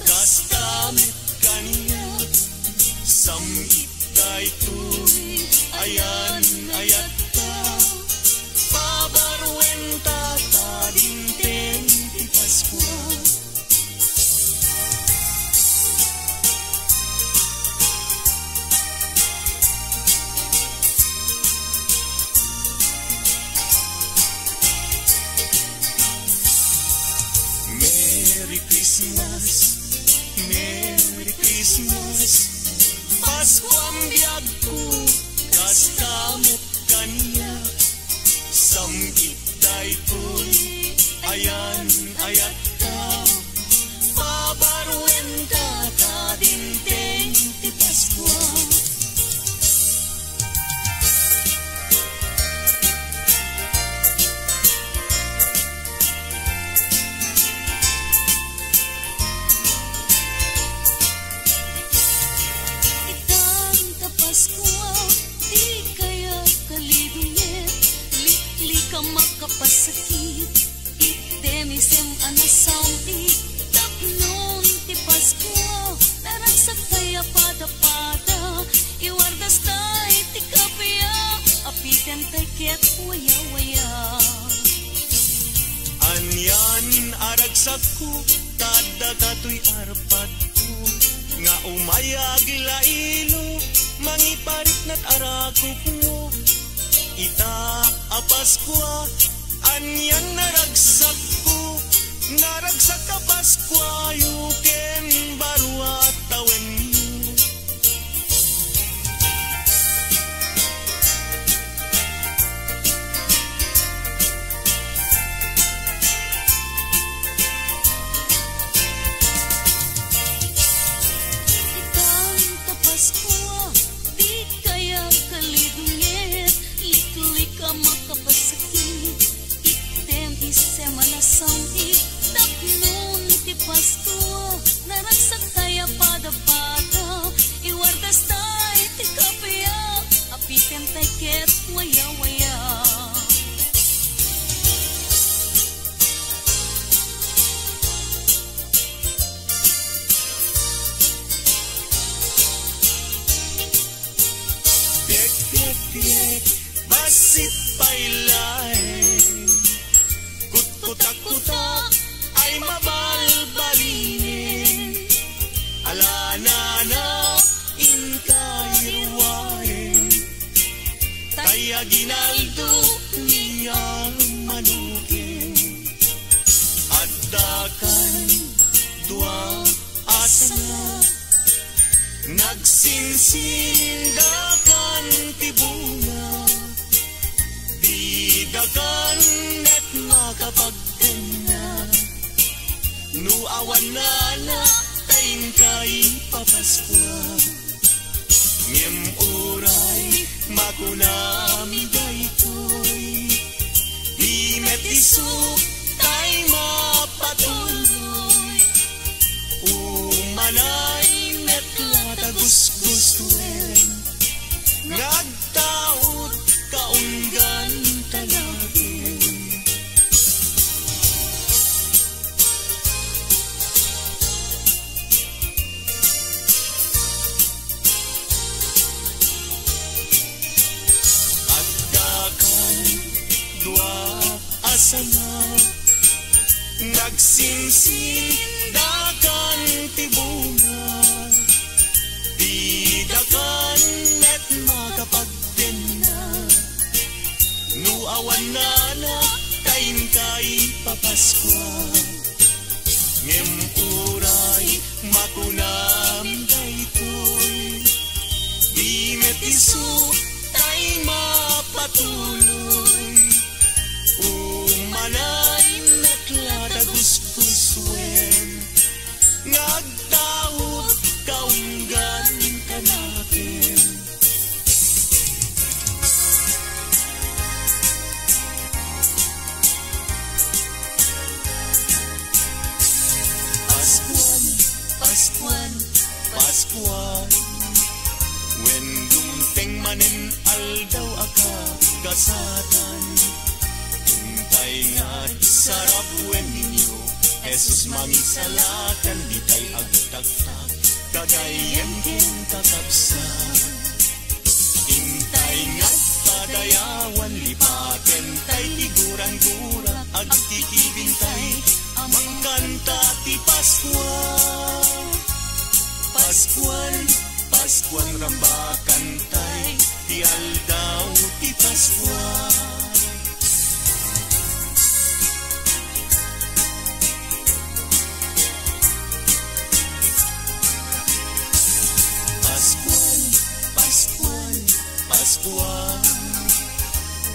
kastamit kaniya samit daytoy ayan ayat ta pabarwenta ta dinten ti Paskwa Merry Christmas Merry Christmas Paskuang biyag ko kastamit kaniya samgit daytoy ayan ayat ta pabarwenta ta dinteng ti Paskwa makapasakit itemisem anasampi tapnon ti Pasko naragsak kaya pada-pada iwardas tay ti kapya apiten tay ket waya-waya anyan aragsak ko tada katoy arpad ko nga umayag ilailo mangiparit nat arakop mo ita a Paskwa anyan naragsak ka Paskwa yuken barwa tawen mo itang ta Paskwa di kaya kalidungit lik-lika makapasakit item isem anasampi tapnon ti Pasko naragsak kaya pada-pada iwardas tay ti kapya apiten tay ket waya-waya Piek basit pailay Kut-kutak-kutak ay mabalbalinin Alana na inkayruwain Kaya ginaldo niyang manukin At dakan dua asana Nagsinsindakan ti bunga Didakan net makapagkana Nuawan na na tayin kay papaskwa Ngem uray makunami daytoy Di metisuk tay mapatuloy Umanay gusgustuin nagtaod kaunggan talagin Sinsin dakan tibungan, di dakan net makapagtena. Nuawan na kain kay papaskwa, ngem uray makunam daytoy. Di metiso tay mapatuloy, umanay naklatagus-kuswen, ngagtawot kaunggan ka natin. Paskuan, Paskuan, Paskuan, when dumteng manen aldaw aka gasatan. Hintay nga sarap when ninyo Jesus mangisalakan, di tay agtaktak kagayan kin kakapsan. Hintay nga padayawan lipaten tay tiguran-gura agkikibintay, mangkanta ti Paskuan. Paskuan, Paskuan rambakan tay, ti aldaw ti Paskuan. Paskuan, Paskuan, Paskuan,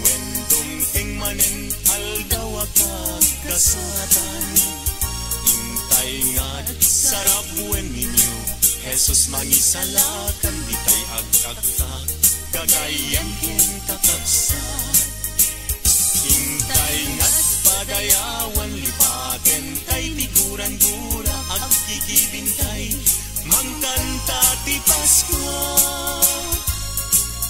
when dumteng manen aldaw akag kasatan. Hintay nga sarap when ninyo Jesus mangisalakan, di tay agtaktak kagayan kin kakapsan. Hintay nga padayawan lipaten tay tiguran-gura agkikibintay, mangkanta ti Paskuan.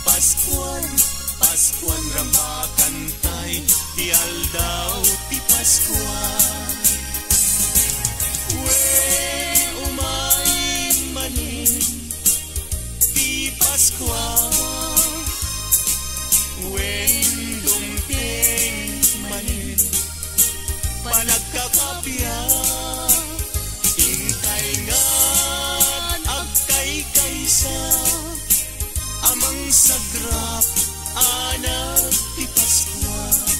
Paskuan, Paskuan rambakan tay, ti aldaw ti Paskuan. Wen umain manin ti Paskuan, wen dumteng manin panagkakapya. Hintay nga agkay kaysa amang sagrap anak ti Paskuan.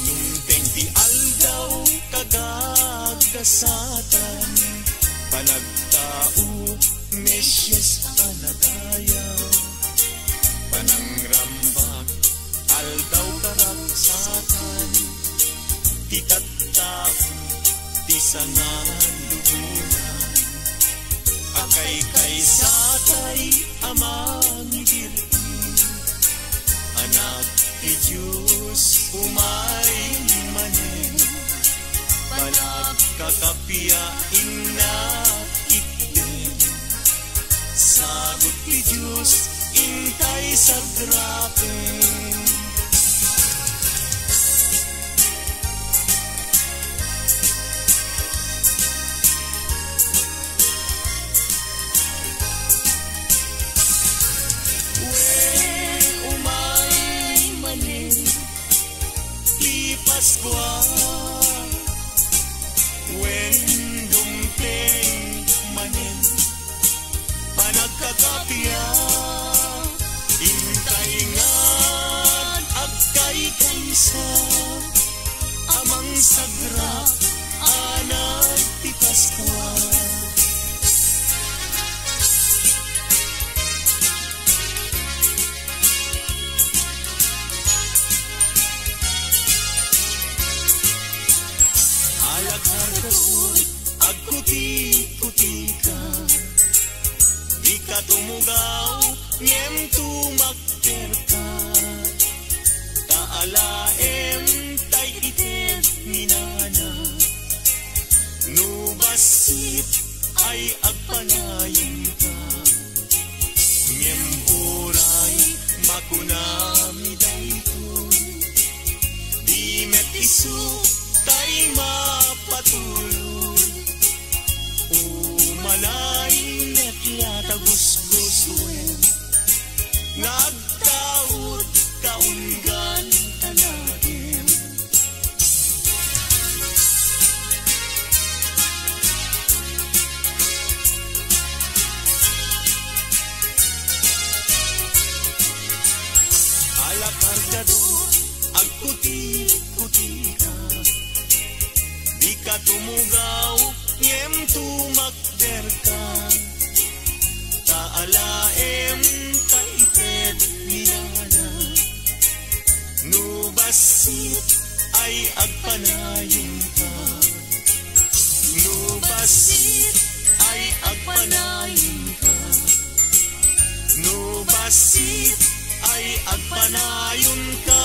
Dumteng ti aldaw kagagkasatan, panagtao Mesyas anadayaw. Panangrambak aldaw karagsatan, ti tattao ti sangan lubunan. Akay kaysatay amang ibirti, anak ti Diyos umay manen, panagkakapya inna itten. Sagot ti Diyos intay sagrapen. Paskuan, when dumteng manin panagkakapya. Hintay nga agkay kaysa amang sagrap anak ti Paskuan. Agkuti-kuti ka, di ka tumugaw, ngem tumakter ka. Taalaem tay item minana, nubasit ay agpanayin ka. Ngem uray makunami daytoy, di met isu tay mapatuloy. Umalay net latagusgusuen, nagtaod kaunggan tanagin. kadto agkuti-kuti ka. Di ka tumugaw, ngem tumakder ka. Taalaem taited niyana. Nubasit ay agpanayon ka. Nubasit ay agpanayon ka. Nubasit ay agpanayon ka.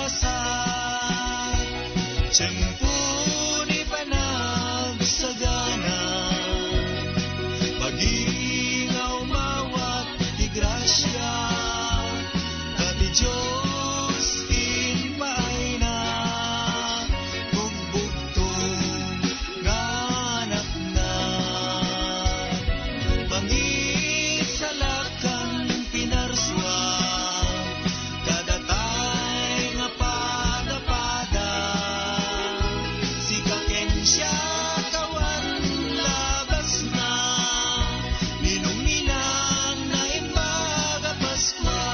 nagasat, tiyempo ni panagsagana, pagingaw mawat ti grasya, dati Diyos inpaay na, bugbugtong nganak na, pangisalakan pinarswa, kadatay nga pada-pada, si kakensya kawan labas na, ninong-ninang na imbaga Paskwa,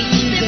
Para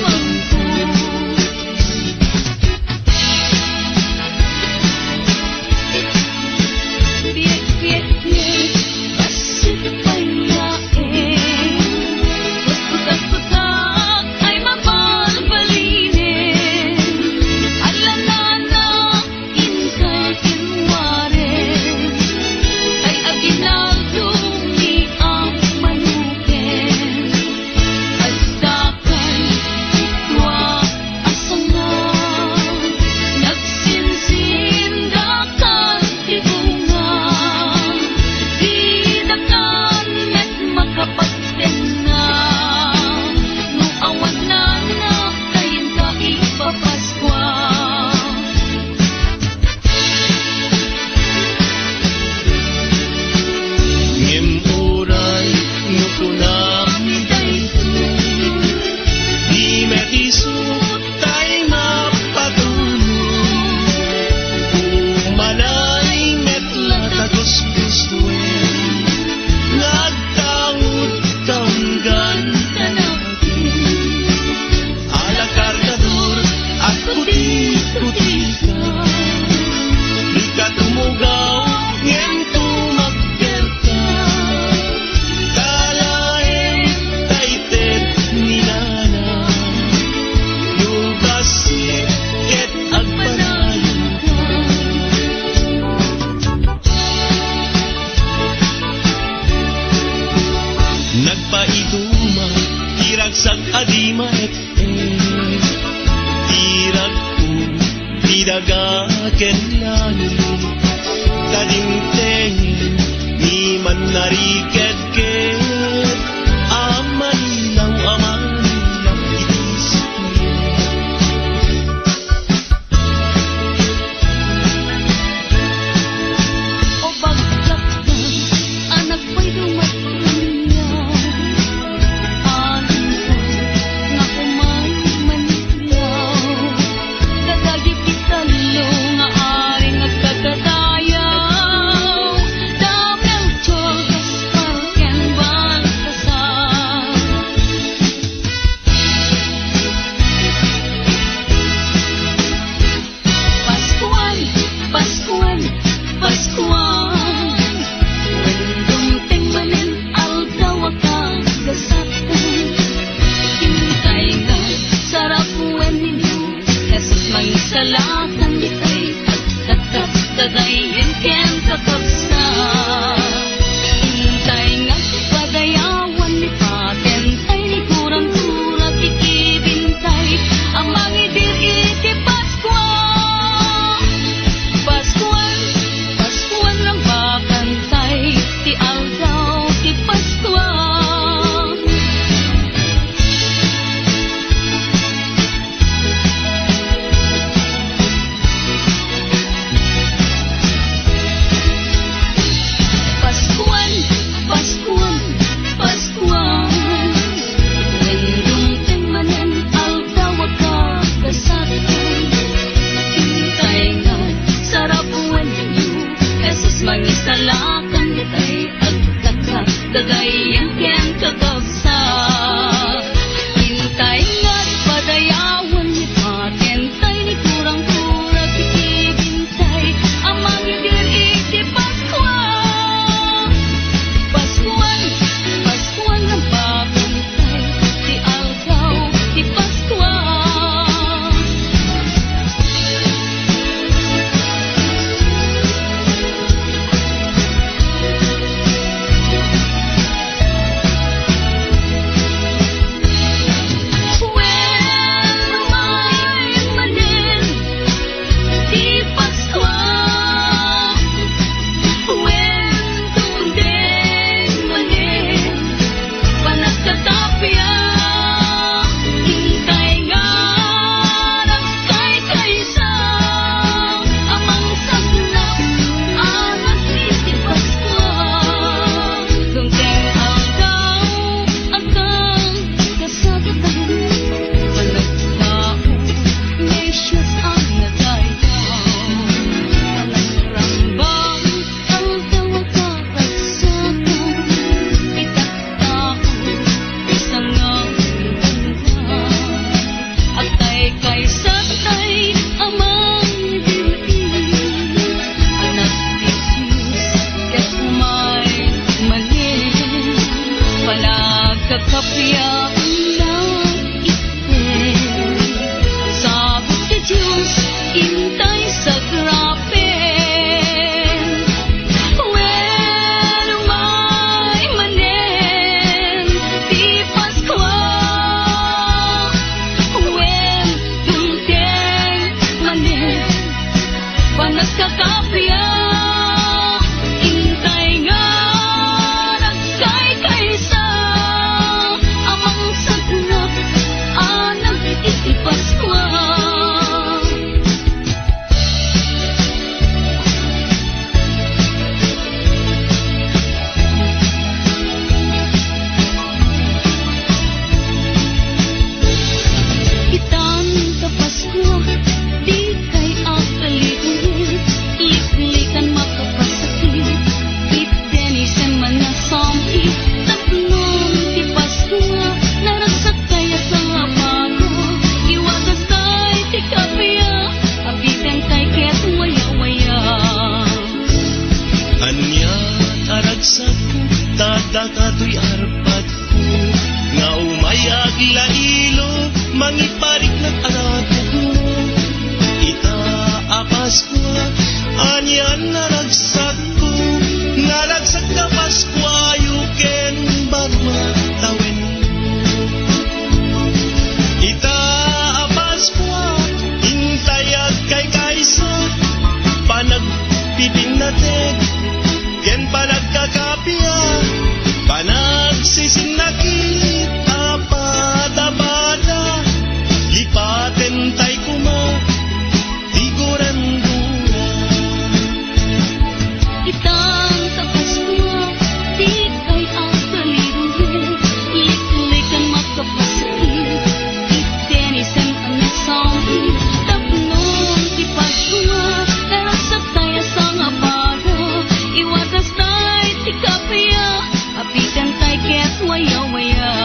mangiparik ng arapot mo. Itaapas ko, anyan naragsak ko, naragsak na Paskwa, yuken bagma tawen. Itaapas ko, hintayag kay kaysa, panagpiping natin, ken panagkakapya, panagsisin nakita, pada-pada, lipaten tay kuma, tiguran dura. Itang sa Pasko, di kay ang kaliruhin, lik-likan makapasakit, itenisan ang nasawi, tapnon di Pasko, naragsak tayo sa nga para, iwatas tayo di kapaya, apitan tayo ket waya-waya.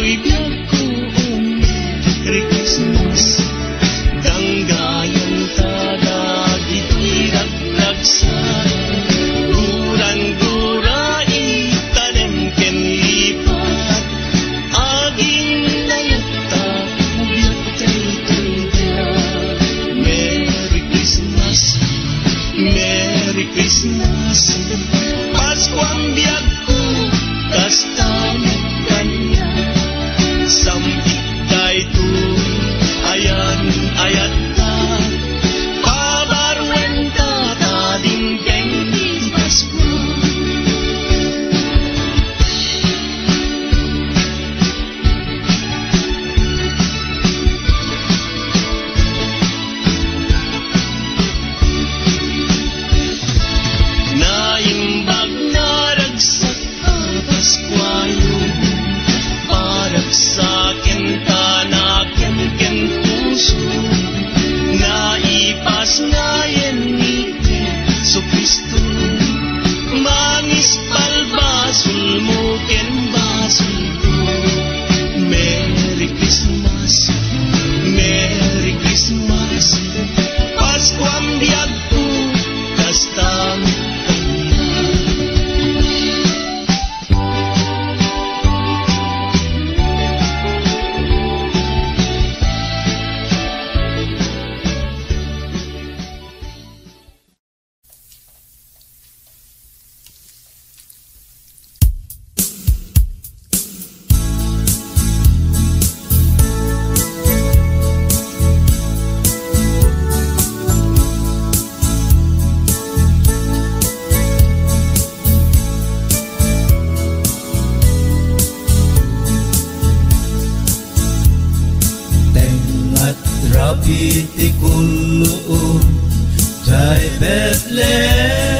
Biyag ko, Merry Christmas. Danggayan tada, gitirag-ragsa, guran-gura, itanem ken lipat, aging layata, biyag kay tunda. Merry Christmas, Merry Christmas. Paskwang biyag ko, kasta kanya, sampit kay tu, ayan ayat ka, pabarwen ka, tading keng Pasko. Naimbag na ragsak ka, Paskwayo, parag sa akin ka na ken puso, naipas na yan ni Jesu Kristo, mangis palbasul mo ken basul ko. Merry Christmas, Merry Christmas. Pasko ang biyag ko, kastang Rapiti kulluum jai Bethlehem,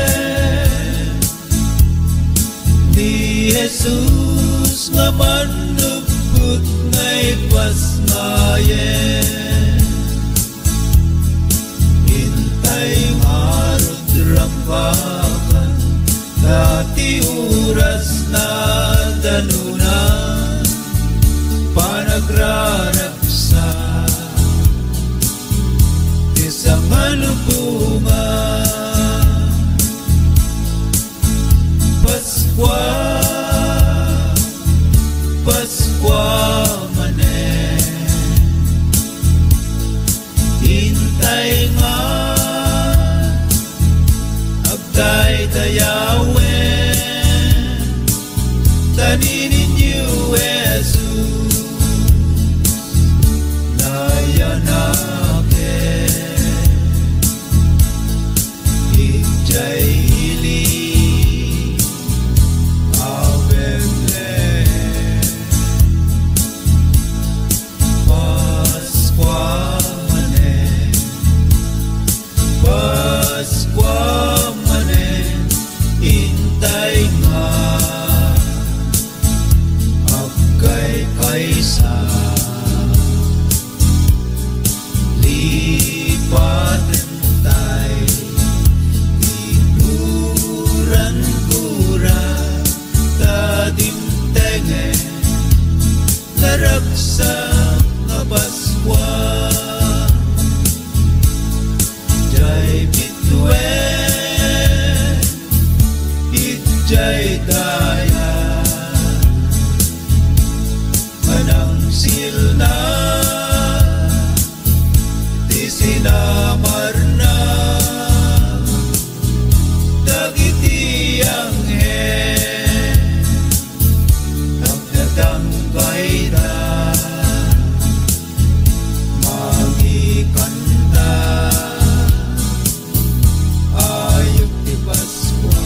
di Jesus nga manubut ngay pasmayen, hintay harod rampakan, dati oras na danunan, panagraragsa isang malupungan. Paskwa, Paskwa manen, hintay nga agday dayawen, taninin niyo Jesus, nayanake Jaili Bethlehem, Paskwa manen, Paskwa Jai bituen Itjay daya Manang silna Di sinamar na Dagiti ang he Nagdadang bayda Magikanta Ayok ni Paskwa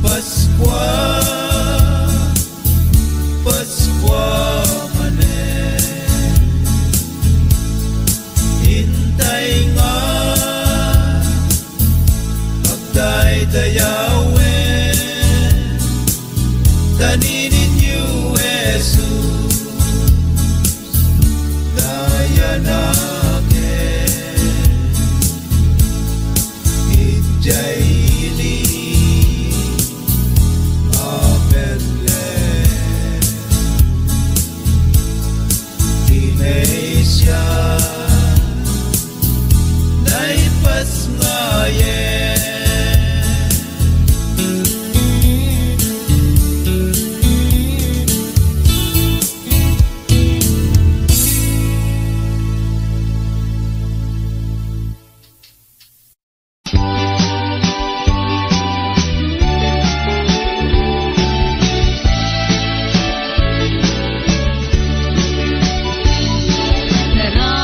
Paskwa Paskwa manen Hintay nga Magday dayawin Taninin niyo Jesus Daya nakin Itjay ili Abedle Tinesia Naipas ngayen Naranasan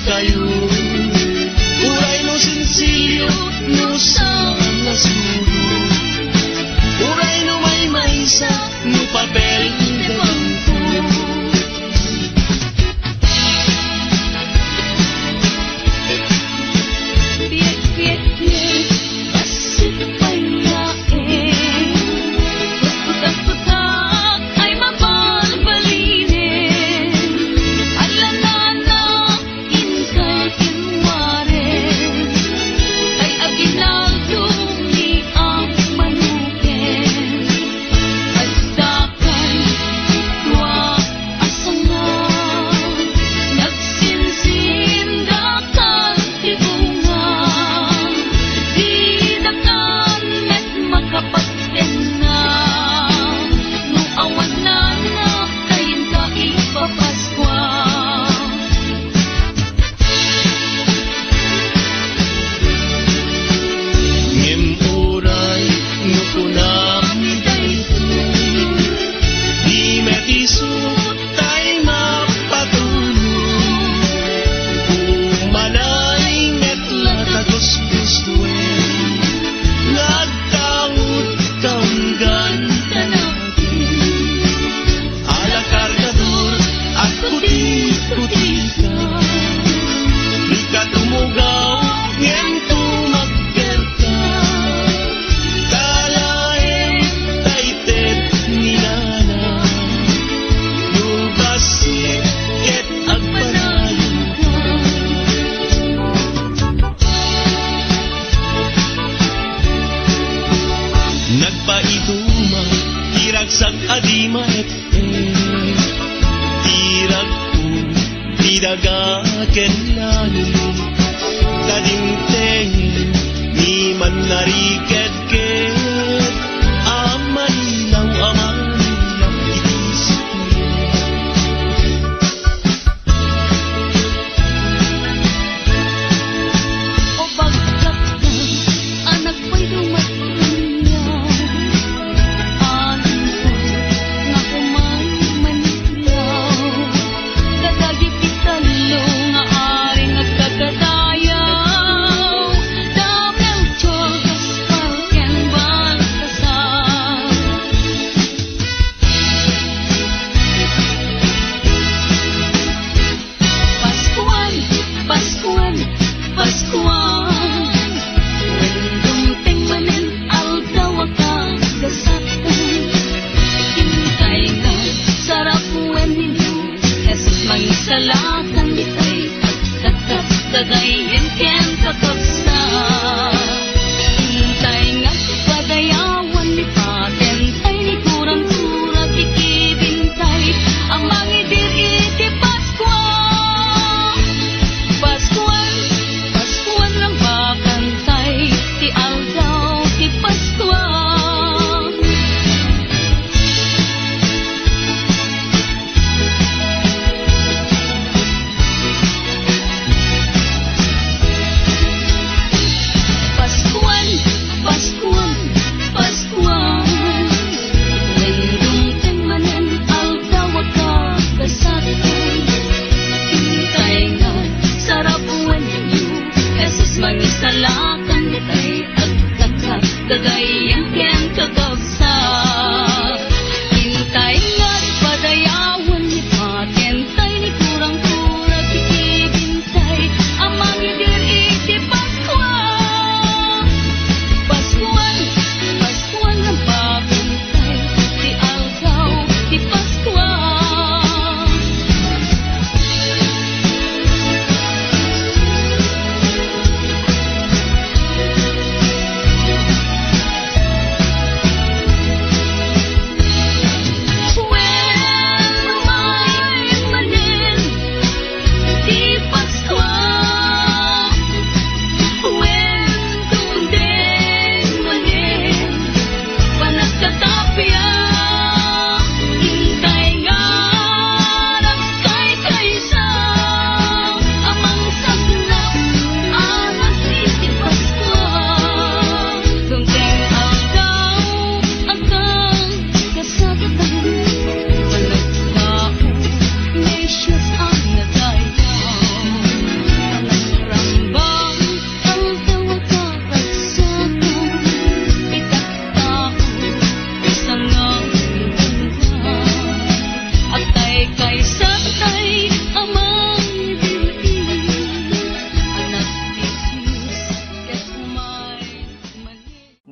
kayo. Uray no sinsilyo no sa nasulo. Uray no may maysa no papel de bangko.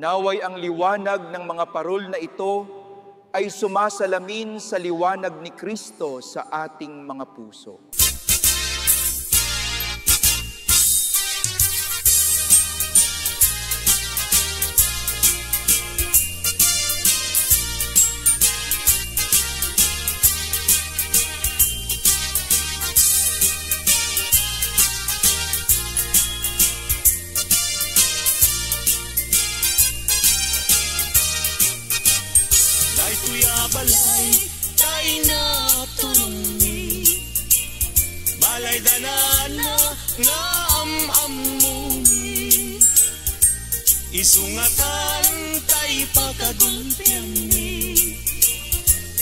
Naway ang liwanag ng mga parol na ito ay sumasalamin sa liwanag ni Kristo sa ating mga puso. Balay, tayo na turungi. Balay danana nga amamuni. Isungatan tayo pagkagulpian ni.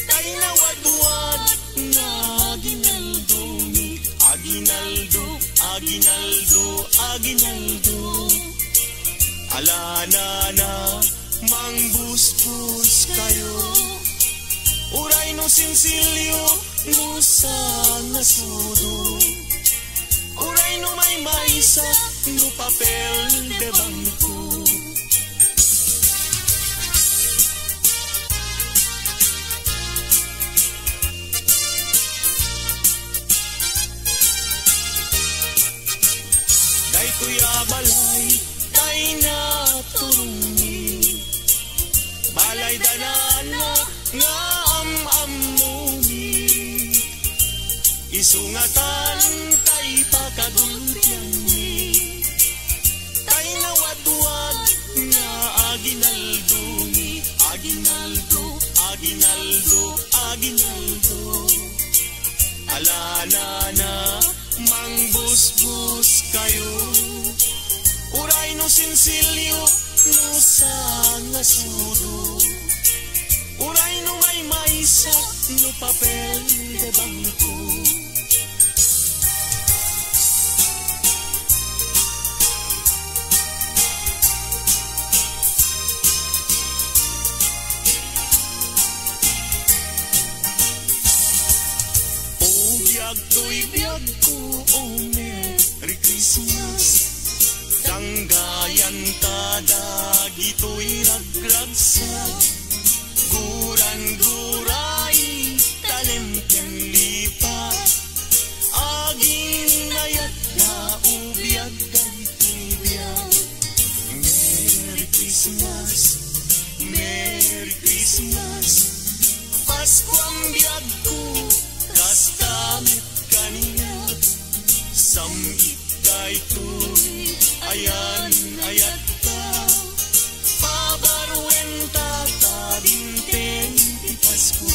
Tayo na wadwad nga aginaldumi. Aginaldo, aginaldo, aginaldo. Alana na mangbus-bus kayo. Uray no sinsilyo no sa nasudo. Uray no may maisa no papel de bangko. Daytoy balay tay na turungi. Balay danana nga amamuni. Isungatan tay pagkagulpian ni. Tay nawadwad nga aginaldumi. Aginaldo, aginaldo, aginaldo. Alana na mangbus-bus kayo. Uray no sinsilyo no sa nasudo. Uray no may maisa no papel de bangko. Oh biyag to'y biyag ko, oh Merry Christmas. Danggayan tadag ito'y ragragsa. Guran-guray, talempiang lipa. Aging nayat na ubiyag ganitibiyag. Merry Christmas, Merry Christmas. Pasko ang biyag ko, kastamit kanina. Samit kayto'y ayan, ayat ka. Pabaruenta tabinteng di Pasko.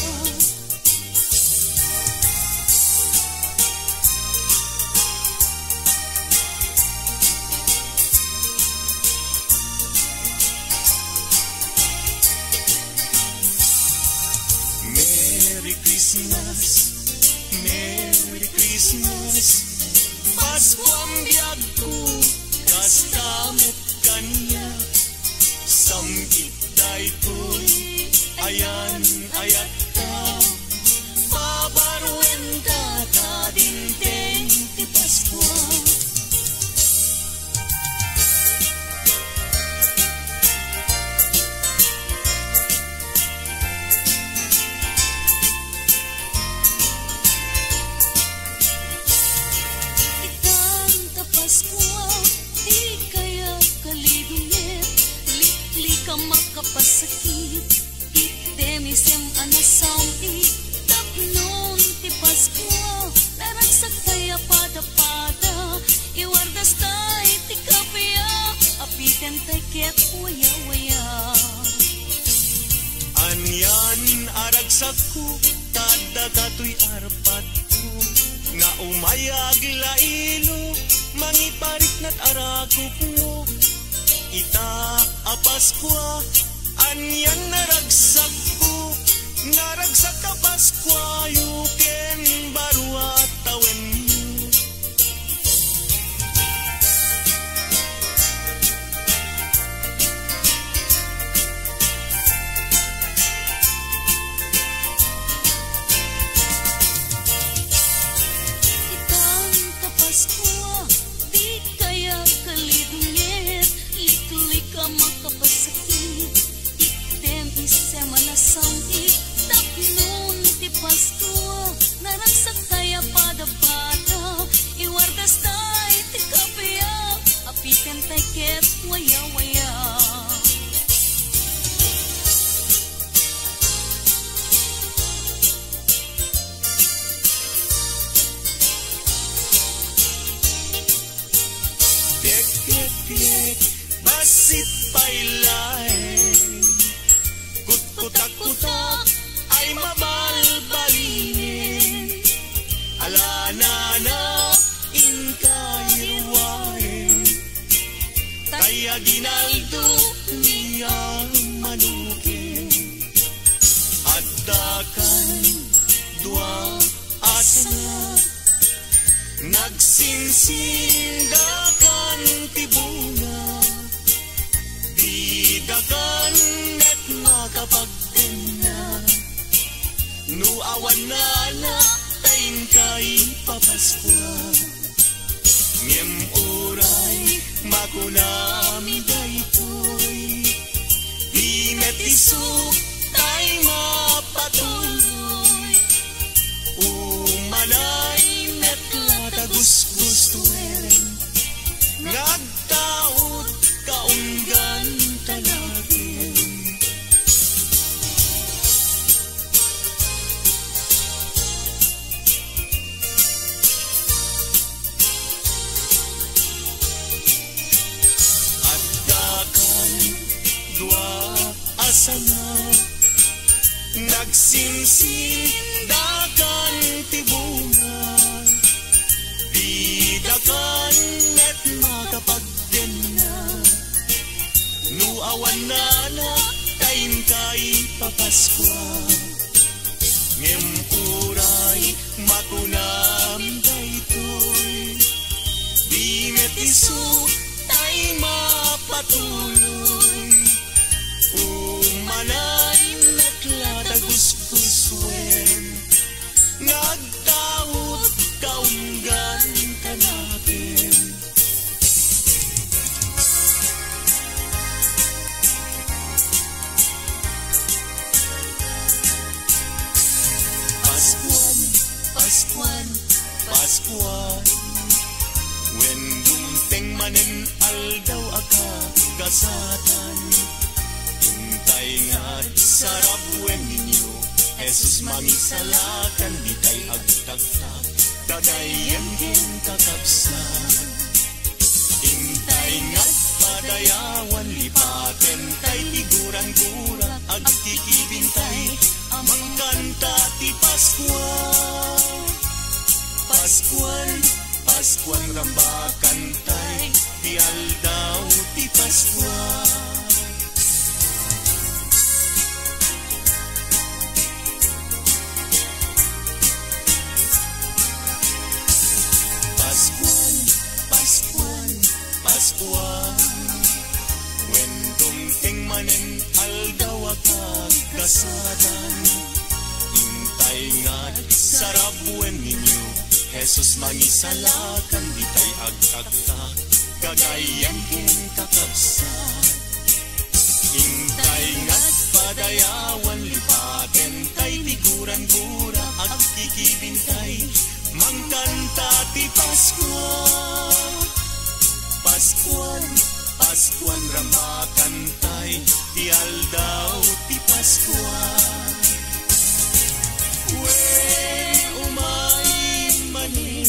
Merry Christmas, Merry Christmas. Pasko ang biyag ko, kastamit kanya. Samit daytoy, ayan, ayat ka. Pabaruin ka, kadinteng ti Pasko. Ikanta Pasko, di kaya kaligungit. Likli ka makapasakit. Itemisem anasampi. Tapnon ti Pasko, laragsak kaya pada-pada. Iwardas tay ti kapya, apitan tay ket waya-waya. Anyan aragsak ko, tadagato'y arpad ko. Nga umayag lailo, mangiparik na't aragok mo. Ita apaskwa, anyan naragsak ko. Naragsak ka Paskwa, yuken baru at tawen mo. Ikanta Pasko, di kaya kalidungit. Likli ka makapasakit. Pikan tay ket waya-waya. Tiek-tiek-tiek, basit pailaeng, kutak-kutak ay mabalbalinin. Alanana inkayirwain, kaya ginaldo niyang manukin. Addakan dua asana, nagsinsindakan tibuna, didakan net makapagdena. Nuawan na tayin kay papaskwa, ngem oray makunami daytoy, di metisok tay mapatuloy. Umanay net latagusgustuin, ngagtaot kaunggan talagin. Addakan dua asana, nagsinsindakan tibungan, didakan net makapagdena. Nuawan na tayin kay papaskwa, ngem uray makunami daytoy, di metisok tay mapatuloy. Umanay net latagusguswen, ngagtaot kaunggan kanapin. Paskuan, Paskuan, Paskuan, when dumteng manen aldaw aka gasatan. Intay nga't sarap wen ninyo, Jesus mangisalakan, di tay agtagtag, dadayan din kakabsan. Intay nga't padayawan, lipaten tay tiguran-gura, agkikibintay, amang kanta ti Paskuan. Paskuan, Paskuan rambakan tay, ti aldaw ti Paskuan. Paskuan, Paskuan, Paskuan, when dumteng manen aldaw akag kasatan. Intay nga't sarap wen ninyo, Jesus mangisalakan, di tay agtagtag, gagayan ken kakabsan. Intay nga't padayawan, lipaten tay tiguran-gura, agkikibintay, mangkanta ti Paskuan. Paskuan, Paskuan rambakan tay, ti aldaw ti Paskuan. Wen umay manin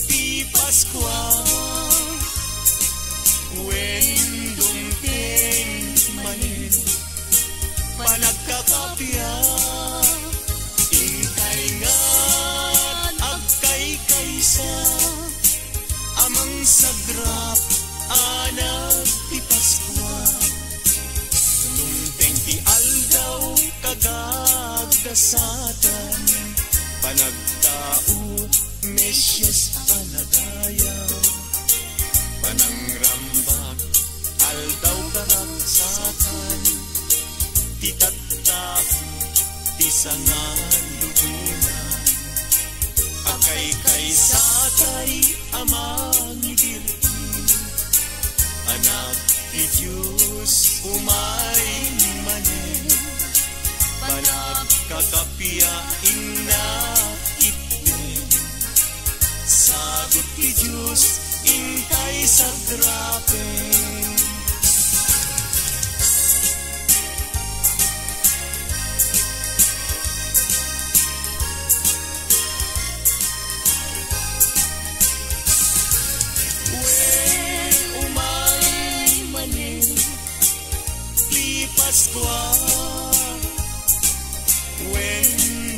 ti Paskuan, wen dumteng manin panagkakapya. Intay nga't agkay-kaysa, amang sagrap anak ti Paskuan. Dumteng ti aldaw kagagasatan, panagtao Mesyes alagayaw, panangrambak aldaw karagsakan, ti tattao ti sangan lubunan, akay-kaysa tay amang ibirti, anak ti Diyos umay manen, panagkakapya inna itnen, sagot ti Diyos intay sa grabe. Paskwa when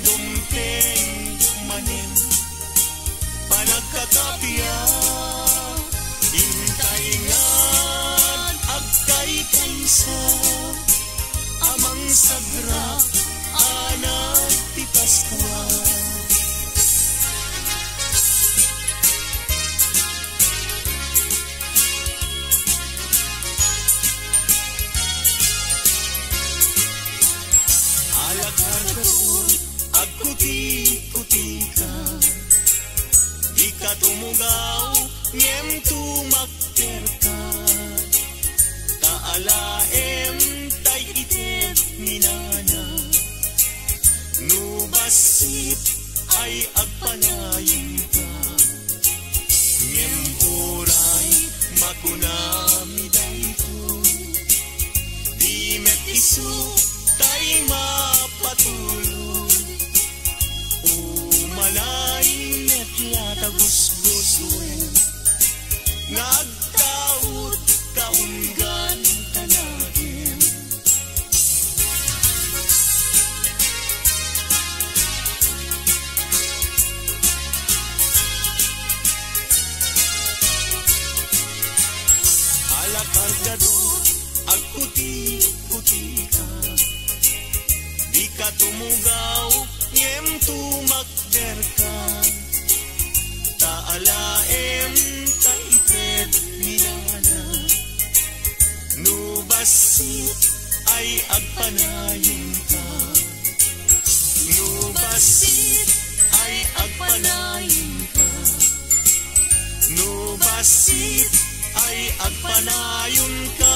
dumteng manin panagkakapya intaingan agkay kaysa amang sagra anak ti Paskwa. Kuti-kuti ka, di ka tumugaw, ngem tumakter ka. Taalaem tay itet minana, nubasit ay agpanayin ka. Ngem oray makunami dayto, di met isu tay mapatuloy. Malain at latagos-gosuen nagtaot kaunggan tanagin. Alakargadot agputi-puti ka, di ka tumugaw ngem tumakder ka. Taalaem taited minana, nubasit ay agpanayin ka. Nubasit ay agpanayin ka. Nubasit ay agpanayon ka.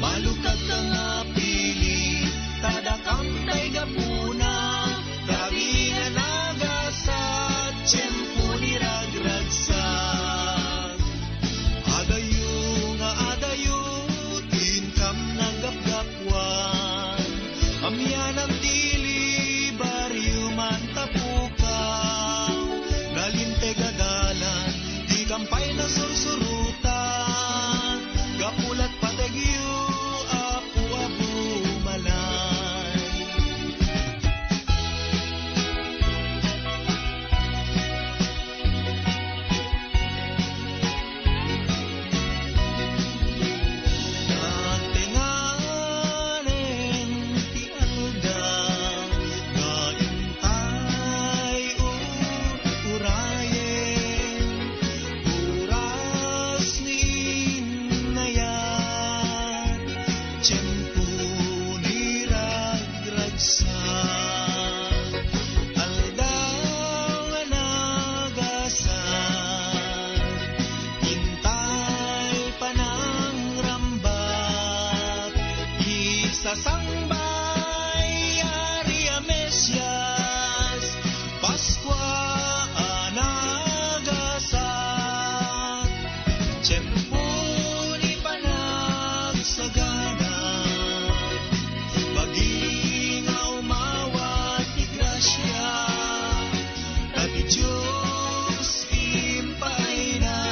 Malukag ka nga Isasambay Aria Mesias Pascua Anagasat Tiyempo ni panagsagana Pagingaw mawat ni grasya Dati Diyos impay na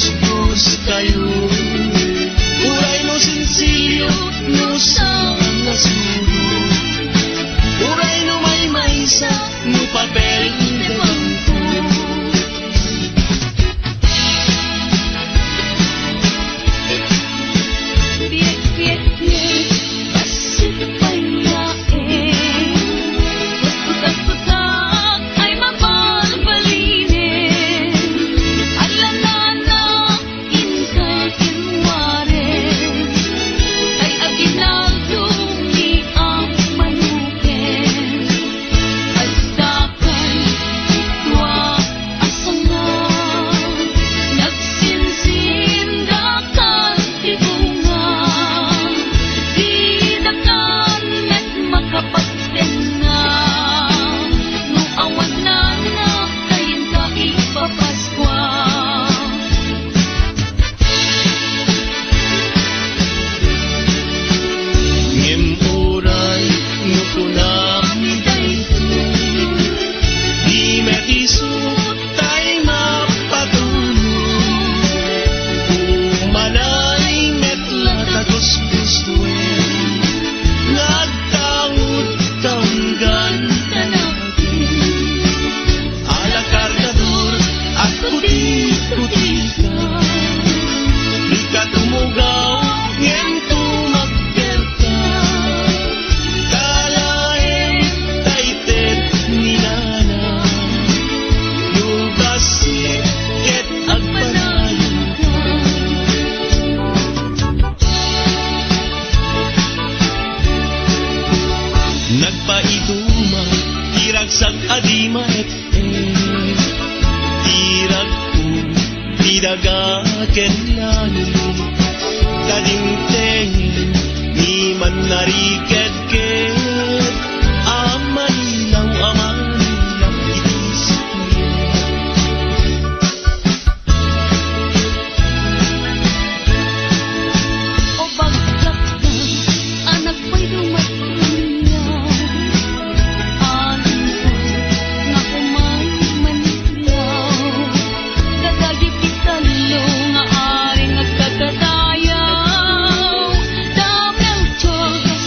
nagusbus kayo. Uray no sinsilyo no sa nasulo. Uray no may maysa no papel de bangko. Nagpaiduma, tiragsak adima tirag ko, tidagaken langit. Kadingteng, ni man nariked-ked, amanilaw itisip niya. O bagsak ka, anak ko'y dumating niya. Anin ko, nga kumay manilaw. Dadagip italo, nga aring nagkagadayaw. Damang tiyagas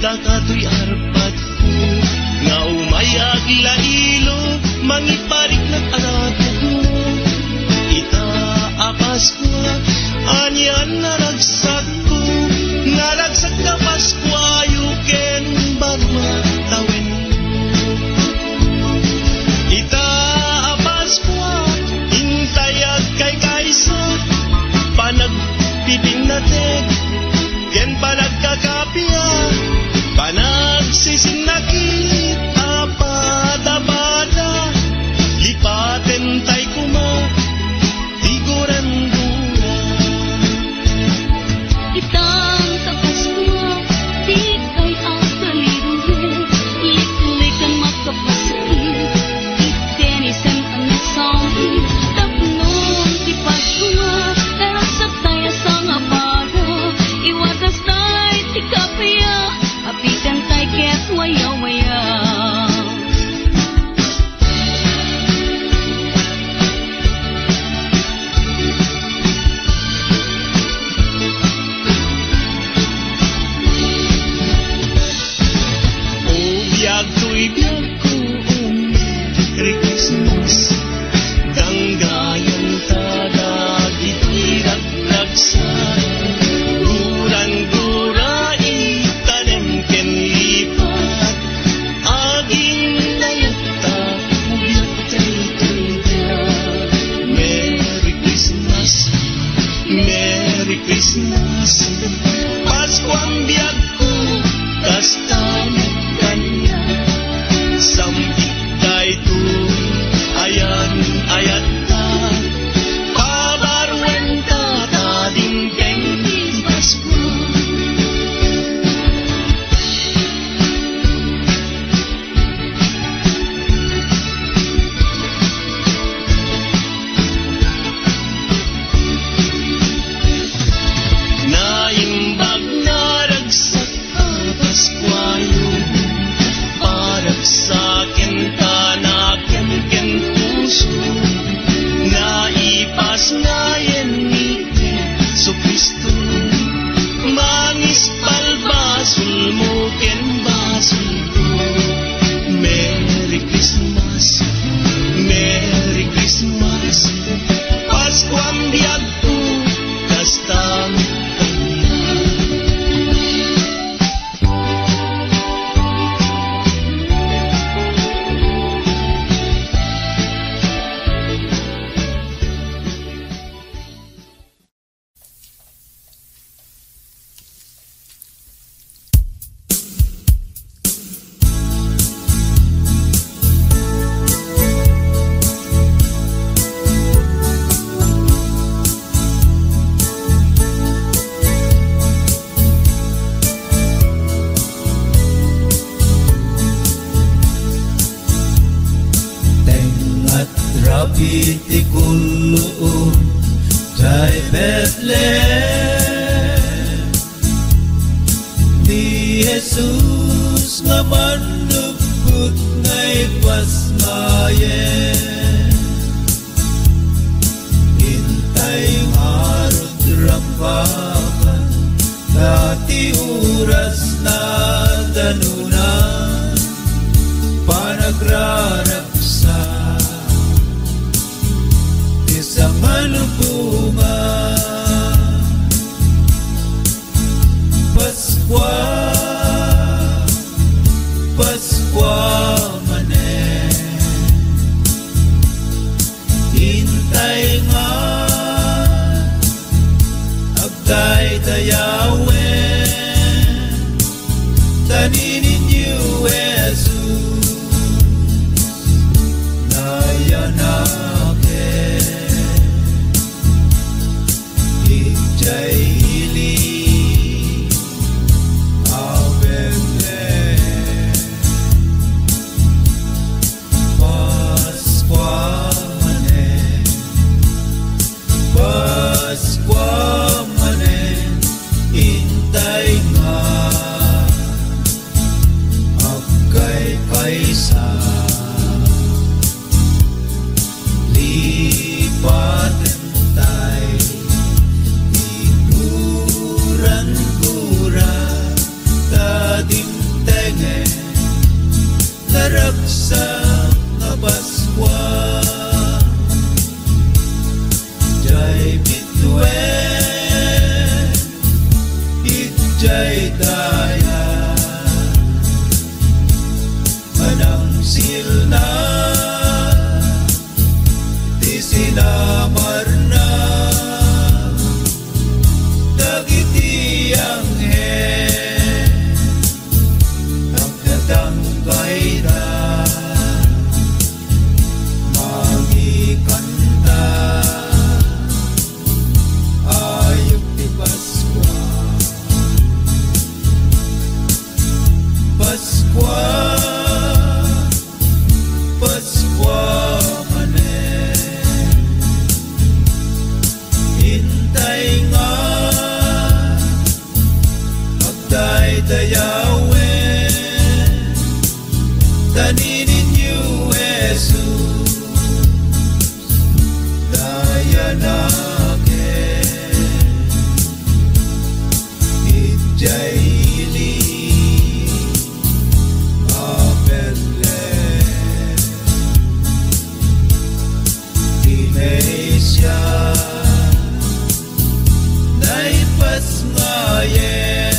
dadakato'y arpat ko, nga umayag lailo, mangiparik ng anak ko. Itaapas ko, anyan naragsak ko, naragsak na Paskwa, yuken barwa tawen. Itaapas ko, intayag kay kaisa, panagpiping natin, ken panagkakapya, panagsising nakita, pada-pada, lipaten tay kuma, tiguran dura. Itang sa Pasko, di kay ang kaliruhin, liklikan makapasakit, itenisan ang nasawin, tapnon di Pasko, karasa tayo sa nga para, iwatas tayo di kapaya, apitan tayo ket waya-waya. Biyag to'y biyag ko, Merry Christmas. Danggayan tadag, ito'y ragdagsa. Gurang-gura, itanem ken lipat. Aging layata, biyag tayo tulad. Merry Christmas, Merry Christmas. Paskwang biyag ko, kastanya kanya. Sambit tayo to, ayan ta. Pabarwen ta, tadingkeng Paskwa. Naimbag na ragsak ka, Paskwa yun. Parag sa akin tanakin ken puso, naipas ngayon ni Jesu Kristo. Mangis palbasul mo ken basul ko. Merry Christmas, Merry Christmas. Paskwang biyag ko, kastang kanya. Tengat rapi tikuluum jai Bethlehem. Di Jesus nga manduput ngay pasmayen. Hintay harod rampakan, dati oras na danunan, panagraragsa isang malubungan. Paskwa, Paskwa manen, hintay nga agday dayawen, taninin niyo Jesus nayanake. Ijay ili Bethlehem. Paskwa manen, Paskwa manen, hintay nga agkay kaysa. Lipaten tayo di Yahweh, taninin niyo Jesus, dayanake, Injili, Abele, Inesia, Naipas ngayen,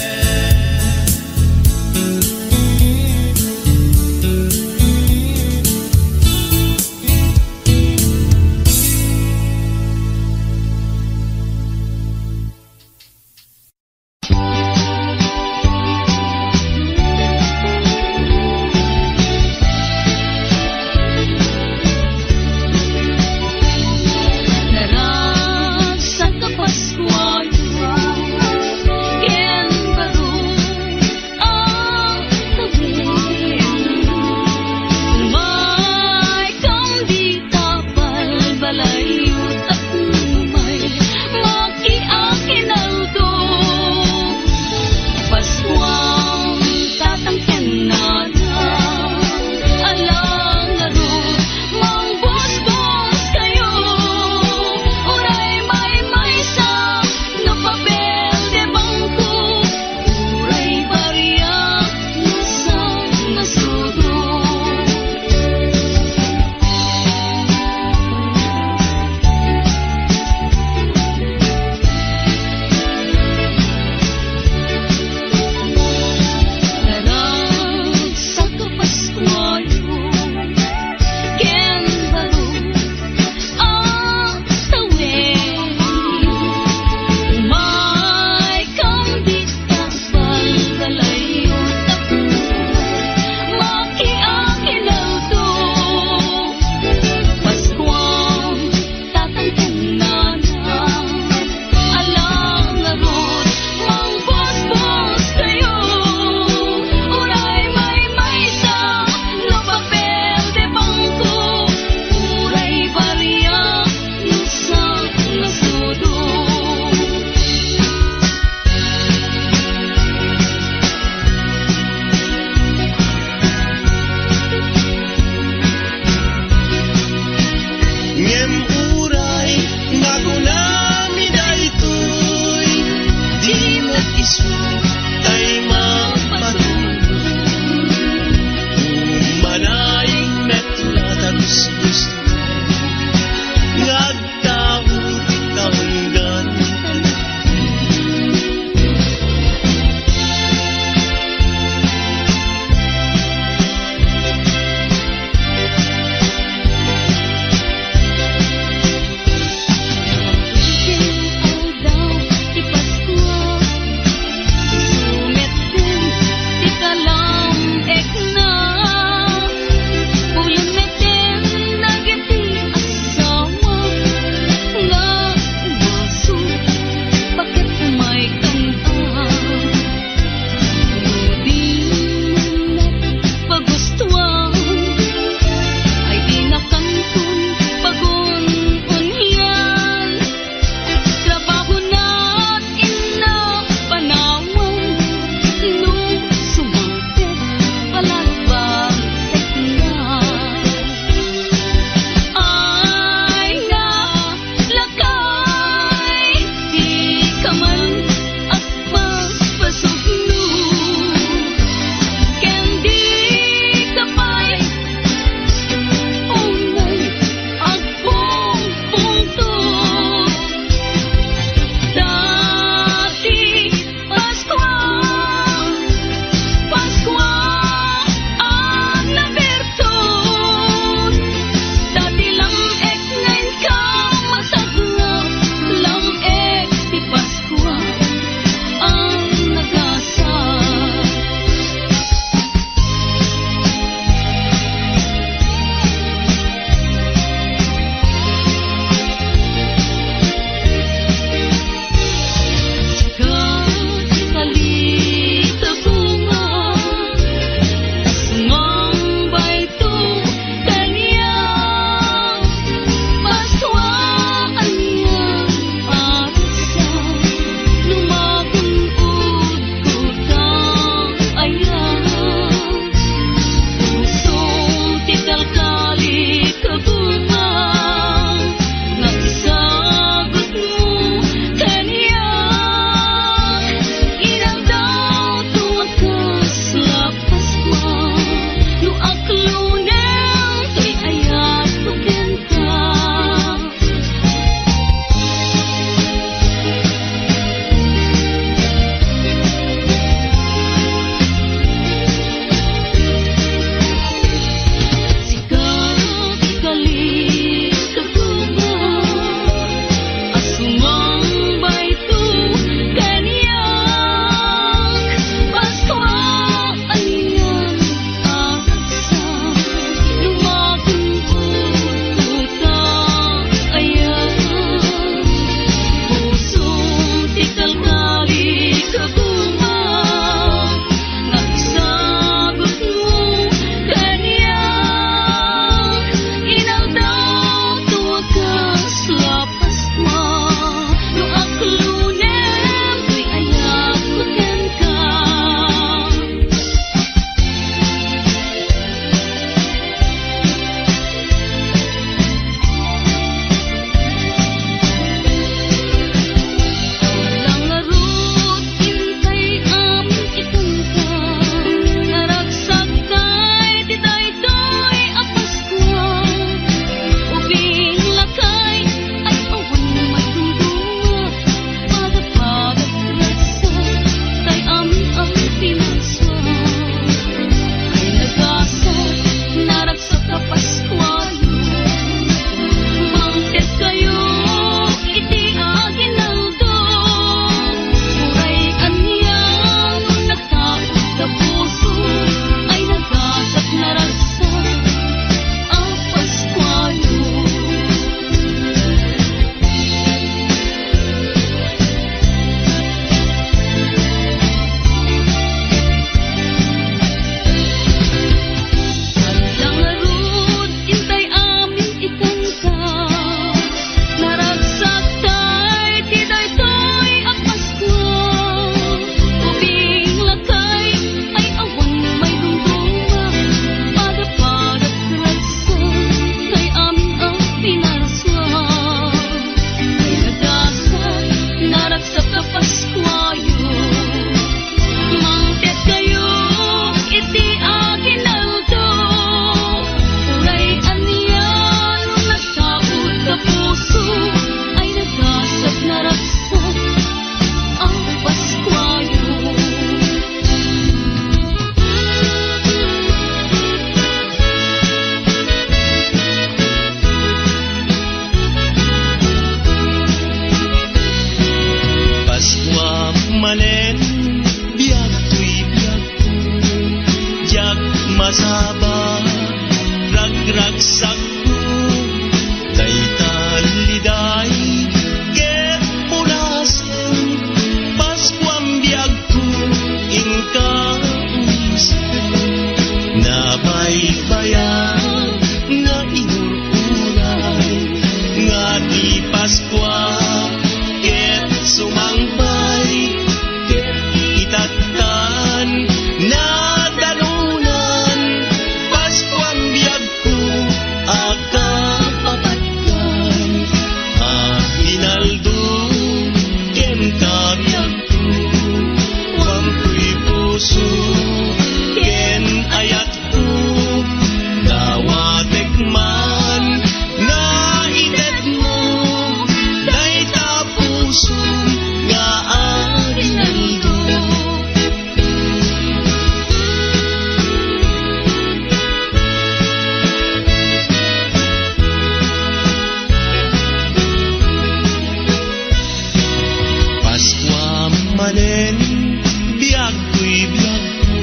manen, biag ko'y biag ko,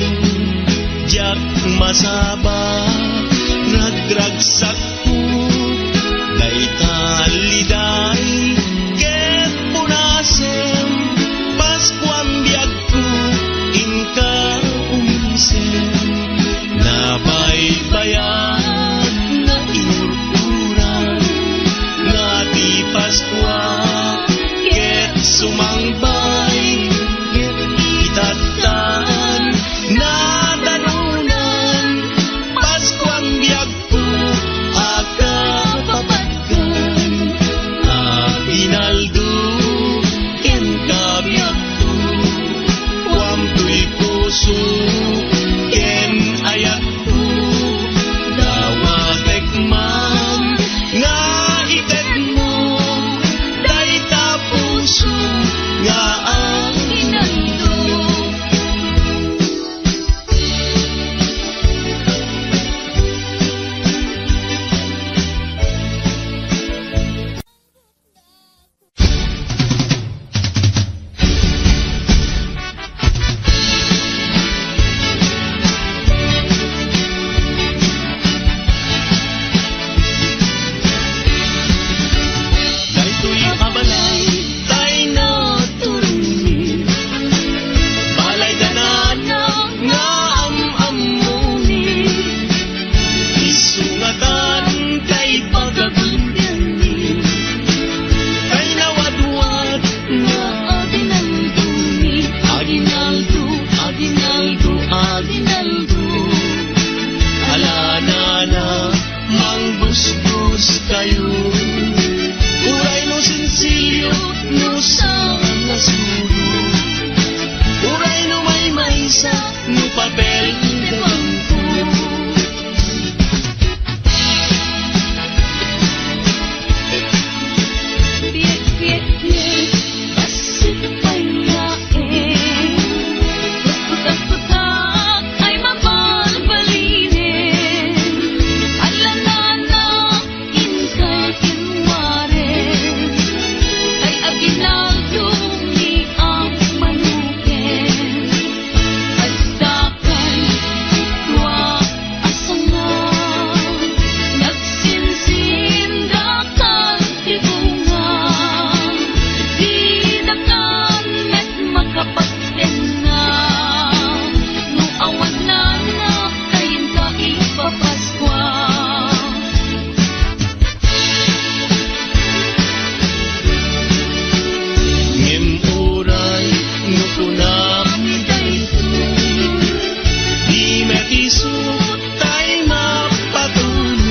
jak masaba, ragragsak ko, daytal liday, ket punasem, Paskuam biag ko, inka umisem, nabaybayat na inurkuran, nga di Paskwa, ket sumangbay, ket itatan, na danunan, Paskuam biag ko, aga papatkan, Aguinaldo, ken kabiag ko, wam tuy puso, ken ayak ko, dawatek man, nga iket mo, dayta puso, nga Aguinaldo. Daytoy abalay, tay na turuni, balay danana, nga am-amuni, isungatan kay pagkagundani, kay nawadwad nga Aguinaldo ni Aguinaldo, Aguinaldo, Aguinaldo. alanana, mangbusbus kayo. Uray no sensilyo, no sa nasuro. Uray no may maysa, no papel de bangko. Biyak-biyak kasih payain, putak-putak ay mabalbalinin, alanana inka kinwarin, kay Aguinaldo ni ang manukin, at dakay itwa asangan, nagsinsindakan tibungan, di dakan met makapagtengan, no awan na kayin ka ipapaskwa. Ngem uray, no kunam dayto, di metiso tay mapatulong.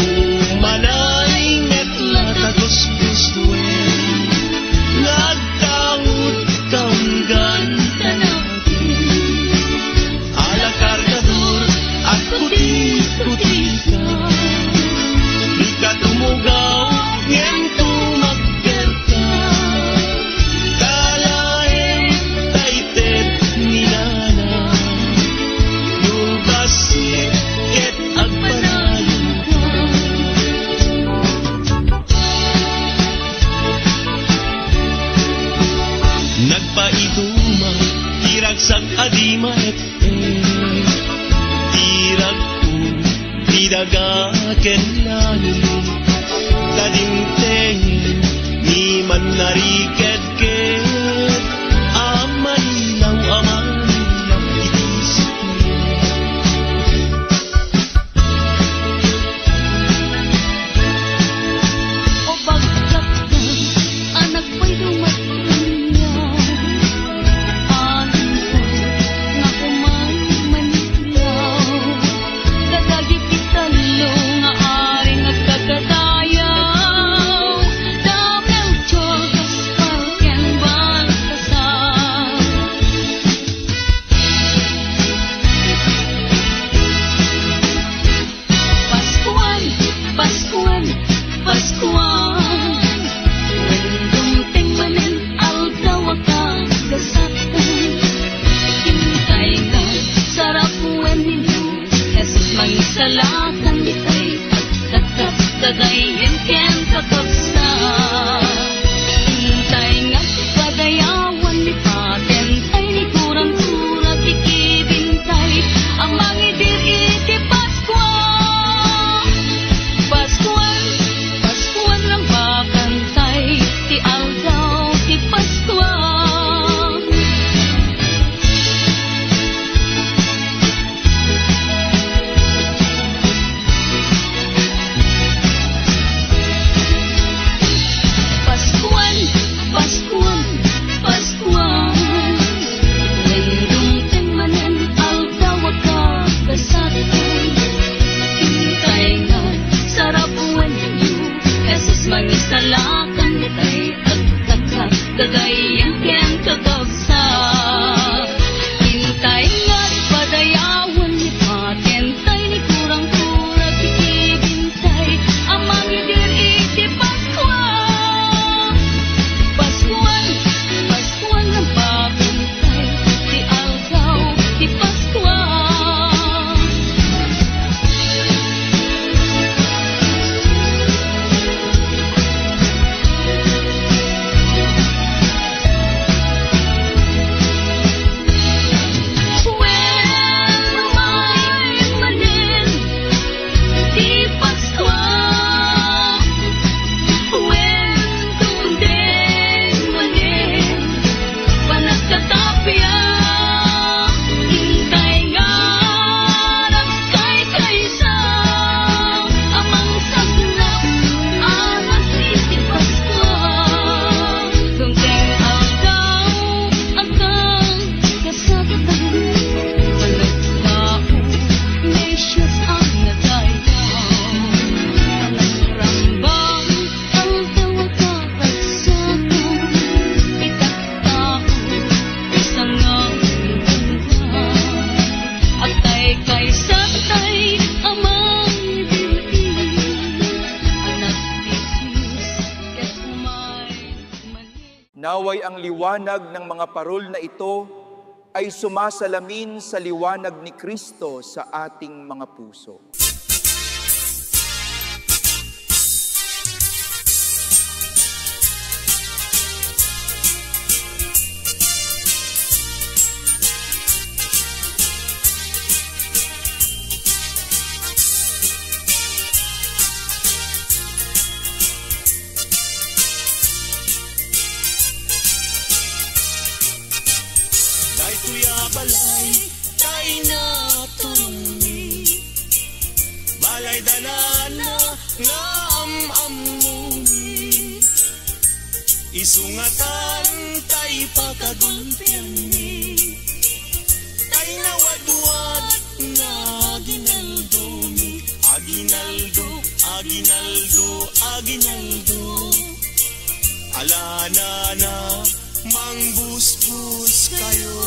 Umanay met latagos-guswen, nagtangod kaunggan tanapin, ala kargador at puti-puti ka, di ka tumugaw, ngem tumagker ka, dalaeng taytet ni nana, nubasit ket agpanayon ka. Nagpaiduma, tiragsak adima tirag ko, tidagaken langit, kadimtengin, ni man nariket-ket, amanilaw itisip niya. O bagkat ka, anak ko'y dumatunyan, alam ko nga kumay manilaw, dadagi kitalo nga aring agkagadayaw, damnang tiyog aspal Naway ang liwanag ng mga parol na ito ay sumasalamin sa liwanag ni Kristo sa ating mga puso. Balay, kay na turumi balay danana nga amamumi isungatan tay pagagulpian ni tay nawadwad nga aginaldumi aginaldo aginaldo aginaldo alana na mangbusbus kayo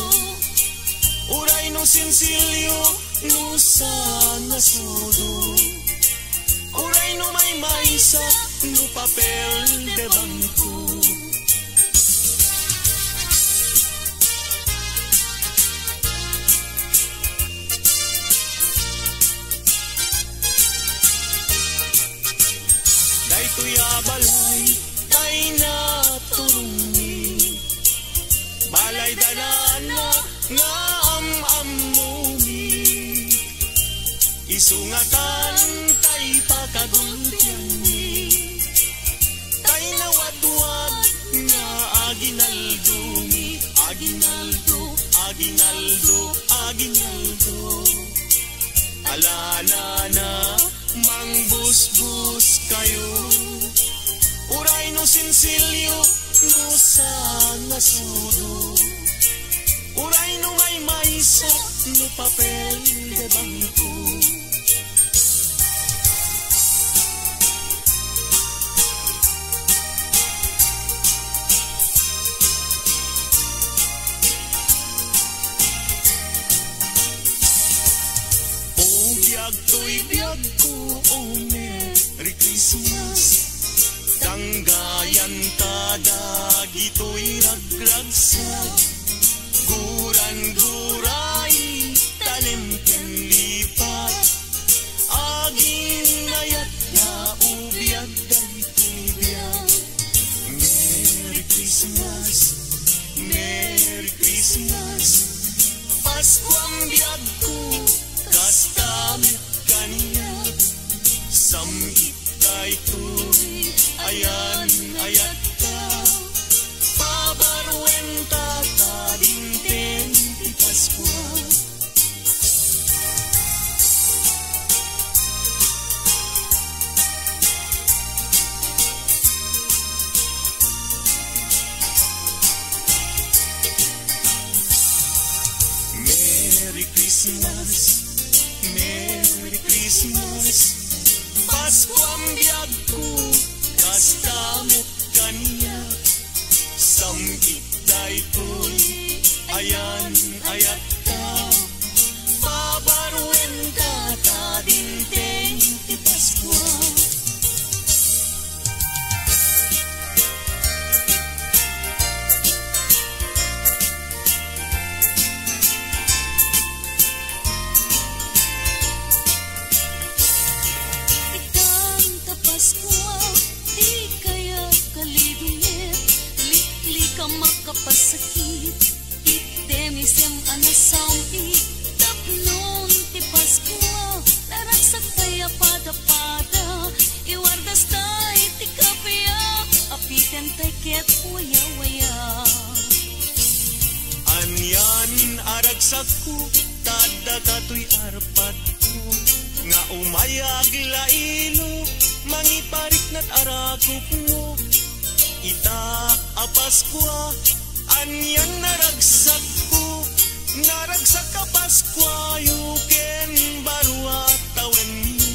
uray no sinsilyo no sa nasudo uray no may maysa no papel de bangko daytoy balay tay na turumi balay danana nga amamumi isungatan tay pagagulpian ni tay nawadwad nga aginaldumi aginaldo aginaldo aginaldo alana na mangbusbus kayo uray no sinsilyo no sa nasudo uray no may maysa no papel de bangko oh biyag to'y biyag ko oh Merry Christmas tanggayan tada gito'y ragragsag guran-guray tanim ken lipat agin ayat na ubiyag daytoy Merry Christmas Merry Christmas Pasko ang biyag ko kastamit kaniya samit daytoy ayan ayat ka pabarwenta tadinten ti Pasko Merry Christmas Merry Christmas Pasko ang biyag ko kastamit kaniya samit daytoy ayan ayat ka pabarwen ka tadinteng ti Pasko ikanta Pasko di kaya kalidungit likli ka makapasakit itemisem anasami tapnon ti Pasko naragsak kaya pada-pada iwardas tay ti kapya apiten tay ket waya-waya anyan aragsak ko tada katoy arpat ko nga umayag lailo mangiparik nat arakop mo ita a Paskwa anyan naragsak ko naragsak ka Paskwa yuken barwa tawen mo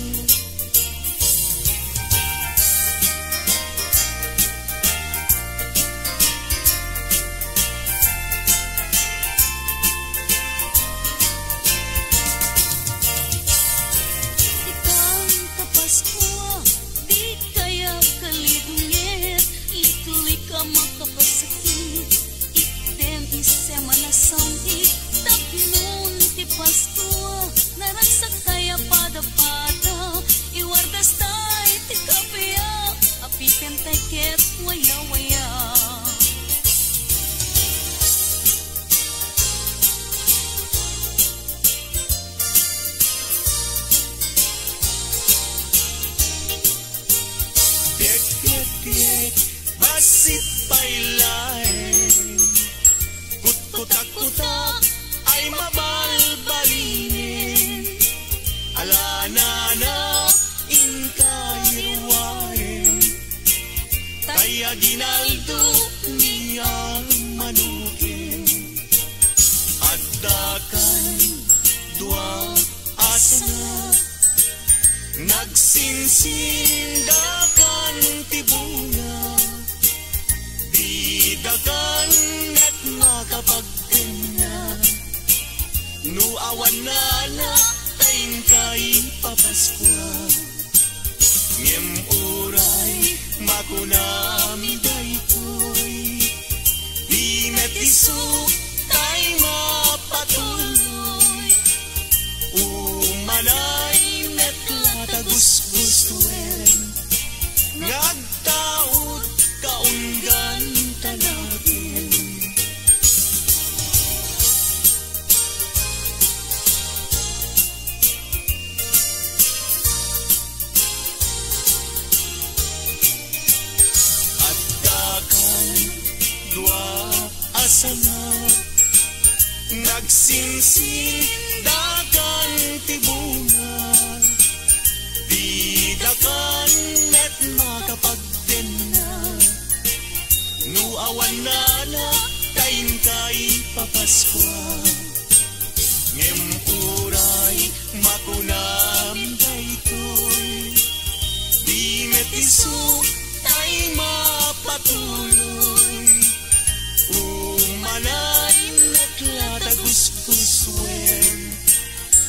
ikanta Paskwa di kaya kalidungit likli ka makapasakit lain. Kutak-kutak ay mabalbalinin. Alanana inkahirwain. Kaya ginaldo niya manukin. At dakan dua asana. Nagsinsindakan tibunga. Didakan at makapagtina. Nuawan na taing kay papaskwa. Ngem uray makunami daytoy. Di metisuk tay mapatuloy. Umanay met latagusgustuin. Ngagtaot kaunggan tanapin. At dakan dua asana. Nagsinsin dakan tibunga. Didakan at makapagtina. Nuawan na tayin kay papaskwa. Ngem uray makunam daytoy. Di metiso tay mapatuloy. Umanay met latagusguswen.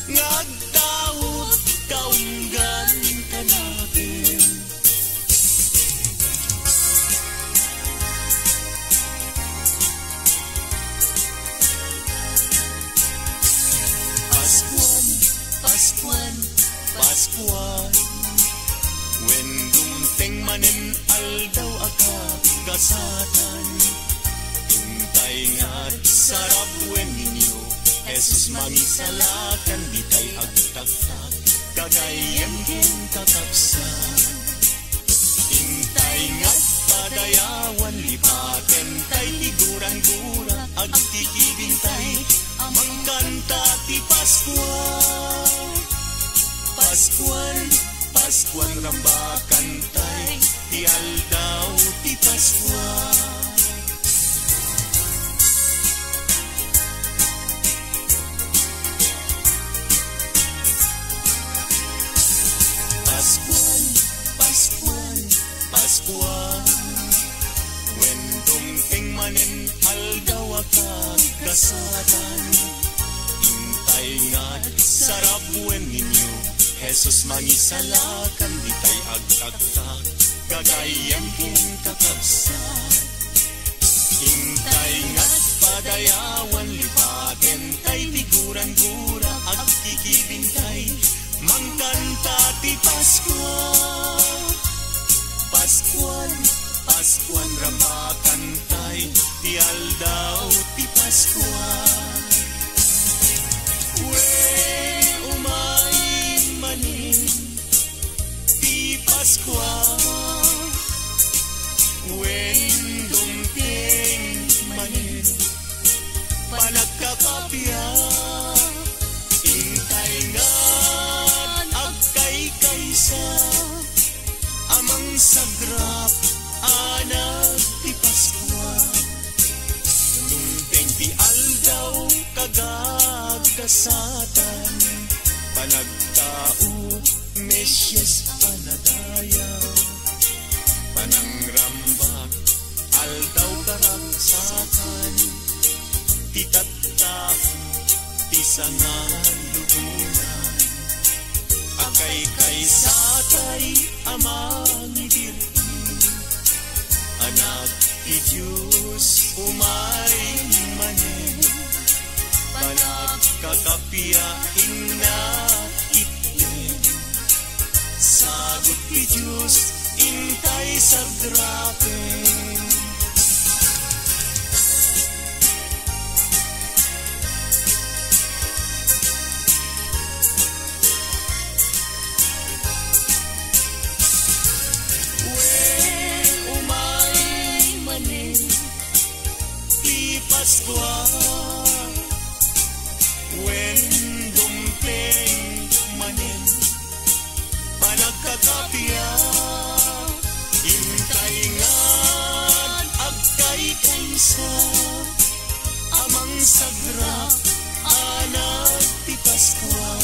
Ngagtaot kaunggan tanapin. Paskuan, Paskuan, when dumteng manen aldaw aka kasatan. Intay nga't sarap when ninyo Jesus mangisalakan ditay agtagtag. Kagayan kin kakapsan. Intay nga't padayawan lipaten tay tiguran-gura agtikibintay. Amang kanta ti Paskuan. Paskuan, Paskuan rambakan tay. Ti aldaw ti Paskuan. Paskuan, Paskuan, Paskuan. When dumteng manen aldaw akag kasatan. Intay nga't sarap when ninyo Jesus mangisalakan ditay agtagtag. Gagayan kin kakabsan. Intay nga't padayawan lipaten tay tiguran-gura agtikibintay. Mangkanta ti Paskuan. Paskuan, Paskuan rambakan tay. Ti aldaw ti Paskuan. When umay manin ti Paskuan. When dumteng manin panagkakapya. Intay nga't agkay-kaysa. Amang sagrap anak ti Paskuan. Dumteng ti aldaw kagagkasatan. Panagtao Mesyas anadayaw. Panangrambak aldaw karagsakan. Ti tattao ti sangan lubunan. Agkay-kaysatay amang idirti. Anak ti Diyos umay manen. Panagkakapiyain na itlen. Sagot ti Diyos intay sagrapen. Paskwa when dumpling manin panagkakapya intaingan agkay kaysa amang sagra anak ti Paskwa.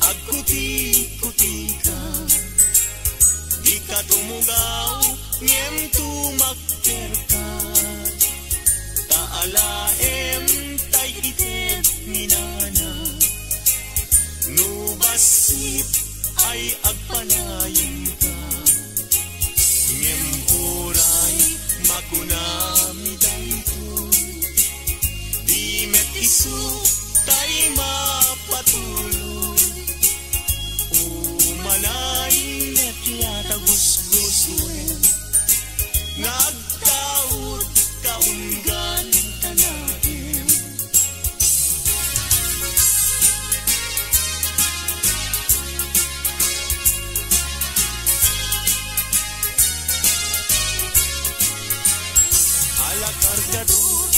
Agkuti-kuti ka, di ka tumugaw, ngem tumakter ka. Taalaem tay ited minana, nubasit ay agpanayin ka. Ngem oray makunami dayto, di met isu tay mapatuloy. Umalay net yata gusgusuin, nagtaod kaunggan tanaim. Alakargador,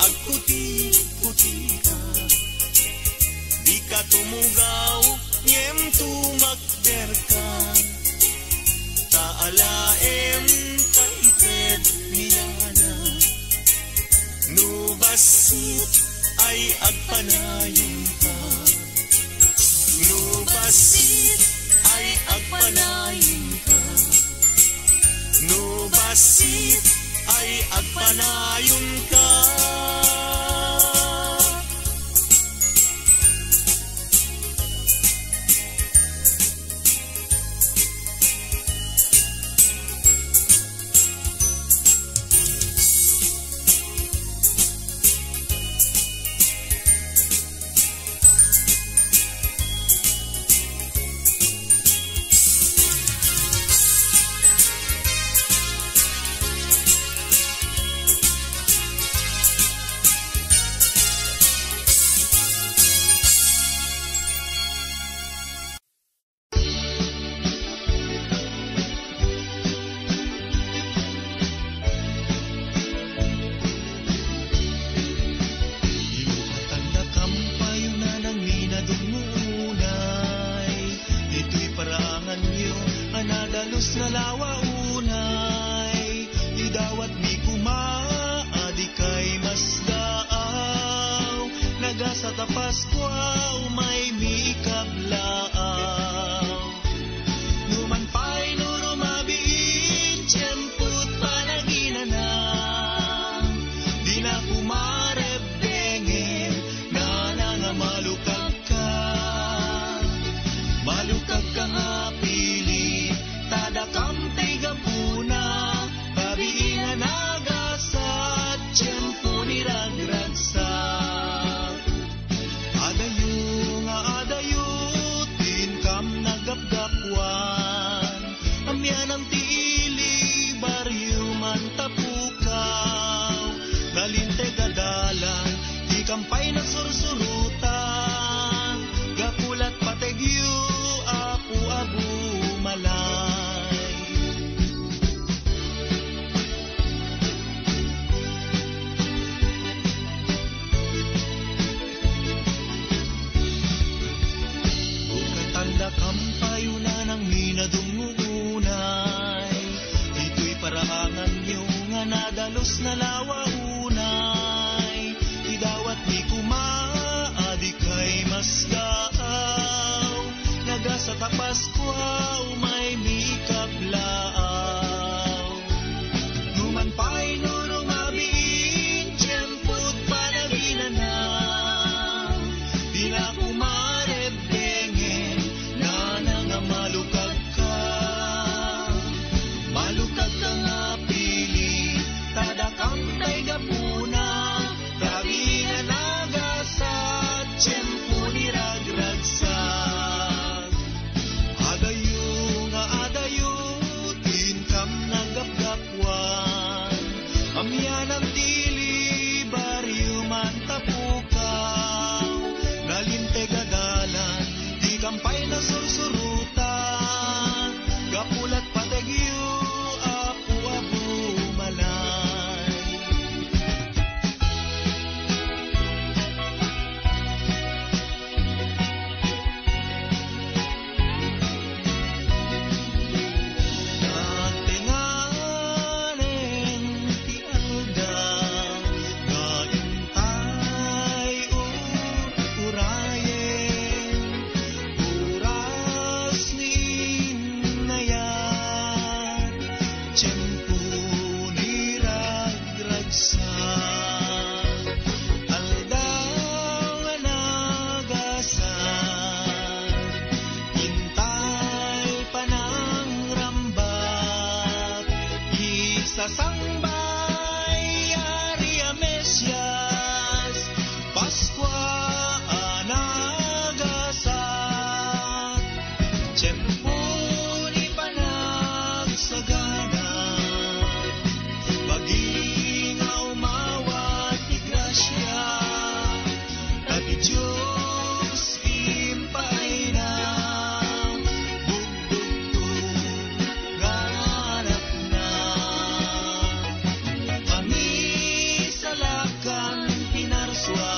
agputi-puti ka, di ka tumugaw, ngem tumakder ka. Taalaem kaited niyana, nubasit ay agpanayin ka. Nubasit ay agpanayin ka. Nubasit ay agpanayon ka. Malukag ka nga pili, tada kamte Diyos impay na bugdugtong ganap na pangisalakan pinarswa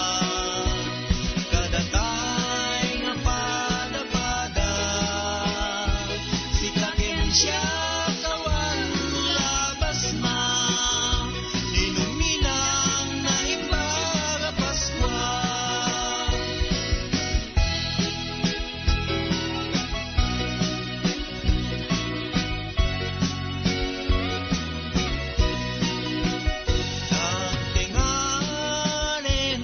kadatay nga pada-pada sikakin siya kawan labas na inuminang na imbaga Paskwa. Katinganin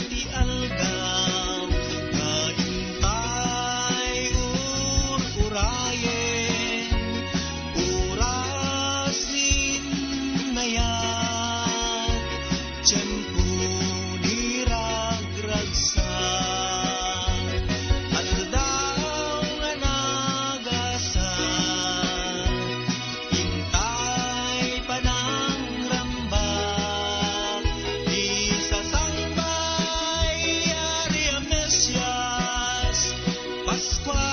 ti algaw kaintay urayen urasin na yan tiyempo ni ragragsan at daw nga nagasan intay pa ng rambak isasambay ari ang Mesyas Paskwa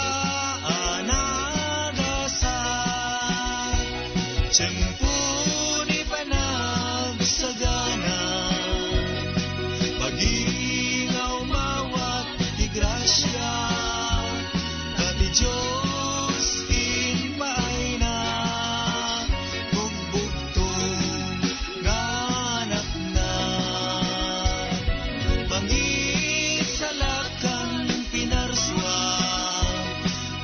anagasan tiyempo ni panagsagana pagingaw mawat ti grasya kati Diyos impay na bugbugtong ganap na pangisalakan pinarswa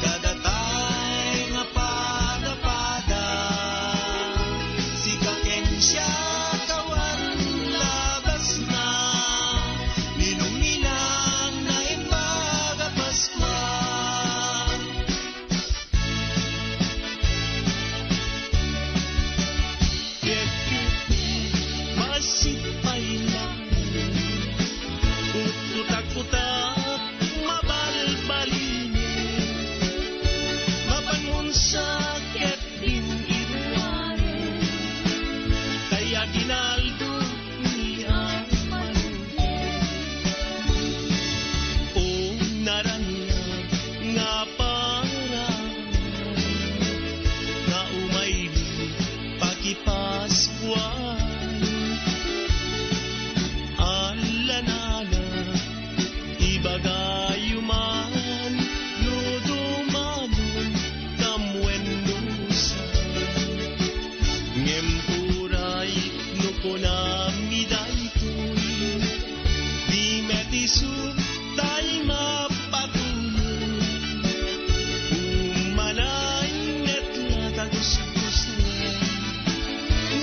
kadatay nga pada-pada sikaken siya kawan labas na ninuminang na imbaga Paskwa. Masipay lang utak-utak mabalbalinin mabangon sa ketbin iruwarin kaya ginaldo ni ang o naranyag nga parang nga umayli pagipaskuan alanana ibagayuman no dumanon kamwendusan ngempuray no konami daytoy di metisu tay mapatuloy umanay net natagusgusan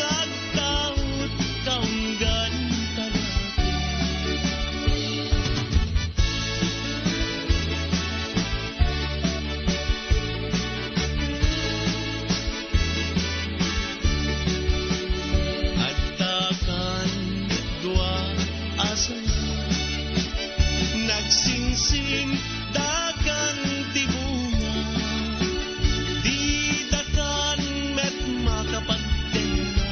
ngagtaot kaunggan Adtakan dua asan nagsingsing dagan tibunga di dakan met makapagtenga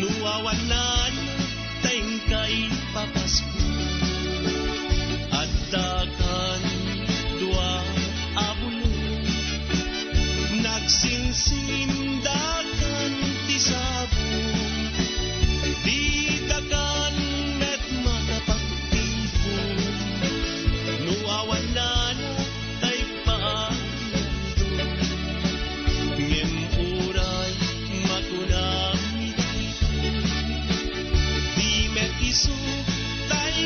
nuwawanan tengkay papasko adtakan dua abulo nagsingsing dagan tisabong di dakan met makapagtipon nuwawanan tay paandon ngem uray makunami di met isu tay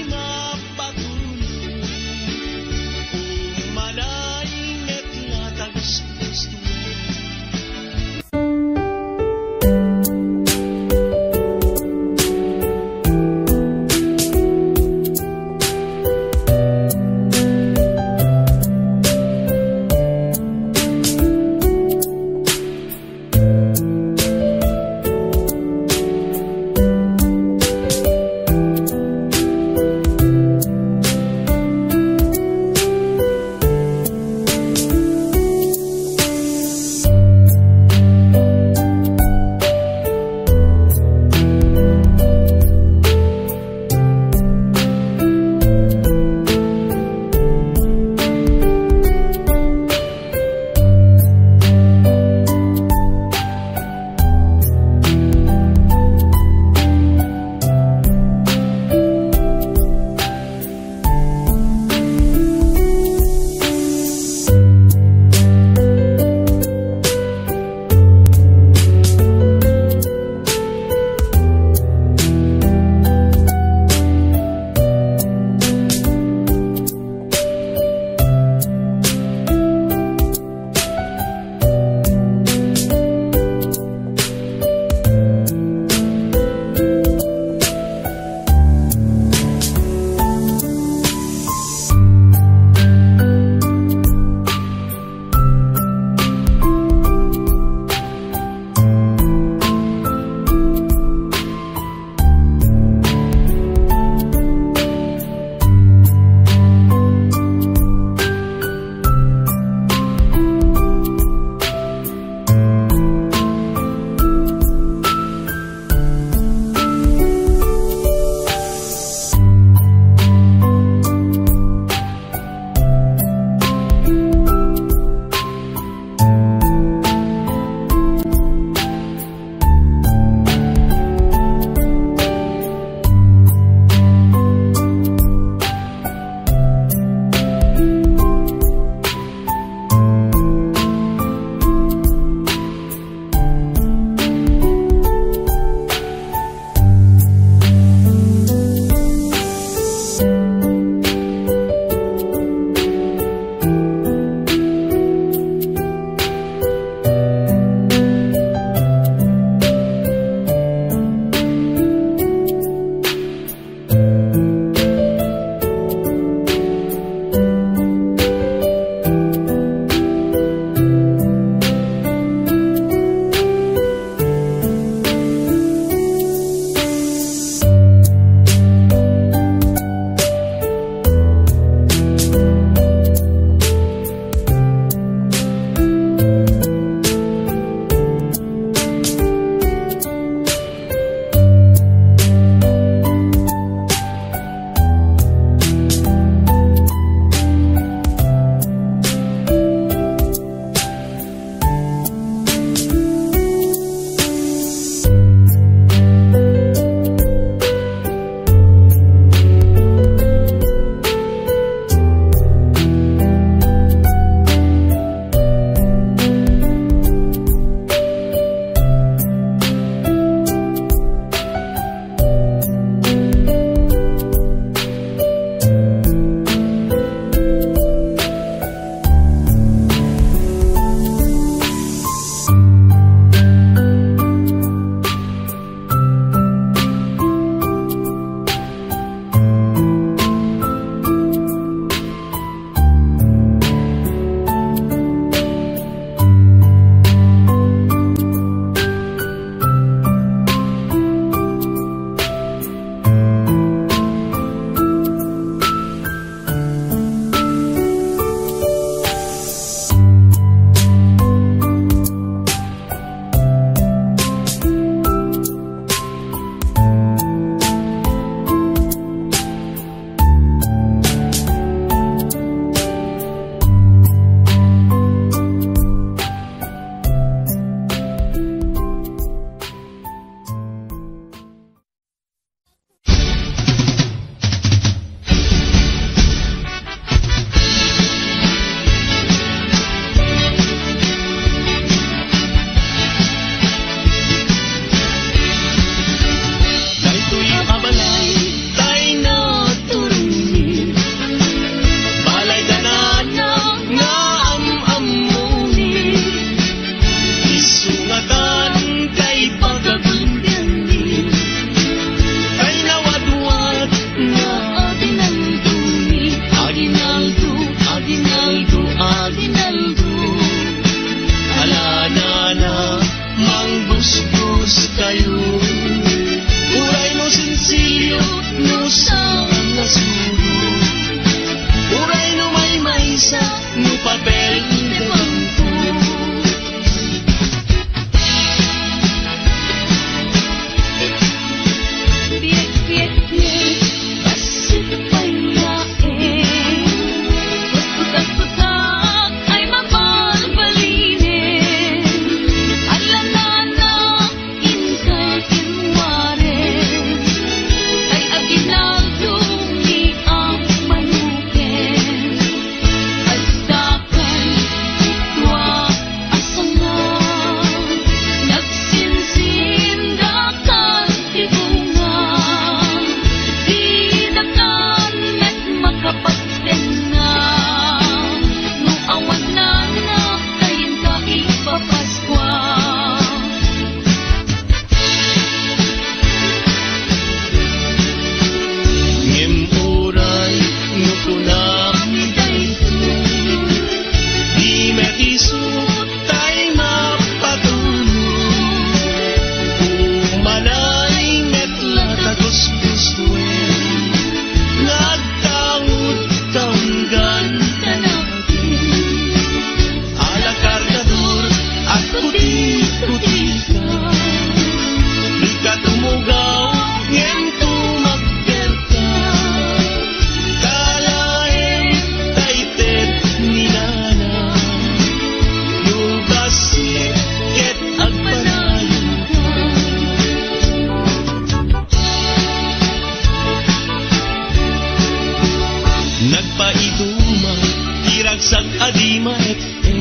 naragsak adi maete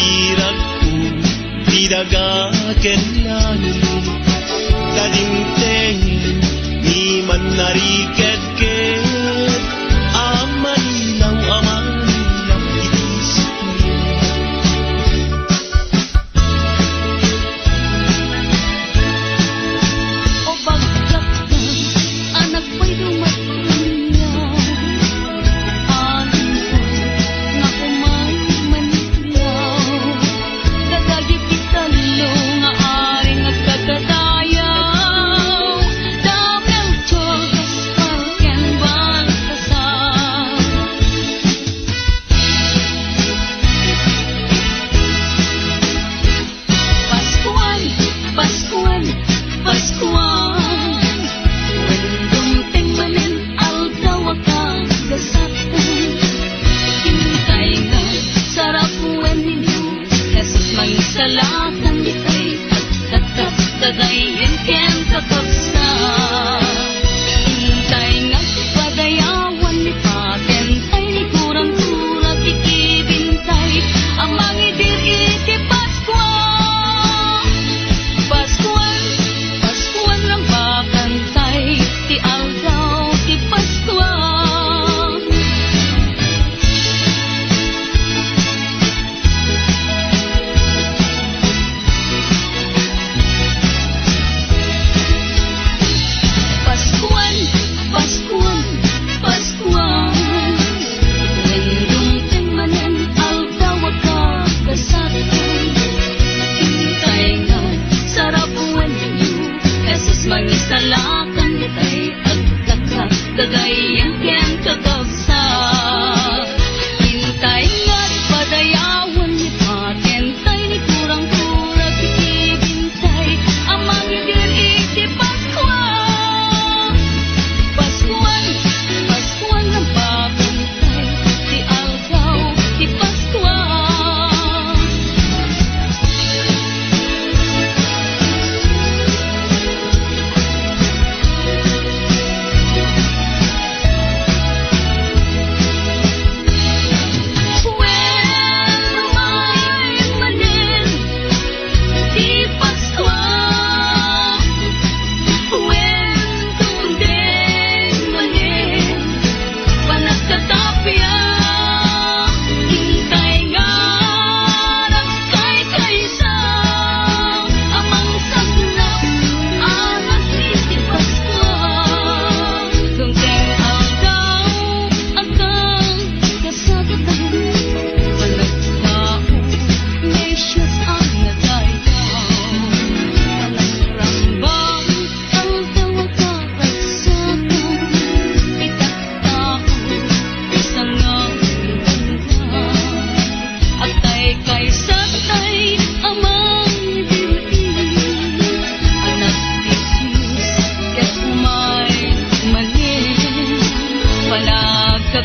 irag ko tidagaken langit kadingteng ni man nariked-ked amanilaw itisip O bagsak na anak ko'y dumatunyaw aling ko na umay manilaw dadagi pitalo nga aring nagkagadayaw damel chogas palken baltasar Paskuan, Paskuan, Paskuan Wendong manen aldaw akang gasatan Hintay nga sarap ninyo Jesus mangisalatan ditay Agtatap dadayin ken kakapsa Hintay nga padayawan ni patentay ni kurang-kurang ikibintay Amang idir iti Paskuan Paskuan, Paskuan lang bakantay Ti aldaw ti Paskuan Paskuan, Paskuan, Paskuan Wendong manen aldaw agkasatan Hintay nga sarap ninyo Jesus mangisalakan ditay agtatap dadayan ken kakapsa Hintay nga padayawan ni patentay ni kurang-kurang ikibintay amang idir iti Paskuan Paskuan, Paskuan ang bakantay ti aldaw ti Paskuan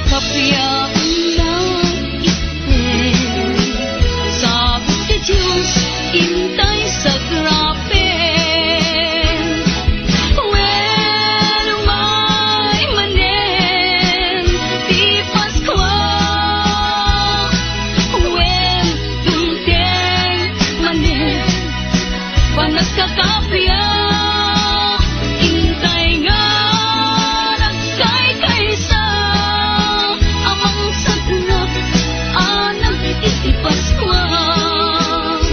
Kapya lang ite Sabot ti Diyos intay sa grapen When umay manen ti Paskuan When dunteng manen panagkakapya intay nga nagkay-kaysa amang sagnap anak iti Paskuan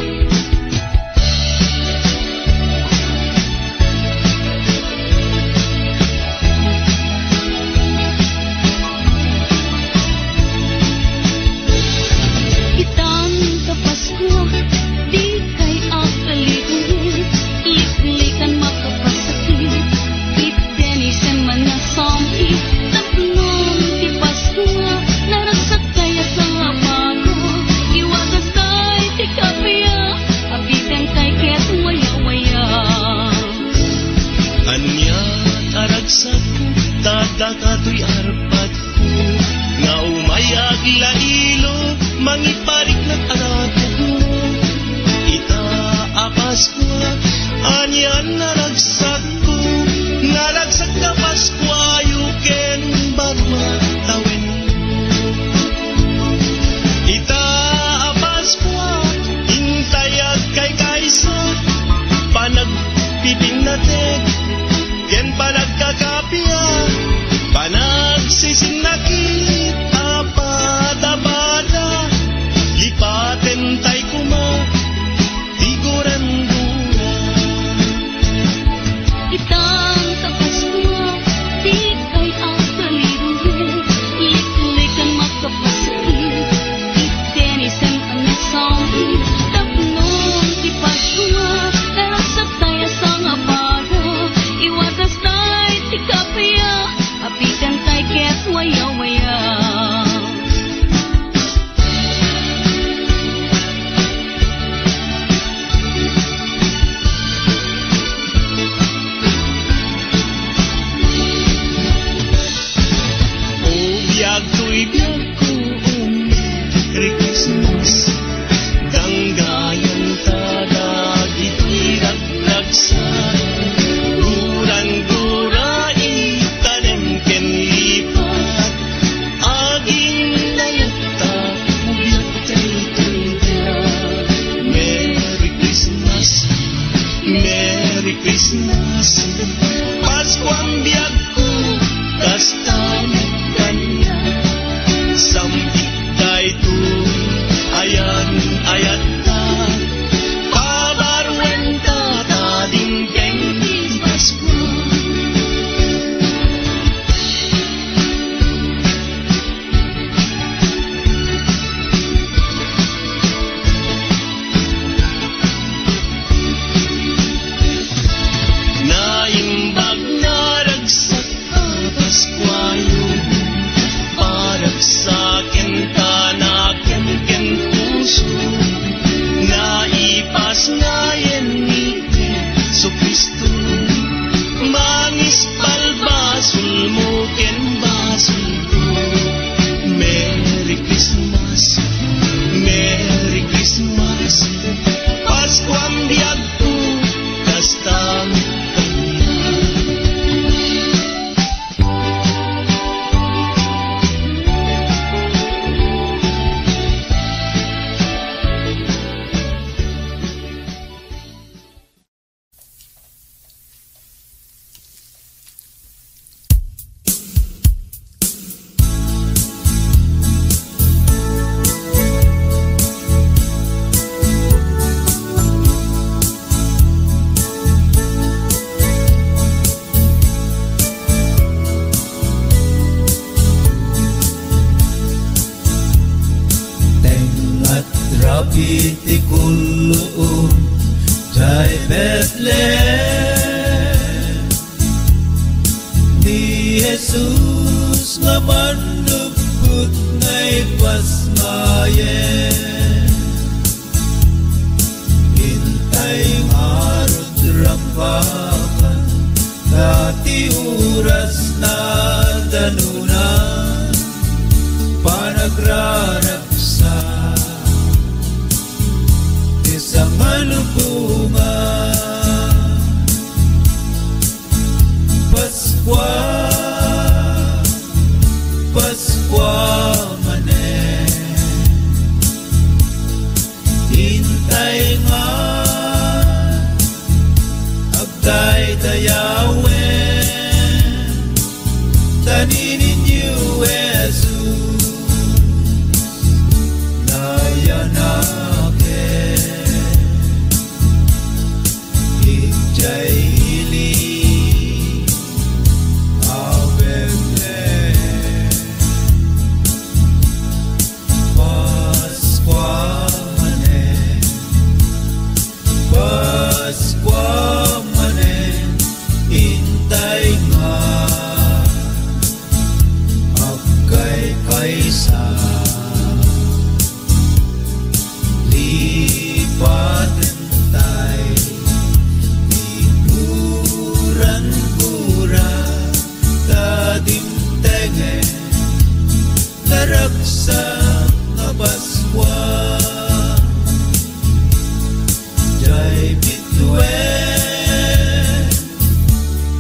Itan ka Paskua di kay akalimutin Liklikan makapasakit Itenisin man na sampi Tatlong ti Paskua Narasak kaya sa apano Iwagas kay ti kapya Abitan kay ket waya-waya Anya aragsak ko, dadakato'y arpat ko Nga umayag lailo, mangiparik na arapag mo Ita apas ko, anya naragsak ko Naragsak ka Paskwa, yuken barma tawen iti kullo jai Bethlehem ni Jesus nga manlugod ngay pasmayen hintay marot rampakan dati oras na danunan panagraraksa isang malubungan Paskwa manen hintay nga agday dayawen taninin niyo Jesus nayanake ijay hili Paskwa manen hintay nga agkay kaysa lipaten tay iguran-gura tadimtengen naraksa nga Paskwa jai bituin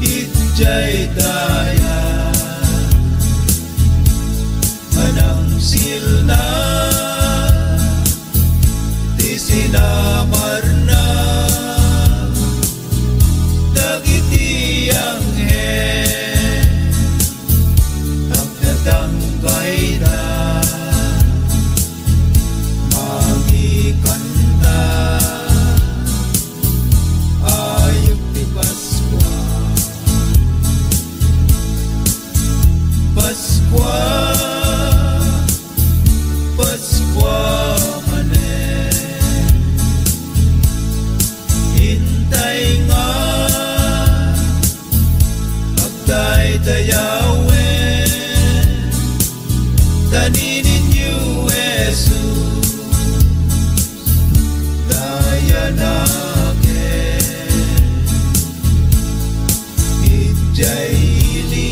itjay daya manang silna di sinamar na dagiti ang ang datangkay na magikanta ayok di Paskwa Paskwa manen hintay nga agday dayawen taninin niyo Jesus dayanake ijay hili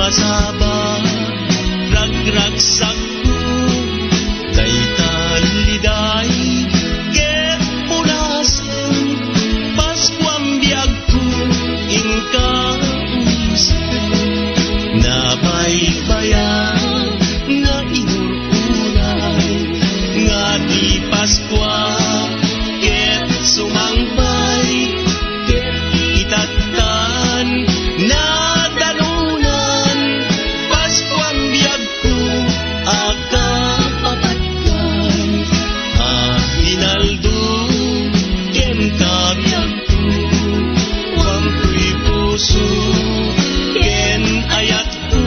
masaba ragragsak ko daytan liday ket punasen Paskuam biag ko inka nabaybayan nga inururay nga di Paskwa ket sumangpay ket itatan na dalunan Paskuam biag ko akapapatkan hinaldo ken kabiag ko wampuy puso ken ayat ko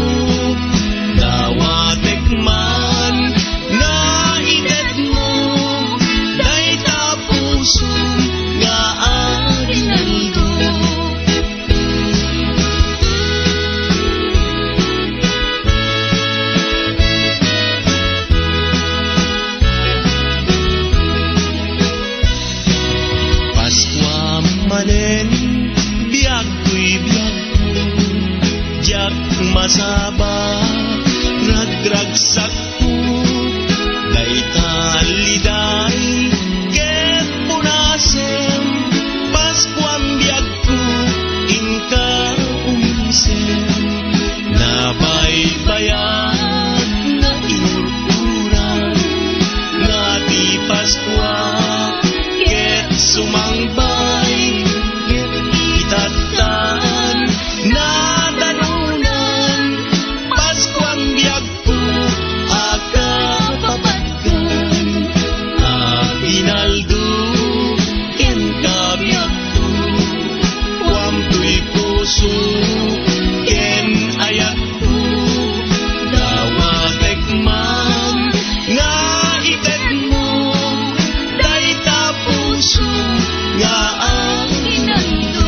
dawatek man na itet mo dayta puso nga aginaldo Paskwa manen biag ko'y biag jak masaba ragragsak ko daytan liday ket punasen Paskuam biag ko inka umisen nabaybayan na inururay nga di Paskwa ket sumangbay ket itatan na dalunan Paskuam biag ko akapapatkan hinaldo ken kabiag ko wampuy puso ken ayat ko dawatek man nga itet mo dayta puso nga aginaldo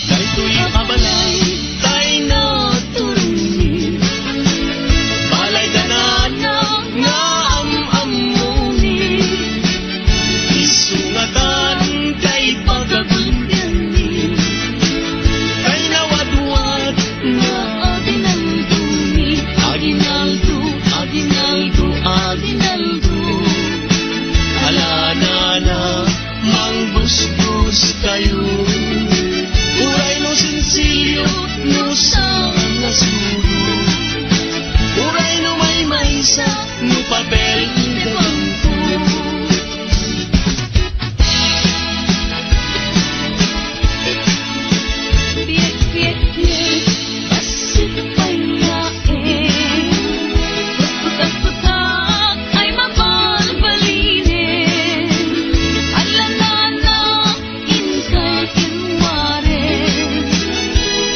daytoy abalay tay na turuni balay danan nga am-amuni isungatan kay pagagundani kay nawadwad nga aginaldo ni aginaldo aginaldo aginaldo alanana manggustos kayo uray no sinsilyo no sang nasuro uray no may maysa no papel de bangko Biyak-biyak pasit payain Putak-putak ay mabalbalinin Alanana inka kinwarin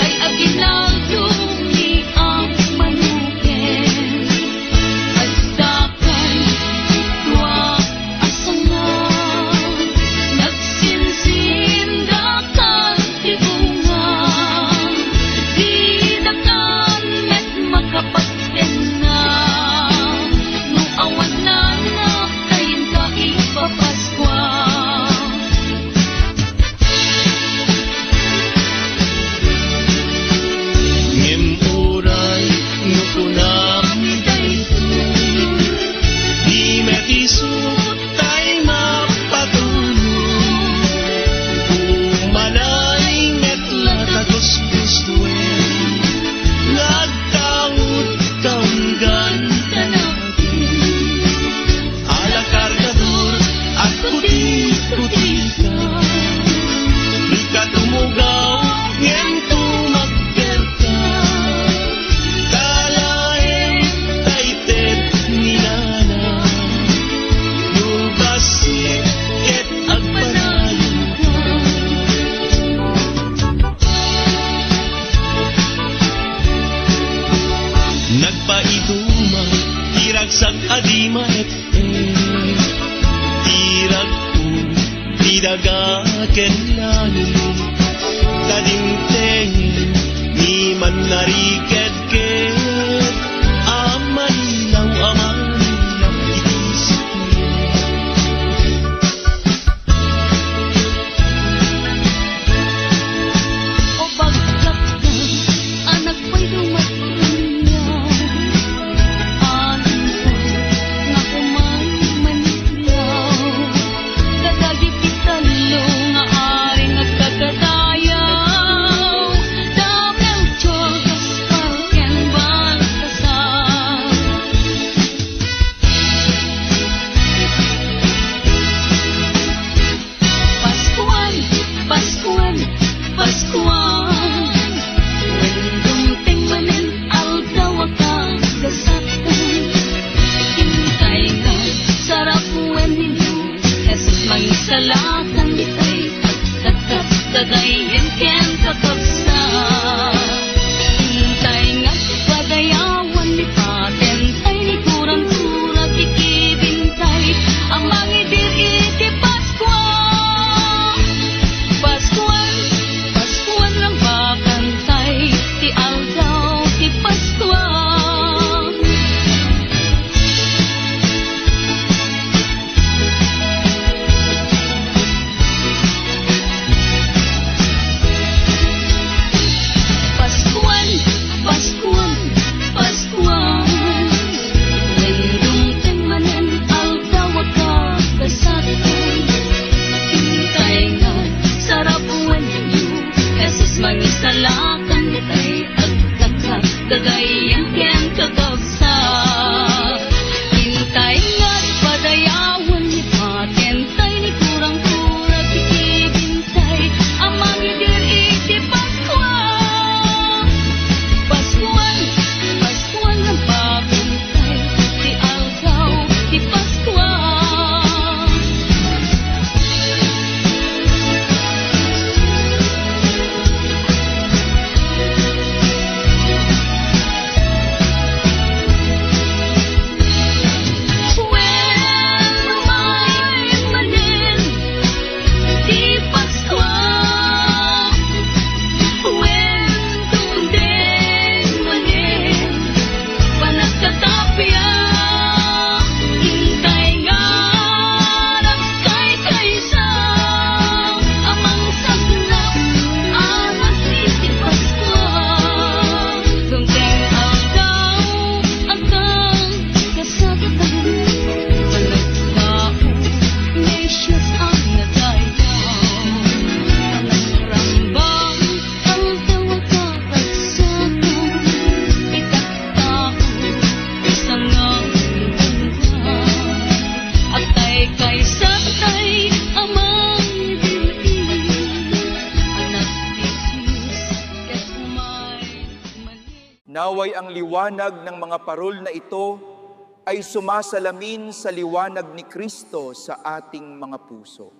Kay aginaldo ni ang manukin Agdakan itwa daga kenlani kadingteng ni man nariked amanilaw itisip O bagsak na anak ko'y dumatunyaw aling ko nga kumay manilaw kadagi pitalo nga ari nagkagadayaw damel chogas palken baltasar Paskuan, Paskuan, Paskuan Wendung manen aldaw ka gasatan Hintay ka sarap ninyo Jesus mangisalatan ditay Tatat dadayin ken kakabsa Hintay nga padayawan ni patentay ni kurang-kurang kikibintay Ang mangidir iti Paskuan Paskuan, Paskuan lang bakantay Ti aldaw, ti Paskuan Paskuan, Paskuan, Paskuan Wendung manen aldaw ka kasatan Hintay nga sarap ninyo Jesus mangisalakan ditay agkakak dadayan ken kakabsa Hintay nga padayawan ni patentay ni kurang-kurang kikibintay Ang mangidir iti Paskuan Paskuan, Paskuan ang bakantay Ti aldaw, ti Paskuan When lumay manen di Paskuan When tundeng manen panagkatapya Hintay nga nagkay-kaysa Amang sagnap anas iti Paskuan Tungteng aldaw agkang kasagatan Panagtao Mesias ang nadayaw Panagkarambang aldaw agkakagsakan Itaktao isang ang ganda Agtay kay satay amang dili Anak ni Jesus ket kumay manin Naway ang liwanag ng mga parol na ito ay sumasalamin sa liwanag ni Kristo sa ating mga puso.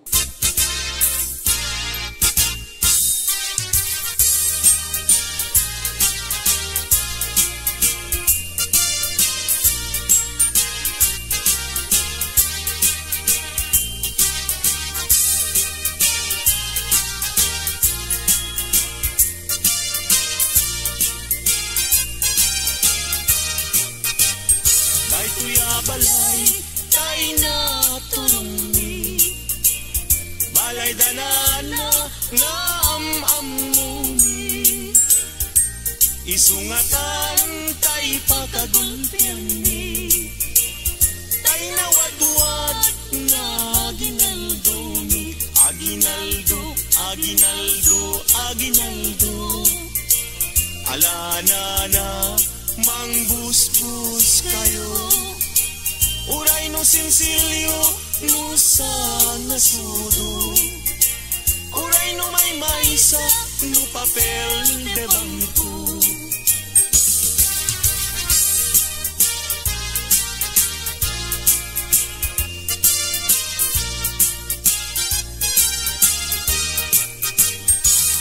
Tay tuya balay, tay na turumi Balay danana nga am-amumi Isungatan tay pakagulpian ni Tay na wadwad nga aginaldo mi Aginaldo, aginaldo, aginaldo Alana na mangbus-bus kayo Uray no sinsilyo no sa nasudo Uray no may maysa no papel de bangko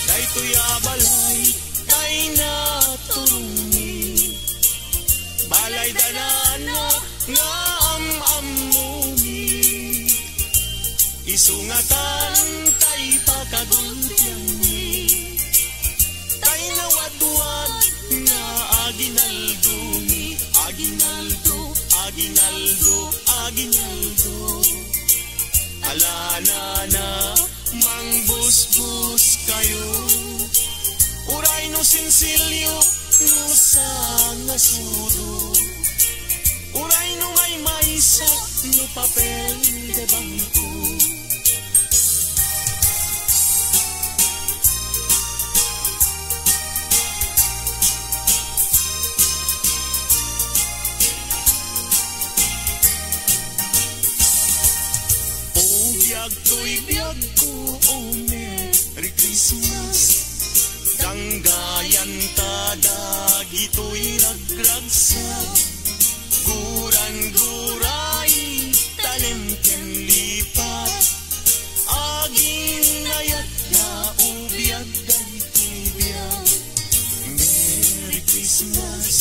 Daytoy balay tay na turumi Balay danana nga am-amumi Isungatan tay pagkagultian ni tay nawadwad nga aginaldo ni aginaldo aginaldo aginaldo alana na mangbusbus kayo uray no sinsilyo no sangasudo uray no may maysa no papel de bangko. Biyag ko, oh Merry Christmas. Danggayan tadag ito'y nagragsag. Guran-guray, talim ken lipat. Aging nayat na ubiyag dahito'y biyag. Merry Christmas,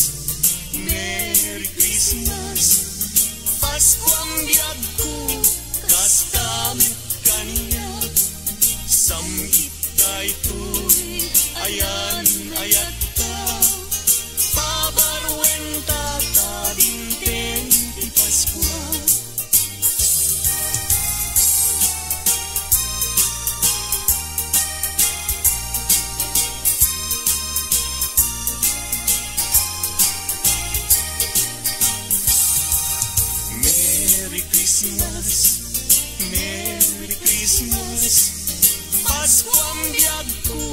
Merry Christmas. Paskuang biyag ko, kastamit kaniya samit daytoy ayan ayat ka pabarwen tata dinten ti Paskwa. Merry Christmas, Merry Christmas. Paskuang biyag ko,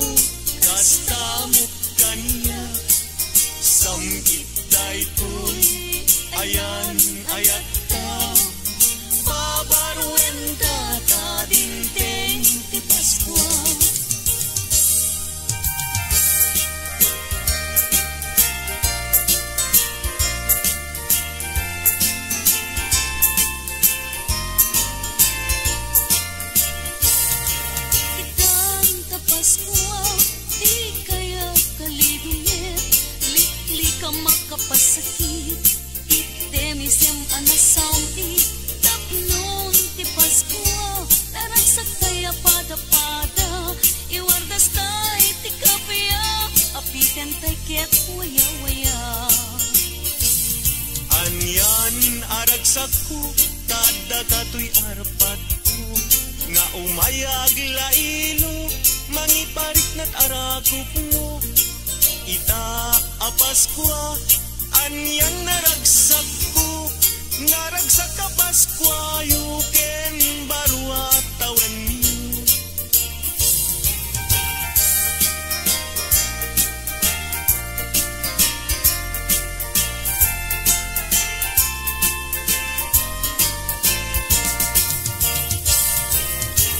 kastamit kaniya. Samgit daytoy, ayan ayat ka. Babarwen tata dinteng ti Paskwa. Makapasakit itemisem anasam tapnon ti Paskwa naragsak kaya pada-pada iwardas tay ti kapya apiten tay ket waya-waya Anyan aragsak ko tada katoy arpat ko nga umayag lailo mangiparik nat arakop mo ita a Paskwa anyan naragsak ko naragsak ka Paskwa yuken barwa tawan niyo.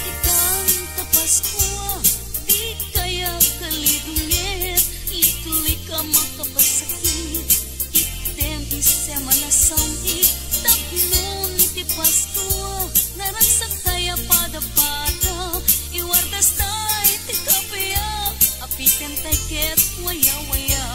itang ta Paskwa di kaya kalidungit lituli ka makapasakit item isem anasam tapnon ti Paskwa naragsak kaya pada-pada iwardas tay ti kapya apiten tay ket waya-waya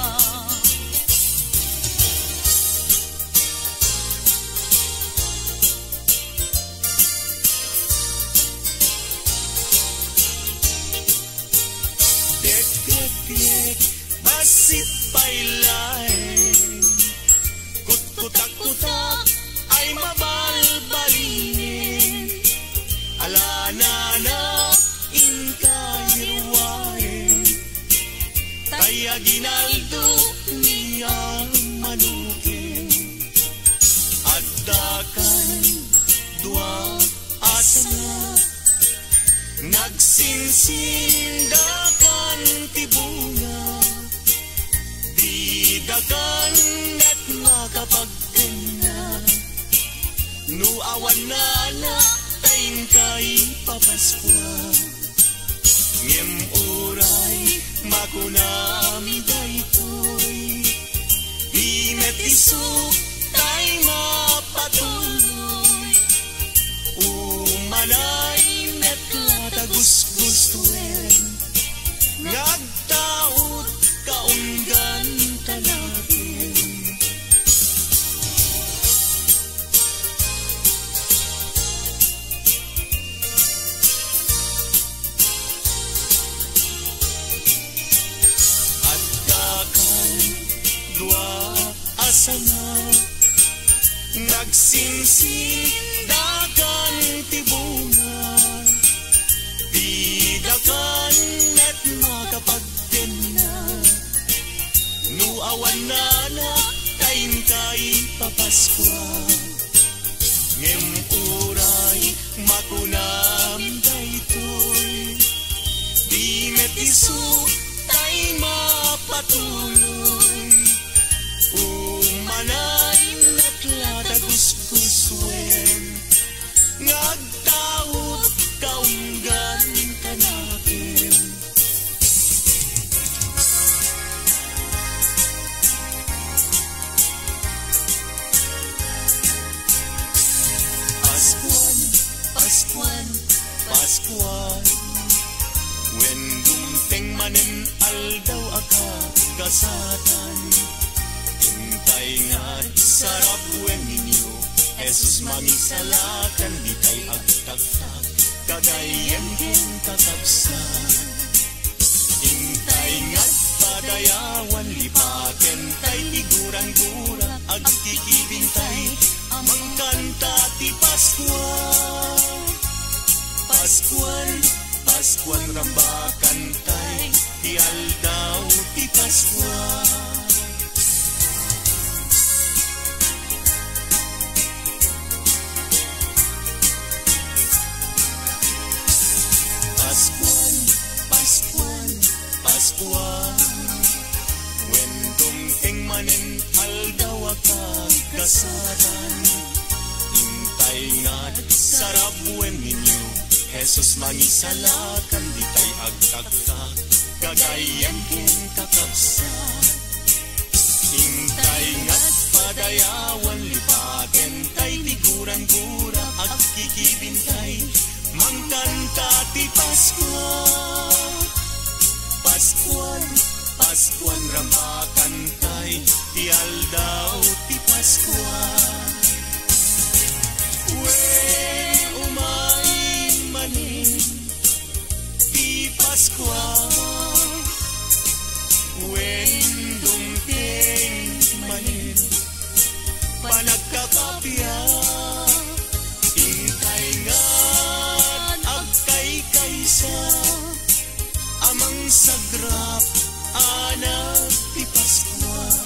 Dek-dek-dek basit pailain Kut-kutak-kutak ay mabalbalinin Alana na inkahirwain Kaya ginaldo niya manukin At dakan dua asana Nagsinsindakan ti bunga Didakan at makapagkena Nuawan na na tayin kay Papaskwa Ngem oray makunami daytoy Imet isuk tay mapatuloy Umanay gusgustuin nagtaot kaunggan talapin dagan tibungan, bidakan at makapagtinan, nuawan na kain kay papaskwa, ngem uray makunam daytoy, di metiso tay mapatuloy, umanay natlataguskuswen, ngagtaot kaunggan kanakin. Paskuan, when dumteng manen aldaw aka kasatan, hintay nga sarap when ninyo, Jesus mangisalakan, di kay agtagtag, kagayan din kakapsan. Hintay nga padayawan, lipaten tay tiguran-gura, agkikibintay, mangkanta ti Paskuan. Paskuan rambakan tay, ti aldaw ti Paskuan. Paskuan, when dumteng manen aldaw akag kasaran, hintay nga sarap when ninyo, Jesus mangisalakan, di tay agtagtag, kagayan kin kakapsan. Hintay nga't padayawan, lipaten tay tiguran-gura, agkikibintay, mangkanta ti Paskuan. Paskuan rambakan tay, ti aldaw ti Paskuan. When umain manin ti Paskuan, when dumteng manin panagkakapya, hintay nga agkay kaysa, amang sagrap anak ti Paskuan.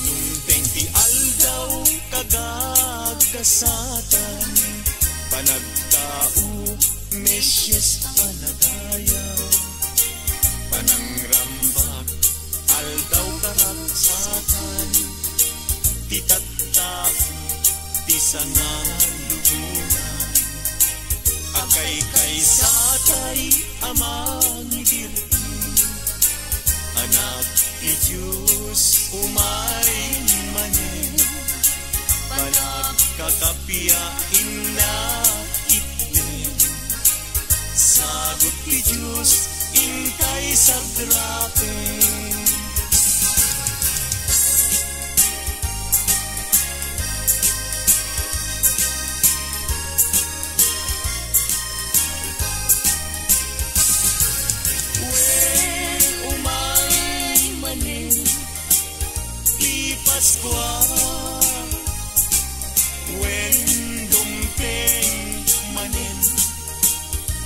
Dumteng ti aldaw kagagkasatan, panagtao Mesyas anagayaw, panangrambak aldaw karagsatan, ti tattao ti sangalubunan, akay kaysatay amang idirti, anak ti Diyos umarin manen, panagkakapiyain na itnen, sagot ti Diyos intay sa grapen. Paskuan, when dumteng manin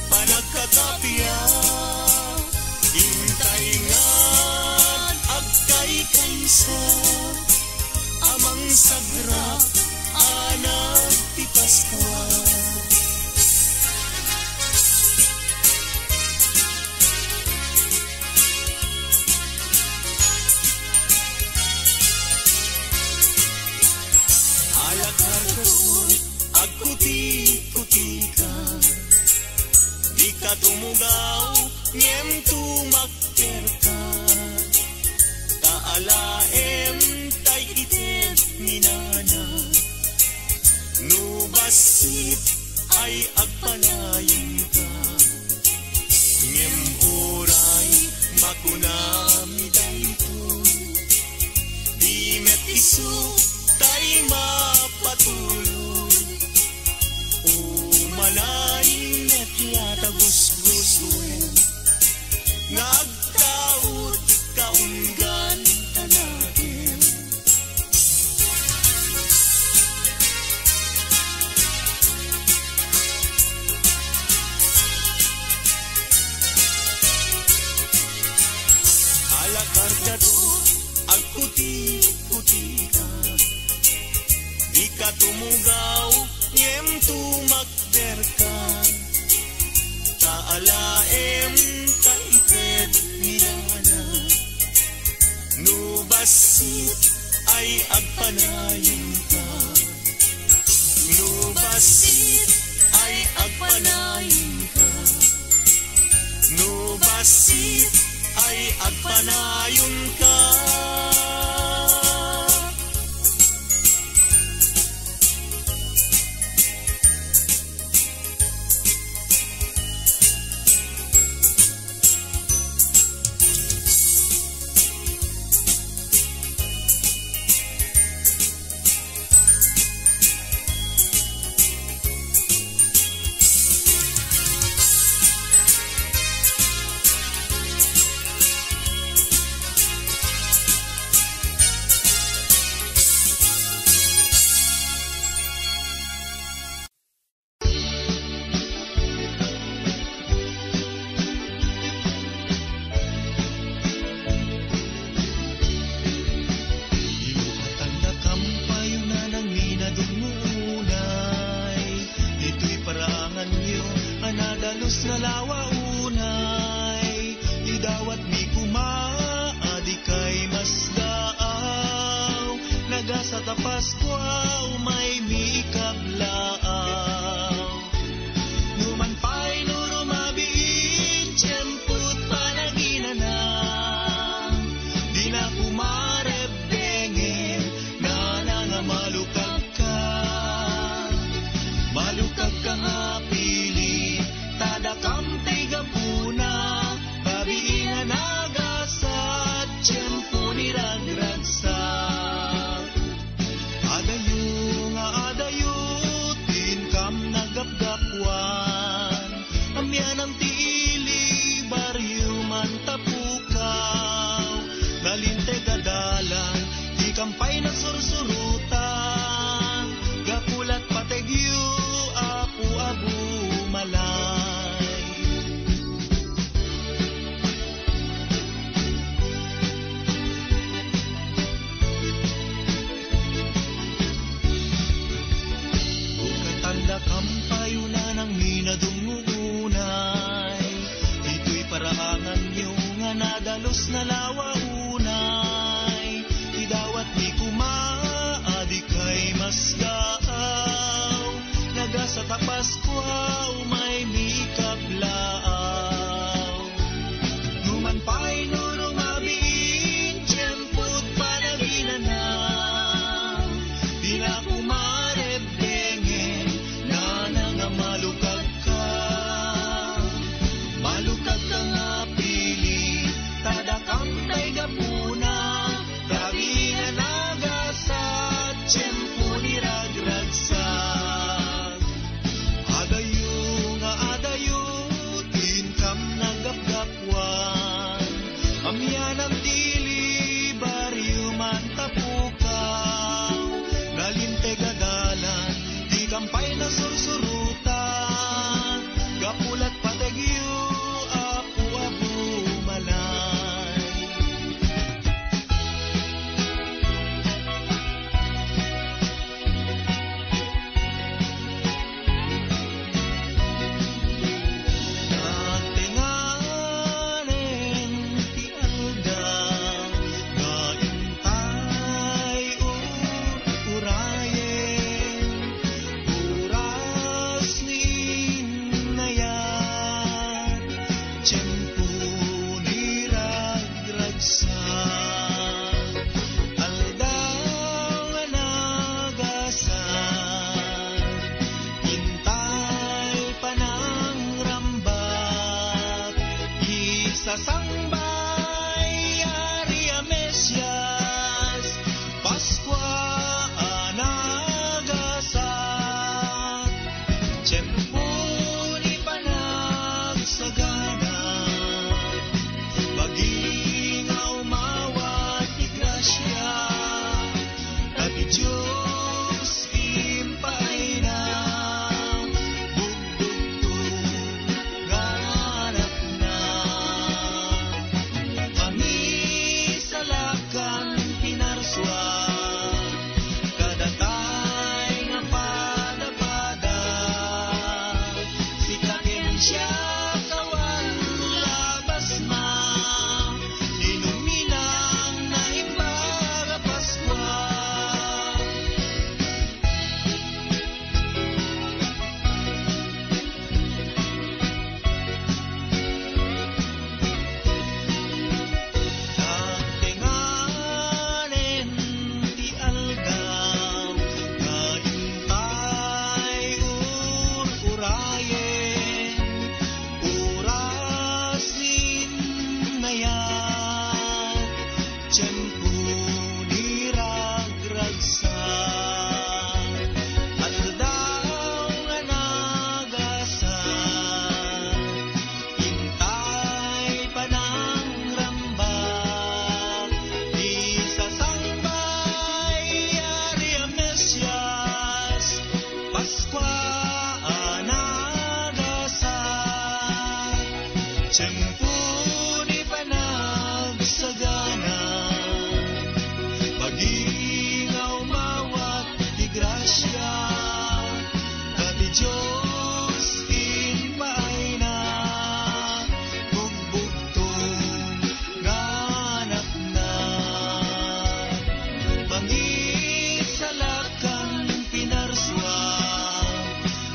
panagkakapya, hintay nga agkay kaysa, amang sagrap anak ti Paskuan. Agkuti-kuti ka, di ka tumugaw, ngem tumakter ka, taalaem tay itet minana, nubasit ay agpanayin ka, ngem uray makunami dayto, di met isu tay mapatuloy, umalain at yatagusgusuin, nagtaot kaunggan tanagin. ay agpanayon ka. No basit ay agpanayon ka. No basit ay agpanayon ka. Tiyempo ni panagsagana, pag-ingaw mawat di grasya, dati Diyos inpaay na, bugbugtong nganak na. Mangisalakan pinarswa,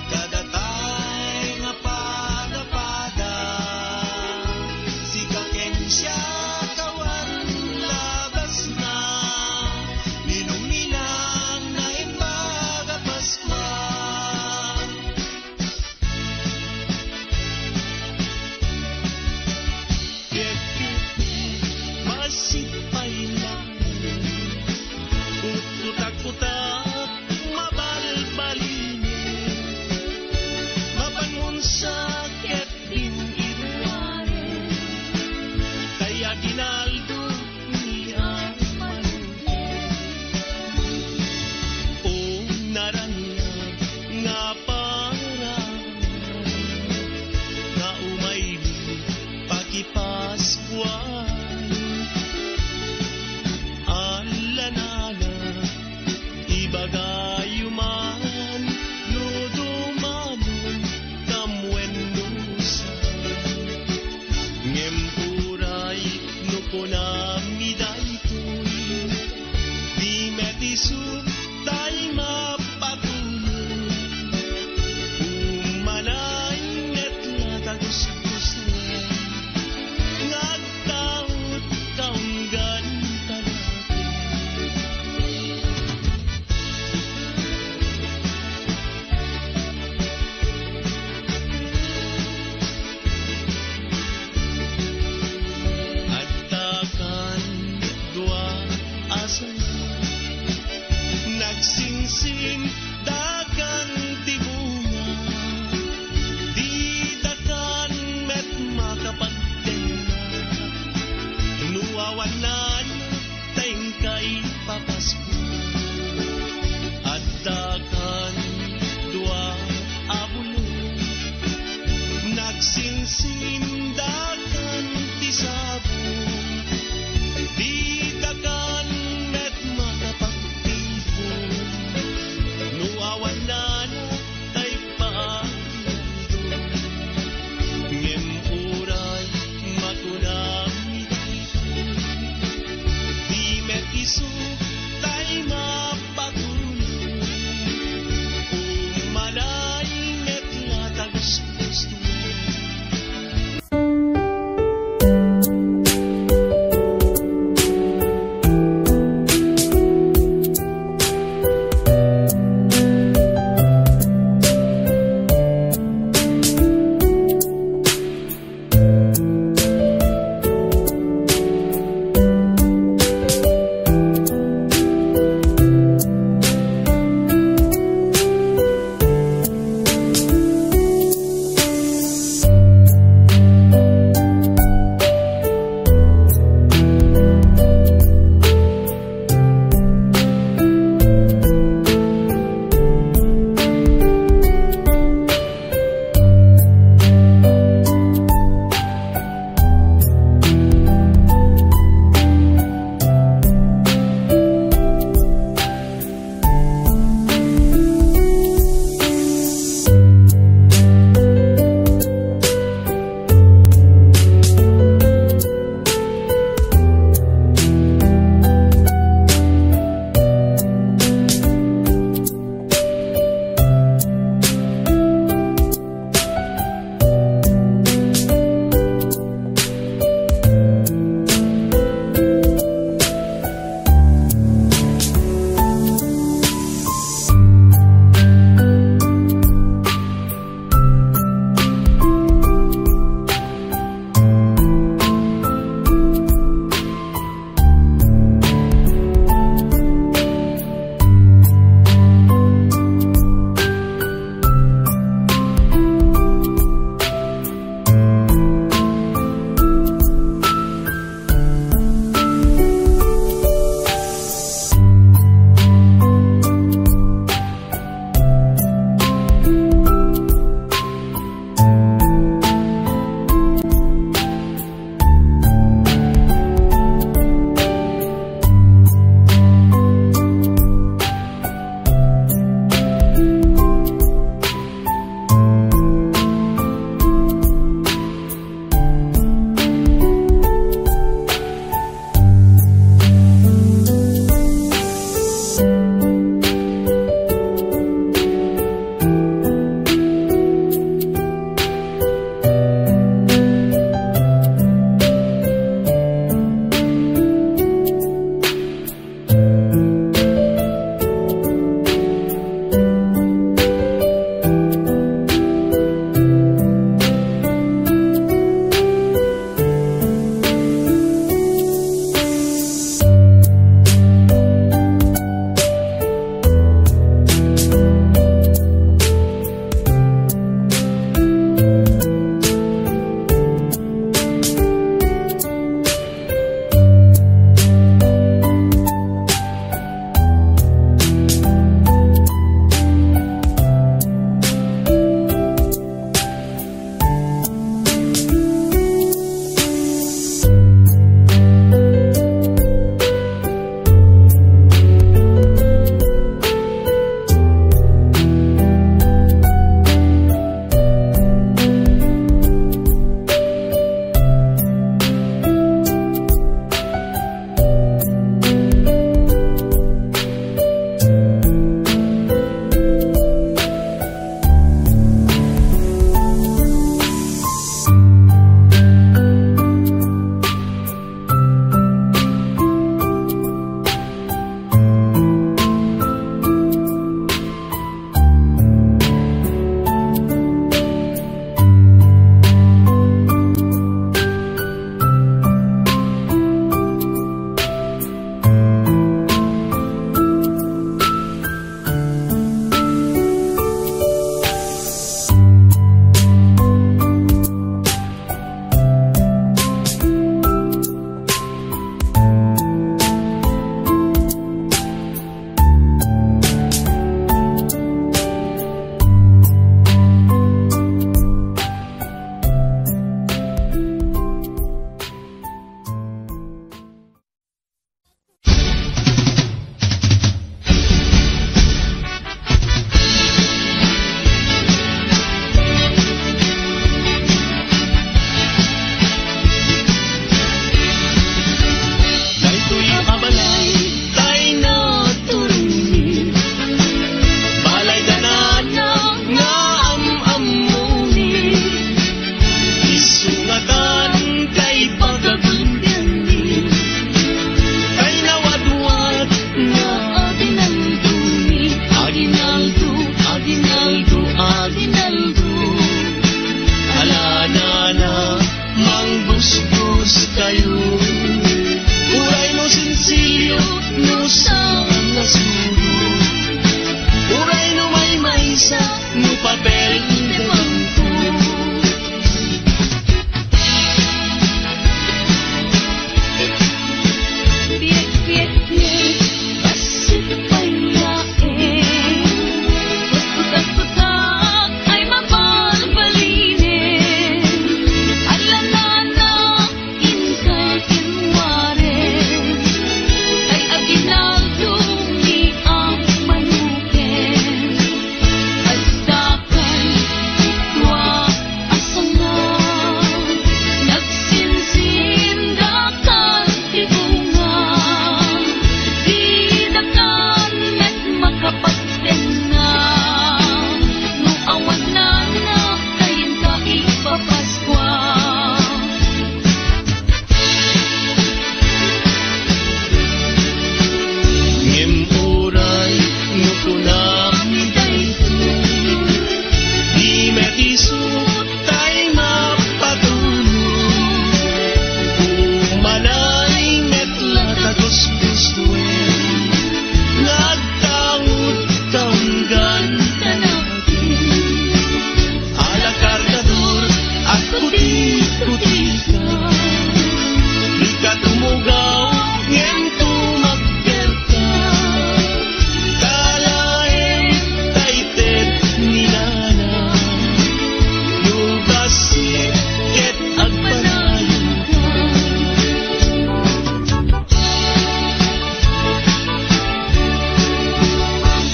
kadatay nga pada-pada, si kakensya kawan labas na, ninong-ninang na imbaga Paskwa.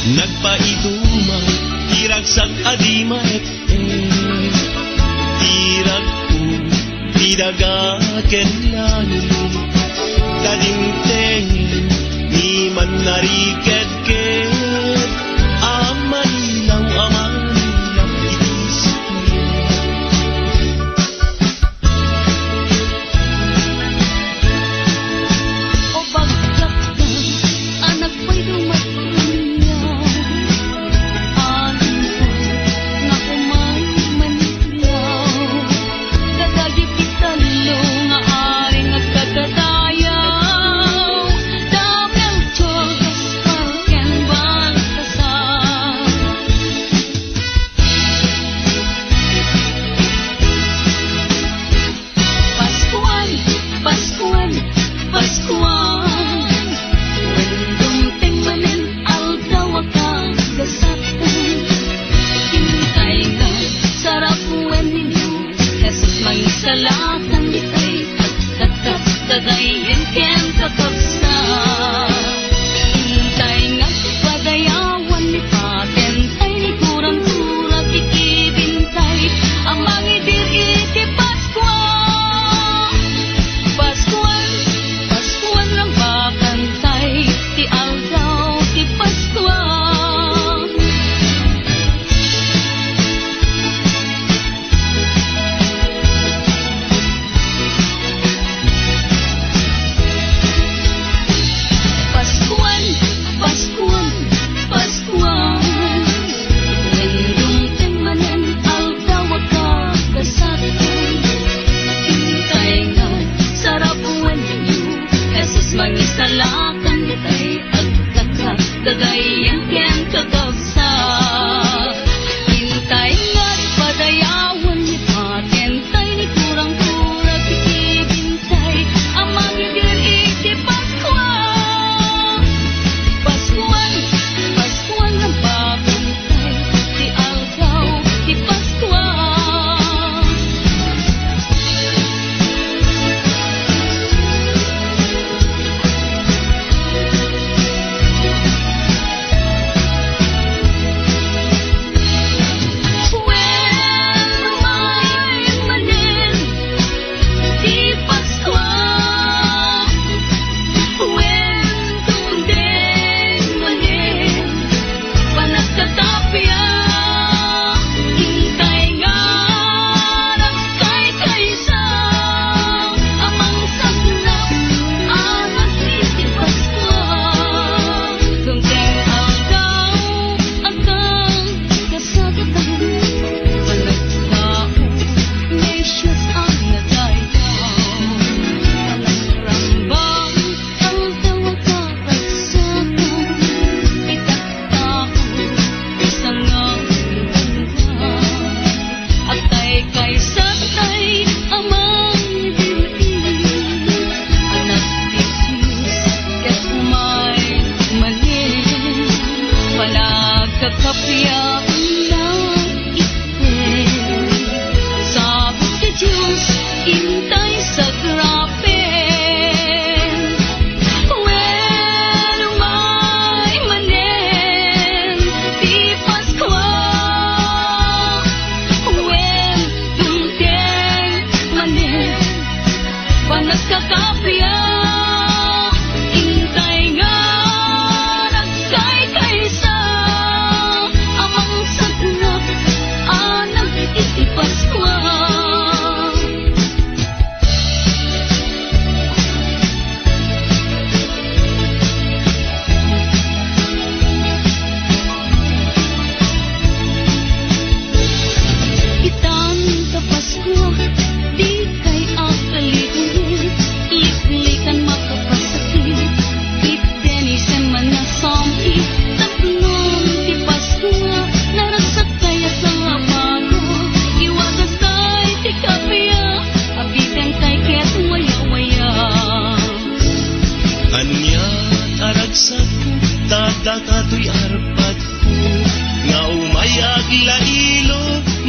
Nagpaiduma, tiragsak adima tirag ko, tidagaken lani kadimtengen, ni man nariked-ked amanilaw itisip O bagsak ka, anak ko'y dumatunyaw. Anin ko, nga kumay manilaw. Dadagi pitalo, nga aring at kagadayaw. Damel chogas, parken ba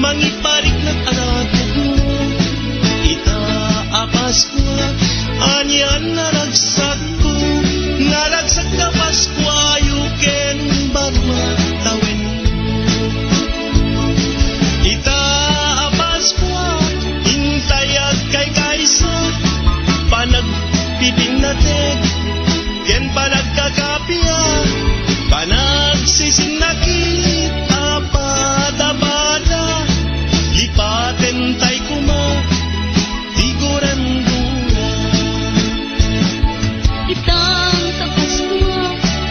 mangiparik ng aratog mo. Paskwa, anyan naragsak ko, naragsak na Paskwa, yuken barma tawen. Ita Paskwa, intayag kay kaysa, panagpiping natin, ken panagkakapya, panagsising nakit, apada-pada, lipaten tay kuma, Itang tapas mo,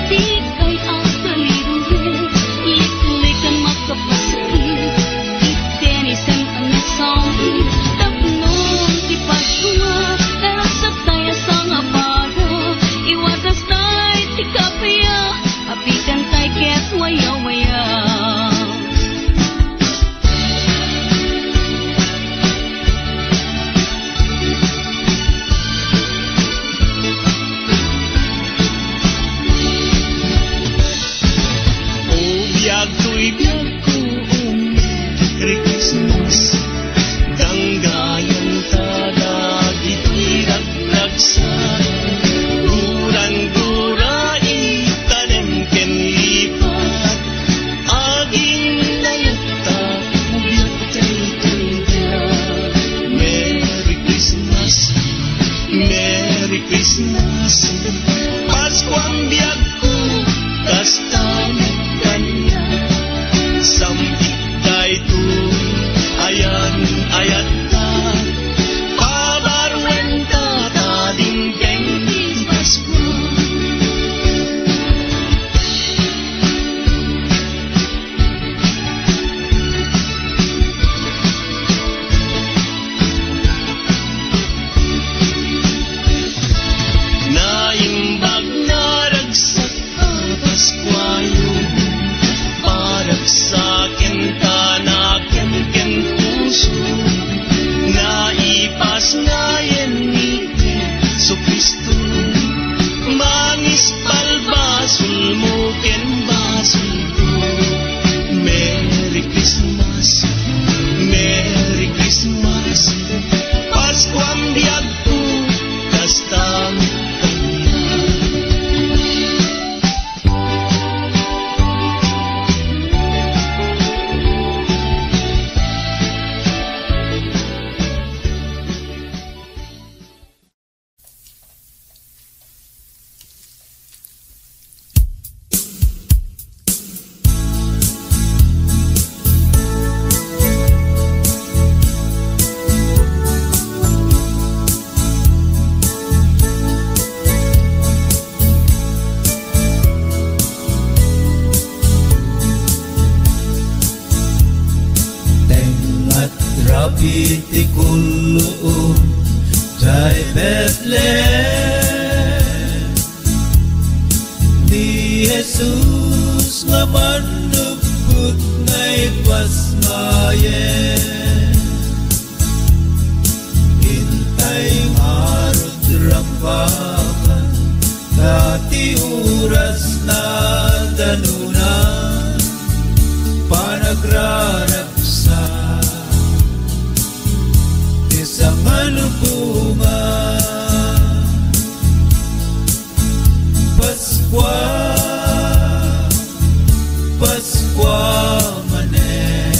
di kay ang kaliruhin, lik-likan makapasakit, itenisin ang nasangin, tapnon di Paskwa, naragsak tayo sa nga para, iwatas tayo di kapaya, apitan tayo ket waya-waya. Biyag ko, Merry Christmas. Danggayan tada, itirag-ragsan. Guran-gura, itanem ken lipat. Aging layata, biyag tayo. Merry Christmas, Merry Christmas. Paskwang biyag ko, kastan kanya. Sampit tayo to, ayan ta, pabarwen ta, tading keng Paskwa. Naimbag na ragsak ka Paskwa yun, parag sa akin tanakin ken puso, naipas ngayon ni Jesu Kristo, mangispal basul mo ken basul ko. Merry Christmas, Merry Christmas, Paskwang biyag ko, kastang Iti kulum jai Bethlehem di Jesus nga manuput ngay pasmayen hintay harut rampakan dati oras na danunan panagraragsa isang manupungan Paskwa, Paskwa manen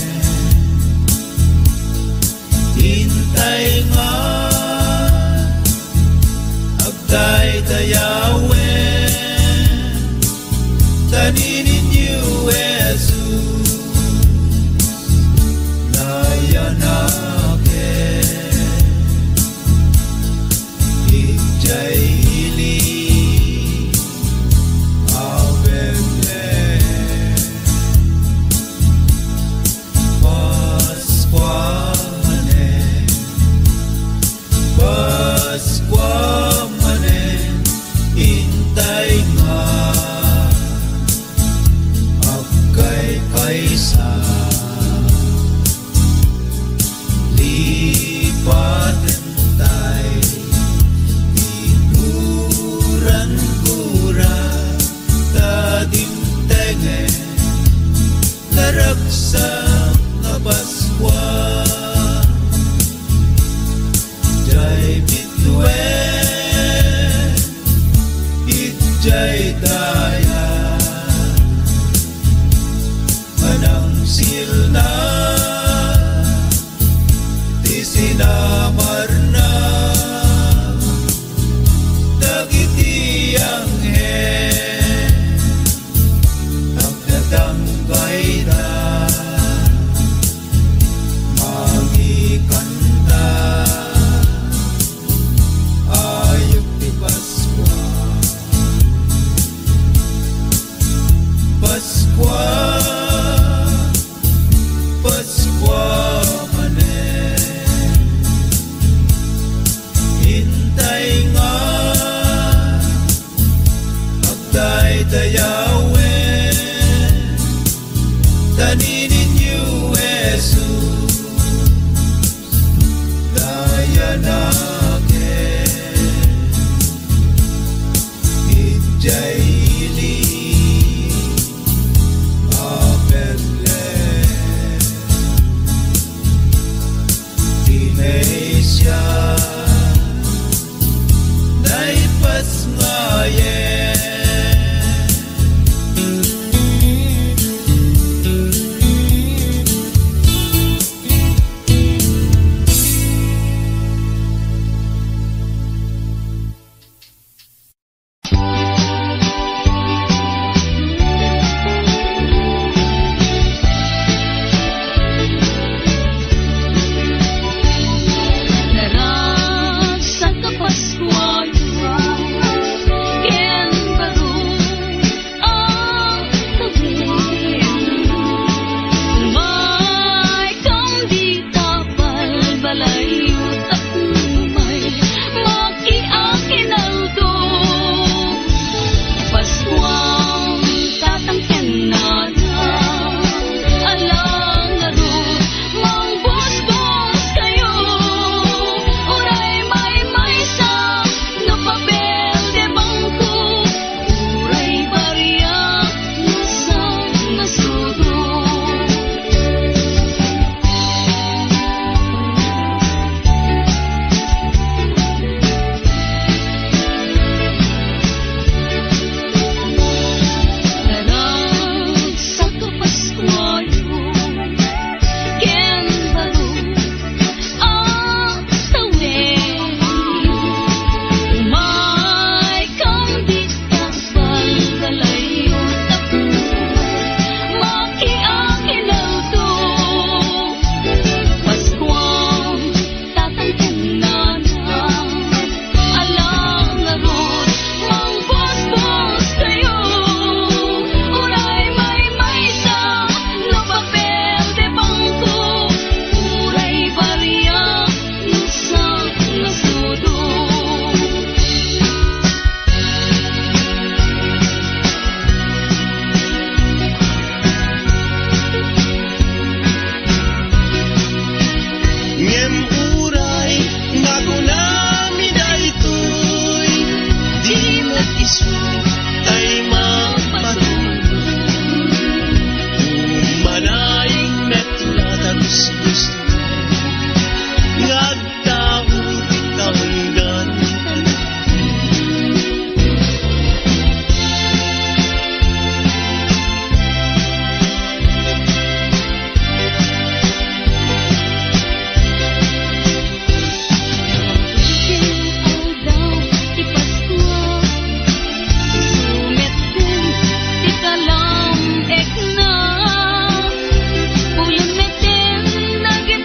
Paskwa manen hintay nga agday dayawen taninin yu Jesus daya naken hijay ili Indonesia naipas ngayen Nagit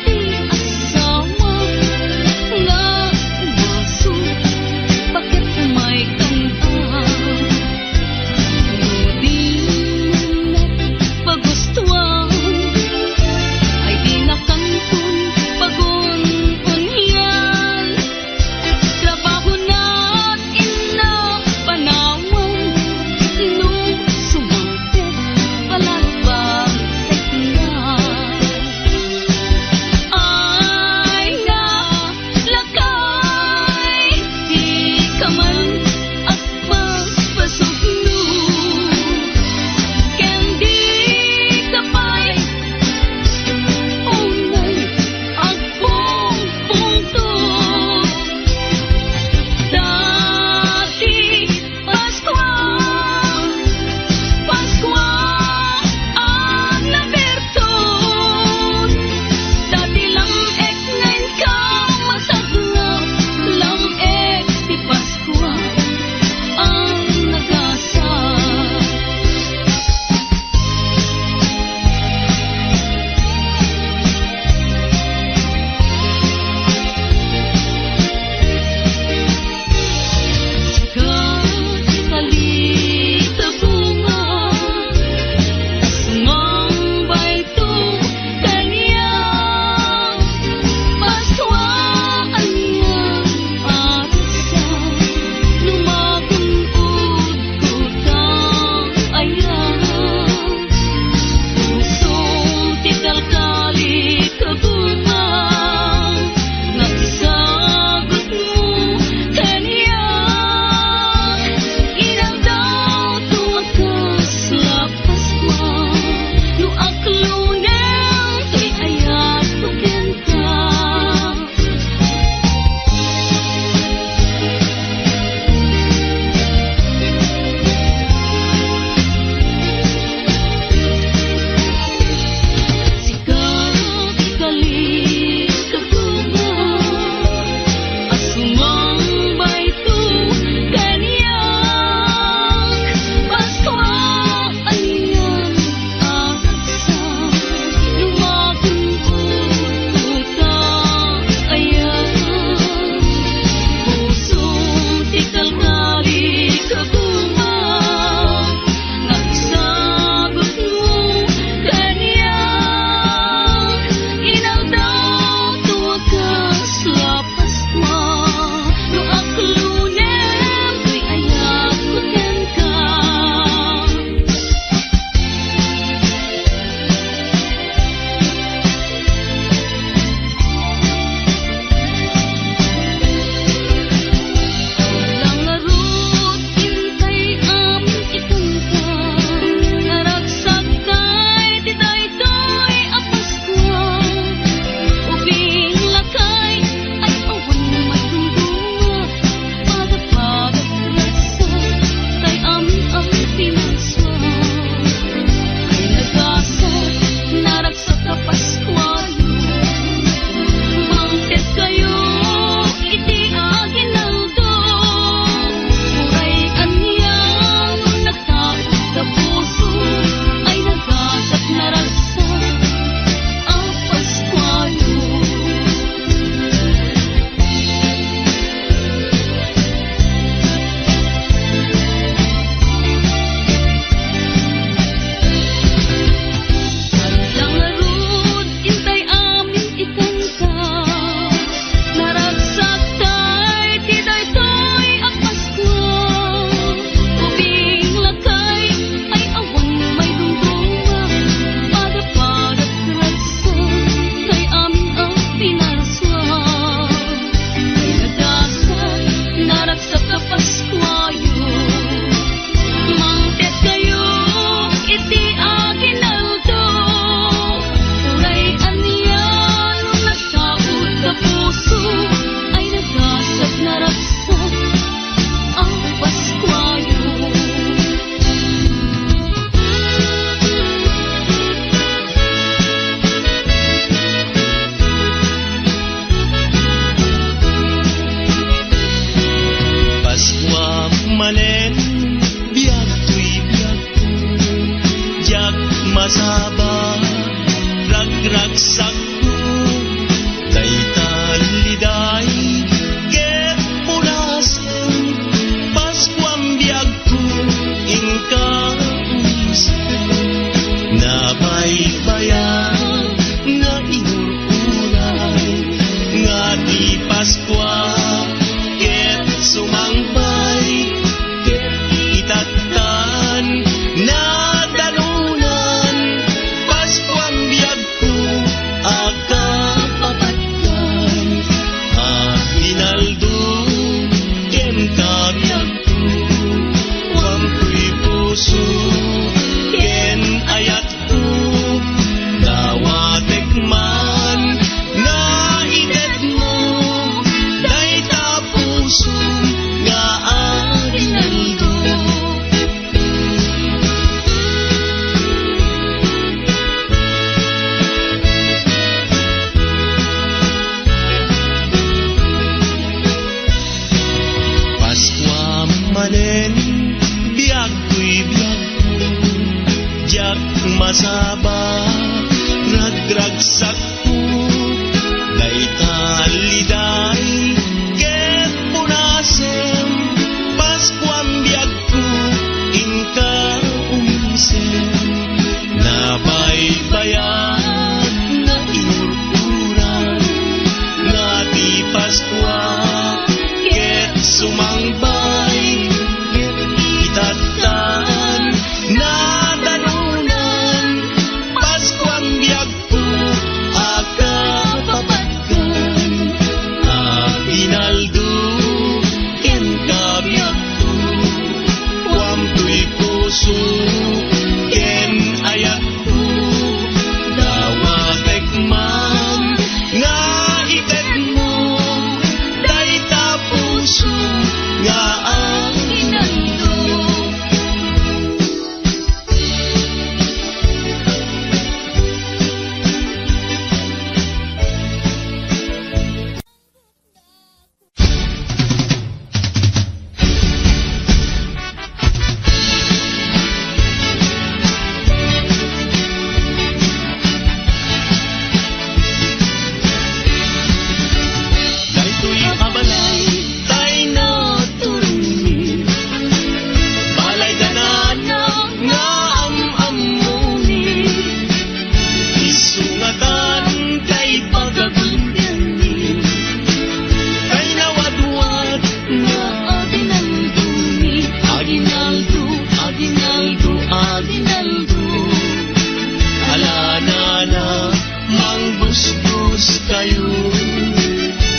kayo.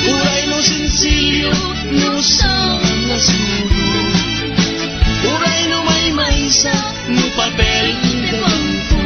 Uray no sinsilyo, no sa mga sulo. Uray no may maysa, no papel de bangko.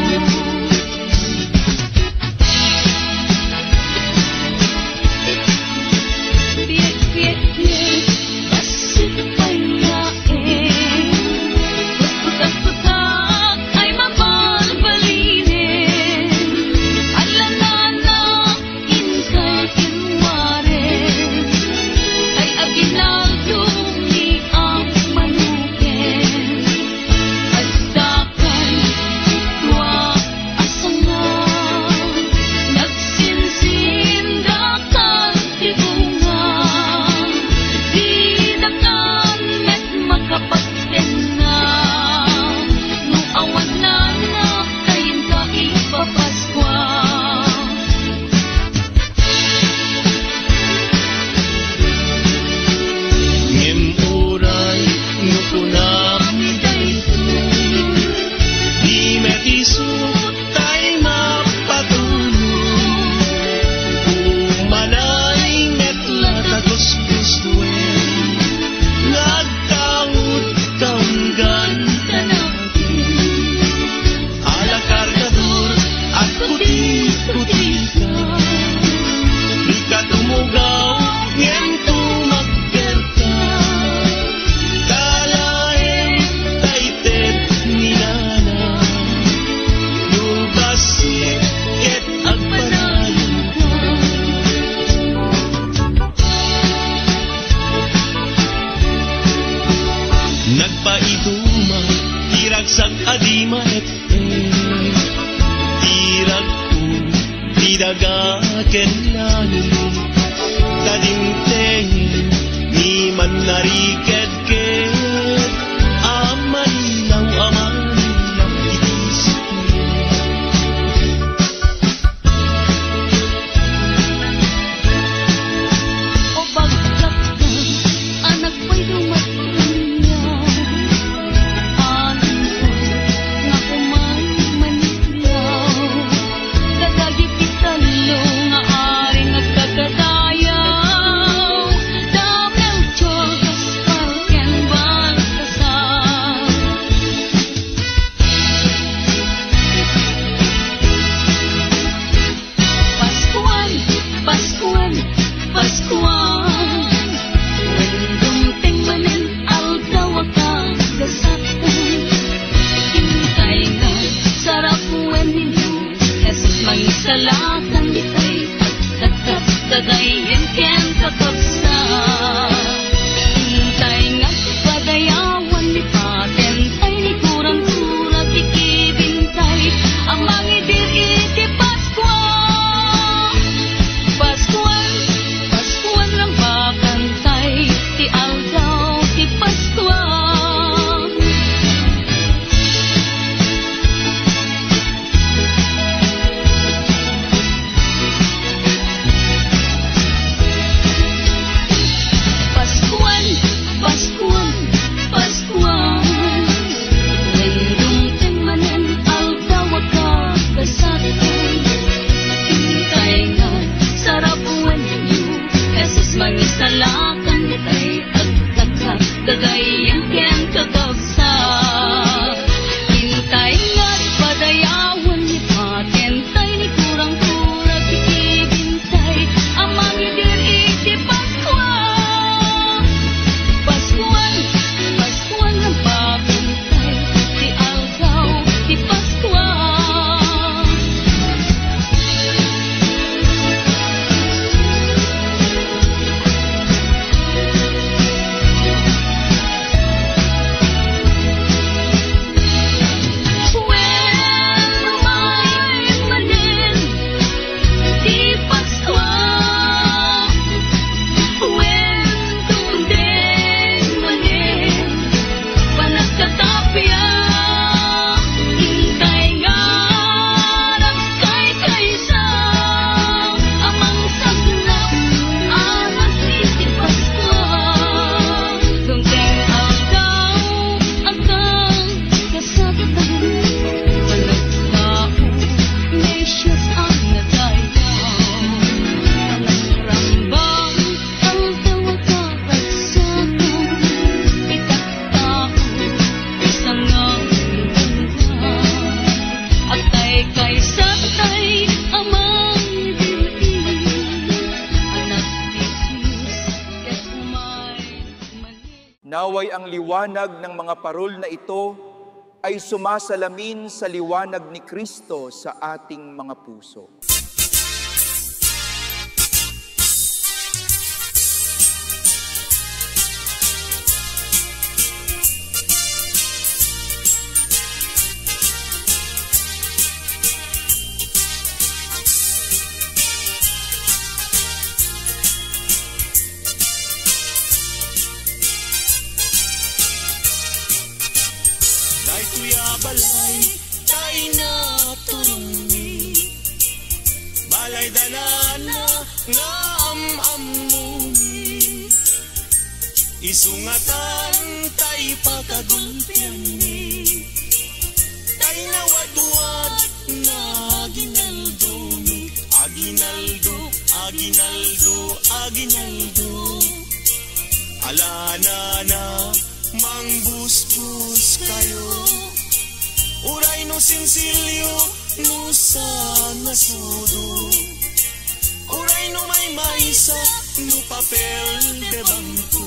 Nagpaiduma, iragsag adima et irag ko, tidagaken langit. Kadingtengin, ni man nariked-ked, amanilaw itisip. O bagsak ka, anak ko'y dumating. Naway ang liwanag ng mga parol na ito ay sumasalamin sa liwanag ni Kristo sa ating mga puso. Balay, tayo na turungi. Balay danana nga amamuni. Isungatan tayo pagkagulpian ni. Tayo na wadwad na aginaldo ni. Aginaldo, aginaldo, aginaldo. Alana na mangbusbus kayo. Uray no sinsilyo no sa nasudo. Uray no may maisa no papel de bangko.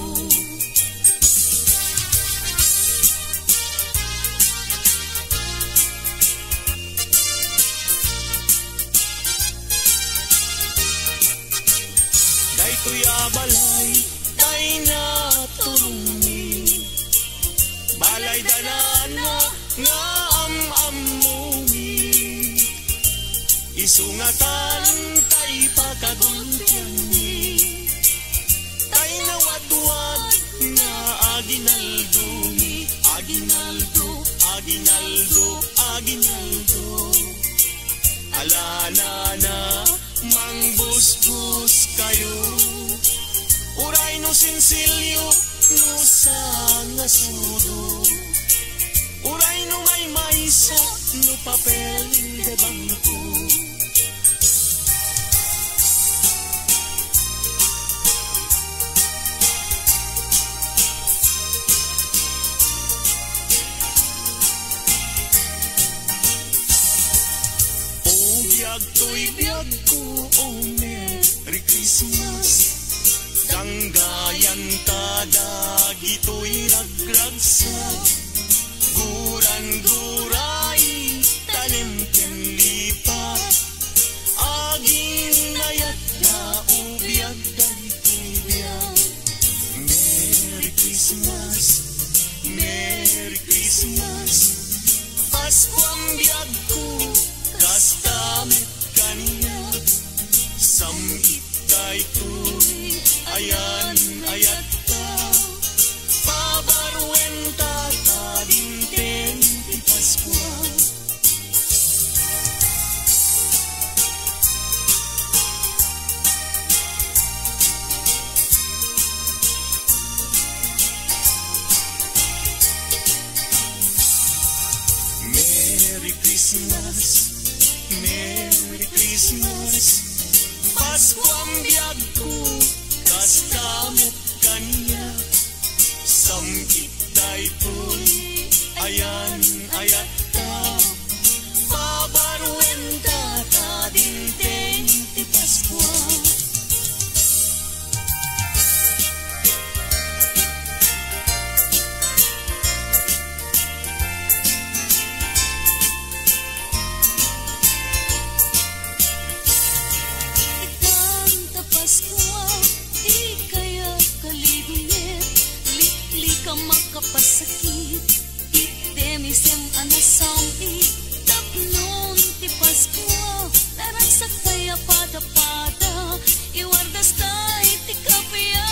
Daytoy abalay tay na turungi. Balay danana nga amamuni. Isungatan tay pagkagulpian ni. Tay nawadwad na aginaldo ni. Aginaldo, aginaldo, aginaldo. Alana na mangbusbus kayo. Uray no sinsilyo no sa nasudo. Uray no may maisa no papel de bangko. Oh biyag to'y biyag ko, oh Merry Christmas. Danggayan kadagi to'y ragragsa. Guran-guray, talim-ken lipat. Aging nayat na ubiyag daytoy-biyag. Merry Christmas, Merry Christmas. Paskuang biyag ko, kastamit kaniya. Samit daytoy, ayan ayat ka. Pabarwen tatadinten ti Paskwa. Merry Christmas, Merry Christmas. Paskuang biyag ko, kastamit kaniya. Samit daytoy, ayan ayat ka. Pabarwen tatadinten ti Paskwa. Ikanta Paskwa, di kaya kaliguyet. Likli ka makapasakit. Itemisem anasami. Tapnon ti Paskwa. Laragsak kaya pada-pada. Iwardas tay ti kapya.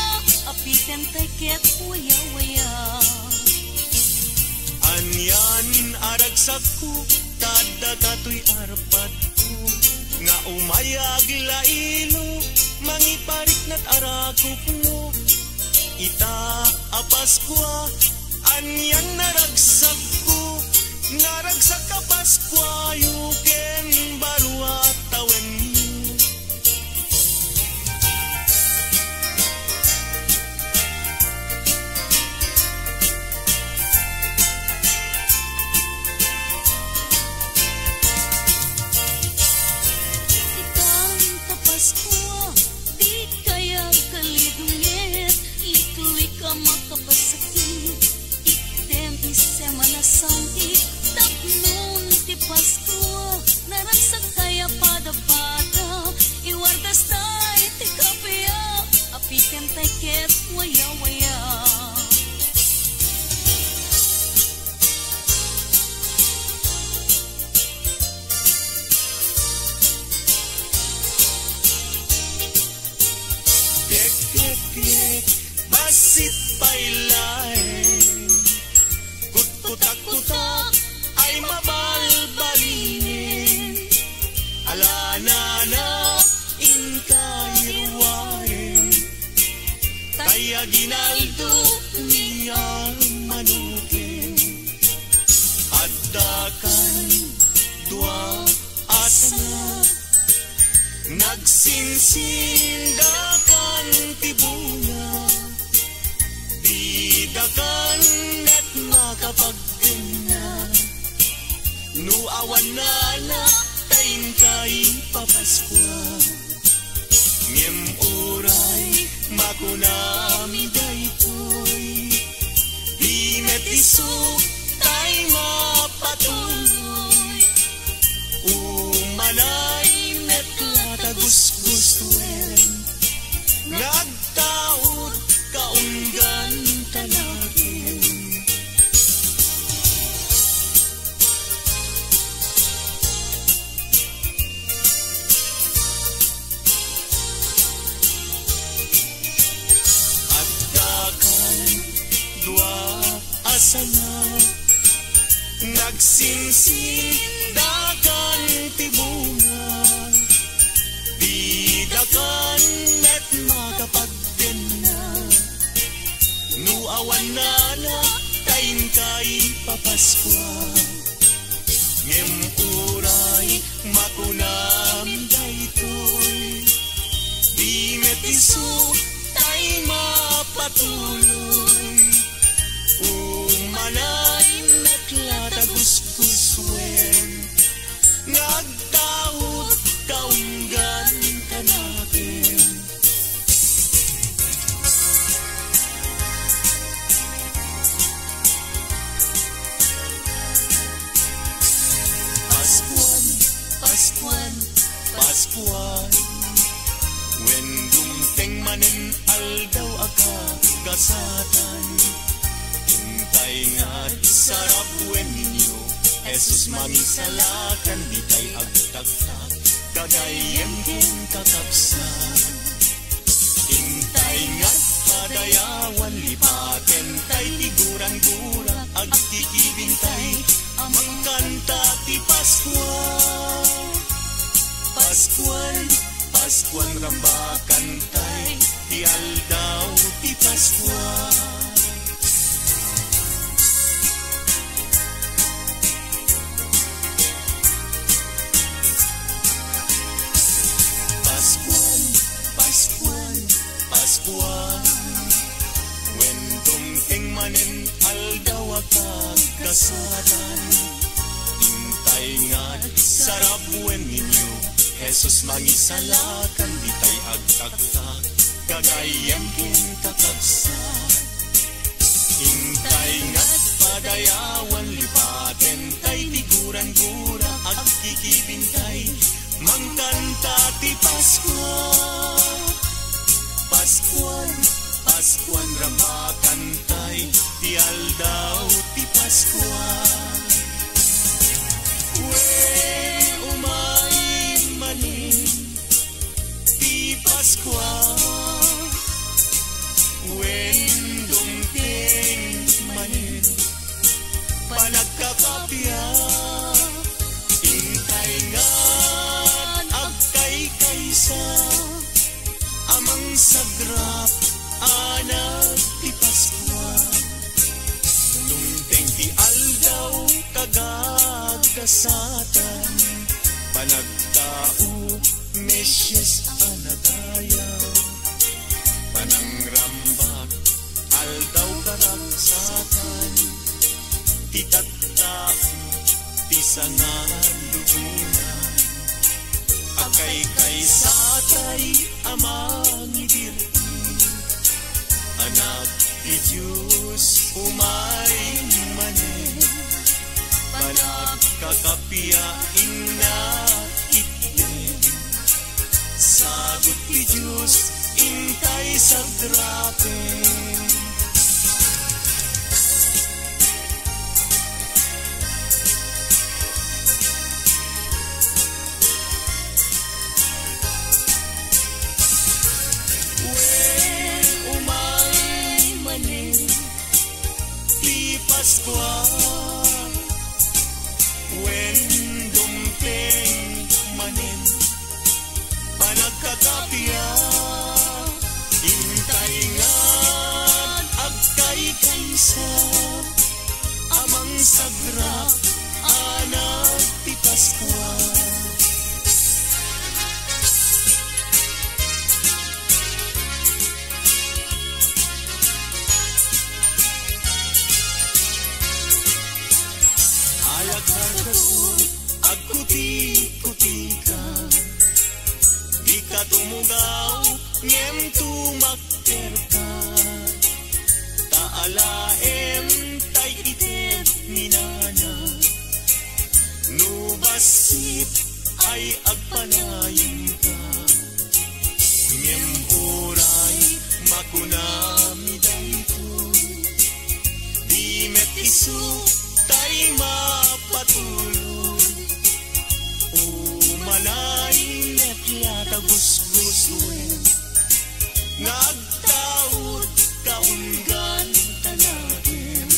Apikan tay ket waya-waya. Anyan aragsak ko, tada kato'y arpad ko. Nga umayag lailo, mangiparik na't arakop mo. Ita apaskwa, anyan naragsak ko. Naragsak ka Paskwa, yuken barua tawen mo. Ikanta Paskwa, di kaya kaliguyet. Likli ka makapasakit. basit pailain, kutkutak-kutak ay mabalbalinin, alanana inkahirwain, kaya ginaldo niya manukin, addakan dua asana, nagsinsindakan tibunga, bidakan at makapagkina, nuawan na na kain kay papaskwa, ngem uray makunami daytoy, di metisok tay mapatuloy, umanay netlata gusgustuin, nagtaod kaunggan talagin. Asana, nagsinsindakan tibunga, bidakan at makapagdena, nuawan na na kain kay papaskwa, ngem uray makunam daytoy, di metiso tay mapatuloy, umanay natlata gusguswen, ngagtaod kaunggan kanakin. Paskuan, Paskuan, Paskuan, when dumteng manen aldaw aka gasatan, hintay nga't sarap wen ninyo, Jesus mangisalakan, di kay agtagtag, kagayem ken kakapsan. Hintay nga't padayawan, lipaten tay tiguran-gurang, agkikibintay, amang kanta ti Paskuan. Paskuan, Paskuan rambakan tay, ti aldaw ti Paskuan. Paskuan, when dumteng manen aldaw akag kasatan, hintay nga't sarap wen ninyo, Jesus mangisalakan, di tay agtagtag, kagayem ken kakabsan. Hintay nga't padayawan, lipaten tay tiguran-gura, agkikibintay, mangkanta ti Paskuan. Paskuan, Paskuan rambakan tay, ti aldaw ti Paskuan. Wen umay manin ti Paskuan, wen dumteng manin panagkakapya, hintay nga't agkay kaysa, amang sagrap anak ti Paskuan, dumteng ti aldaw kagagasatan, panagtao Mesyes anadayaw, panangrambak aldaw karagsatan, ti tattao ti sangan lubunan, akay satay amang idirti, anak ti Diyos umay manen, panagkakapiain na itden, sagot ti Diyos intay sagrapen. Paskwa when dumpeng manin panagkakapya intay ngan agkay kaysa amang sagra anak ti Paskwa. Agkuti-kuti ka, di ka tumugaw, ngem tumakter ka. Taalaem tay ited minana, nubasit ay agpanayin ka. Ngem oray makunami daytoy, di met isu tay mapatuloy. Malay net yata gusgusuin nagtaud kaunggan tanahin.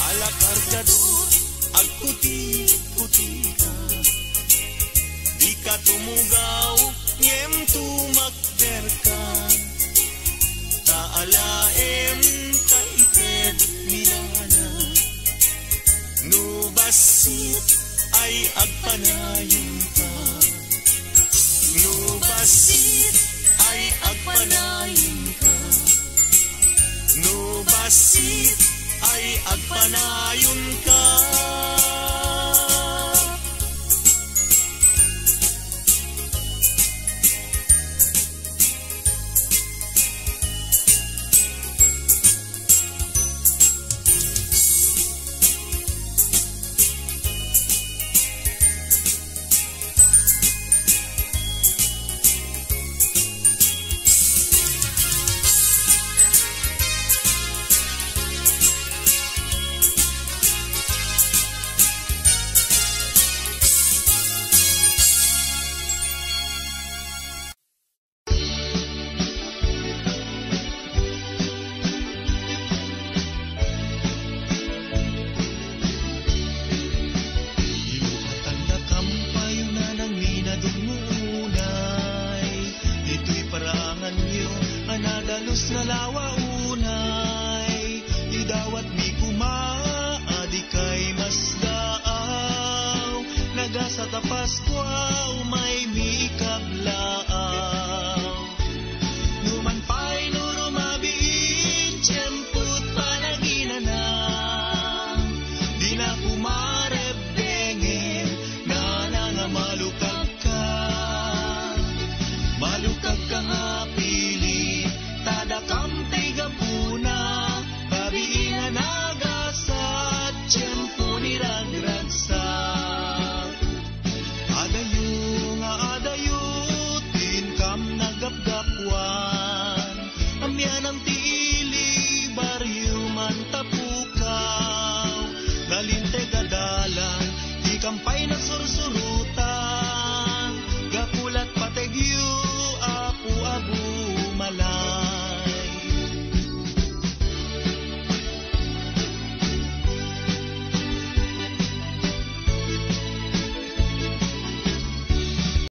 Alakargadot agputi-puti ka, di ka tumugaw ngem tumakder ka. Taalaem kaited minana, nubasit ay agpanayin ka. Nubasit ay agpanayin ka. Nubasit ay agpanayon ka. Nalinte gadalan, di kampay na sursuro.